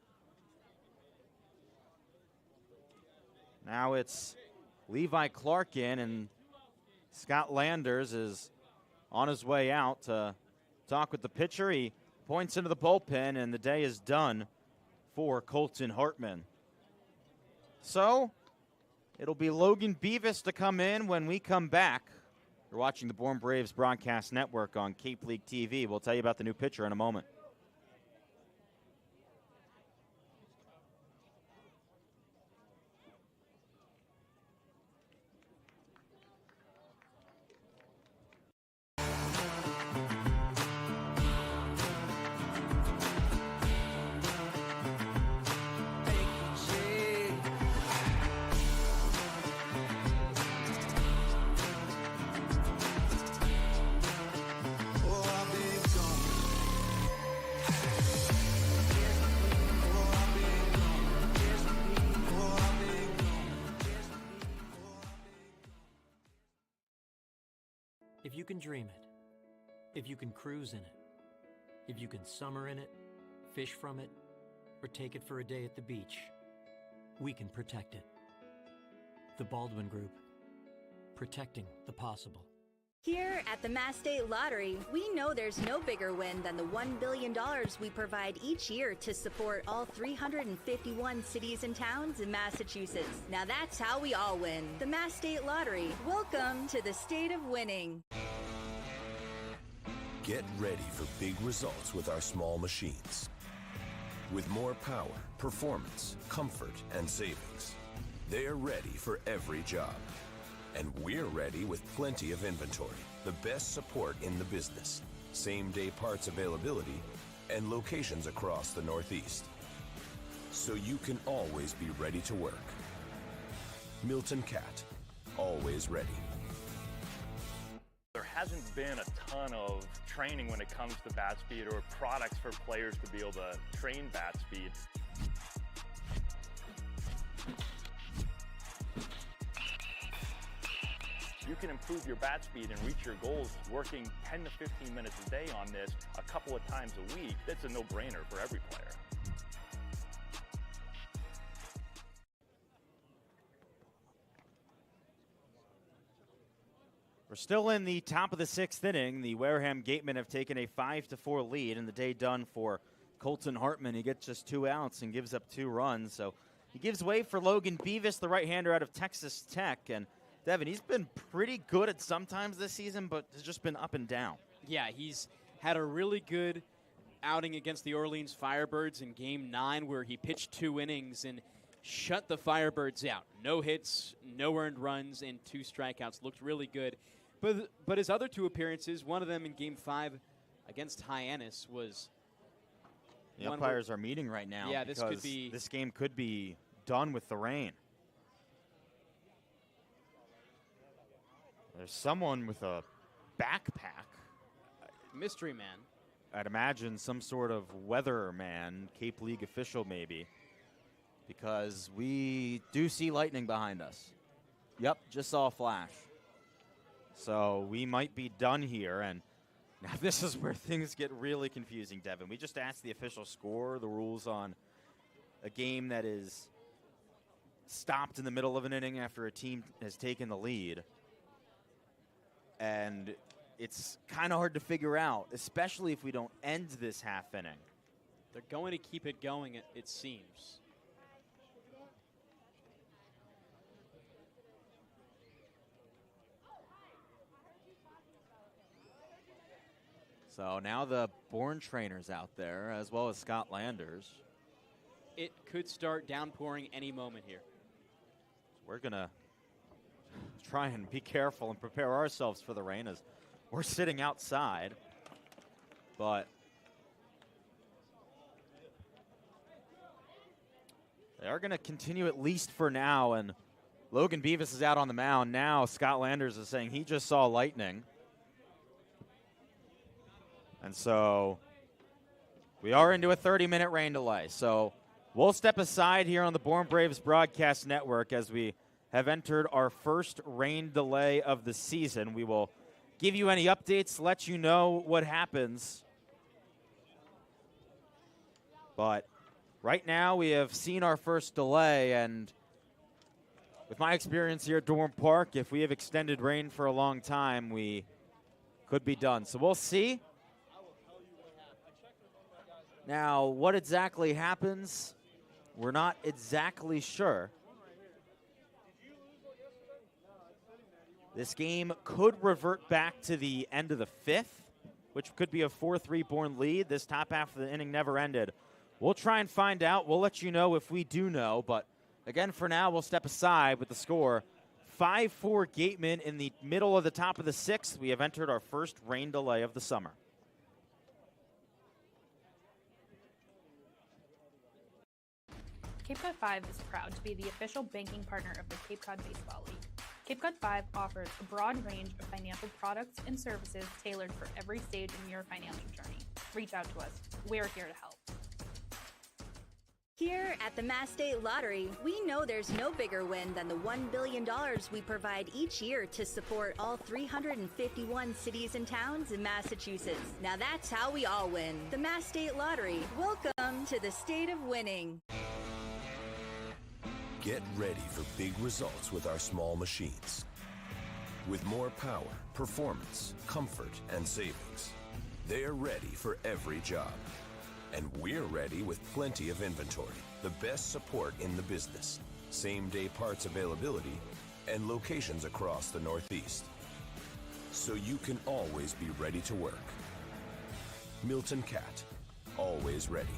Now it's Levi Clark in, and Scott Landers is on his way out to talk with the pitcher. He points into the bullpen, and the day is done for Colton Hartman. So it'll be Logan Beavis to come in when we come back. You're watching the Bourne Braves Broadcast Network on Cape League TV. We'll tell you about the new pitcher in a moment. If you can dream it, if you can cruise in it, if you can summer in it, fish from it, or take it for a day at the beach, we can protect it. The Baldwin Group, protecting the possible. Here at the Mass State Lottery, we know there's no bigger win than the $1 billion we provide each year to support all 351 cities and towns in Massachusetts. Now that's how we all win. The Mass State Lottery. Welcome to the state of winning. Get ready for big results with our small machines. With more power, performance, comfort, and savings. They're ready for every job. And we're ready with plenty of inventory, the best support in the business, same-day parts availability, and locations across the Northeast. So you can always be ready to work. Milton Cat, always ready. There hasn't been a ton of training when it comes to bat speed or products for players to be able to train bat speed. You can improve your bat speed and reach your goals working 10 to 15 minutes a day on this a couple of times a week. That's a no-brainer for every player. We're still in the top of the 6th inning. The Wareham Gatemen have taken a 5-4 lead, and the day done for Colton Hartman. He gets just 2 outs and gives up 2 runs. So he gives way for Logan Beavis, the right-hander out of Texas Tech. And Devon, he's been pretty good at sometimes this season, but has just been up and down. Yeah, he's had a really good outing against the Orleans Firebirds in Game 9, where he pitched 2 innings and shut the Firebirds out. No hits, no earned runs, and 2 strikeouts. Looked really good. But his other 2 appearances, one of them in Game 5 against Hyannis, was... The umpires are meeting right now. Yeah, this game could be done with the rain. There's someone with a backpack. Mystery man. I'd imagine some sort of weatherman, Cape League official maybe, because we do see lightning behind us. Yep, just saw a flash. So we might be done here, and now this is where things get really confusing, Devon. We just asked the official score, the rules on a game that is stopped in the middle of an inning after a team has taken the lead. And it's kind of hard to figure out, especially if we don't end this half inning. They're going to keep it going, it seems. So now the Bourne trainer's out there, as well as Scott Landers. It could start downpouring any moment here. We're going to try and be careful and prepare ourselves for the rain as we're sitting outside. But they are going to continue at least for now. And Logan Beavis is out on the mound. Now Scott Landers is saying he just saw lightning. And so we are into a 30-minute rain delay. So we'll step aside here on the Bourne Braves Broadcast Network as we have entered our first rain delay of the season. We will give you any updates, let you know what happens. But right now we have seen our first delay, and with my experience here at Dorn Park, if we have extended rain for a long time, we could be done. So we'll see. Now, what exactly happens, we're not exactly sure. This game could revert back to the end of the fifth, which could be a 4-3 Bourne lead. This top half of the inning never ended. We'll try and find out. We'll let you know if we do know. But, again, for now, we'll step aside with the score. 5-4 Gatemen in the middle of the top of the sixth. We have entered our first rain delay of the summer. Cape Cod 5 is proud to be the official banking partner of the Cape Cod Baseball League. Cape Cod 5 offers a broad range of financial products and services tailored for every stage in your financial journey. Reach out to us. We're here to help. Here at the Mass State Lottery, we know there's no bigger win than the $1 billion we provide each year to support all 351 cities and towns in Massachusetts. Now that's how we all win. The Mass State Lottery. Welcome to the state of winning. Get ready for big results with our small machines. With more power, performance, comfort, and savings, they're ready for every job. And we're ready with plenty of inventory, the best support in the business, same-day parts availability, and locations across the Northeast. So you can always be ready to work. Milton Cat, always ready.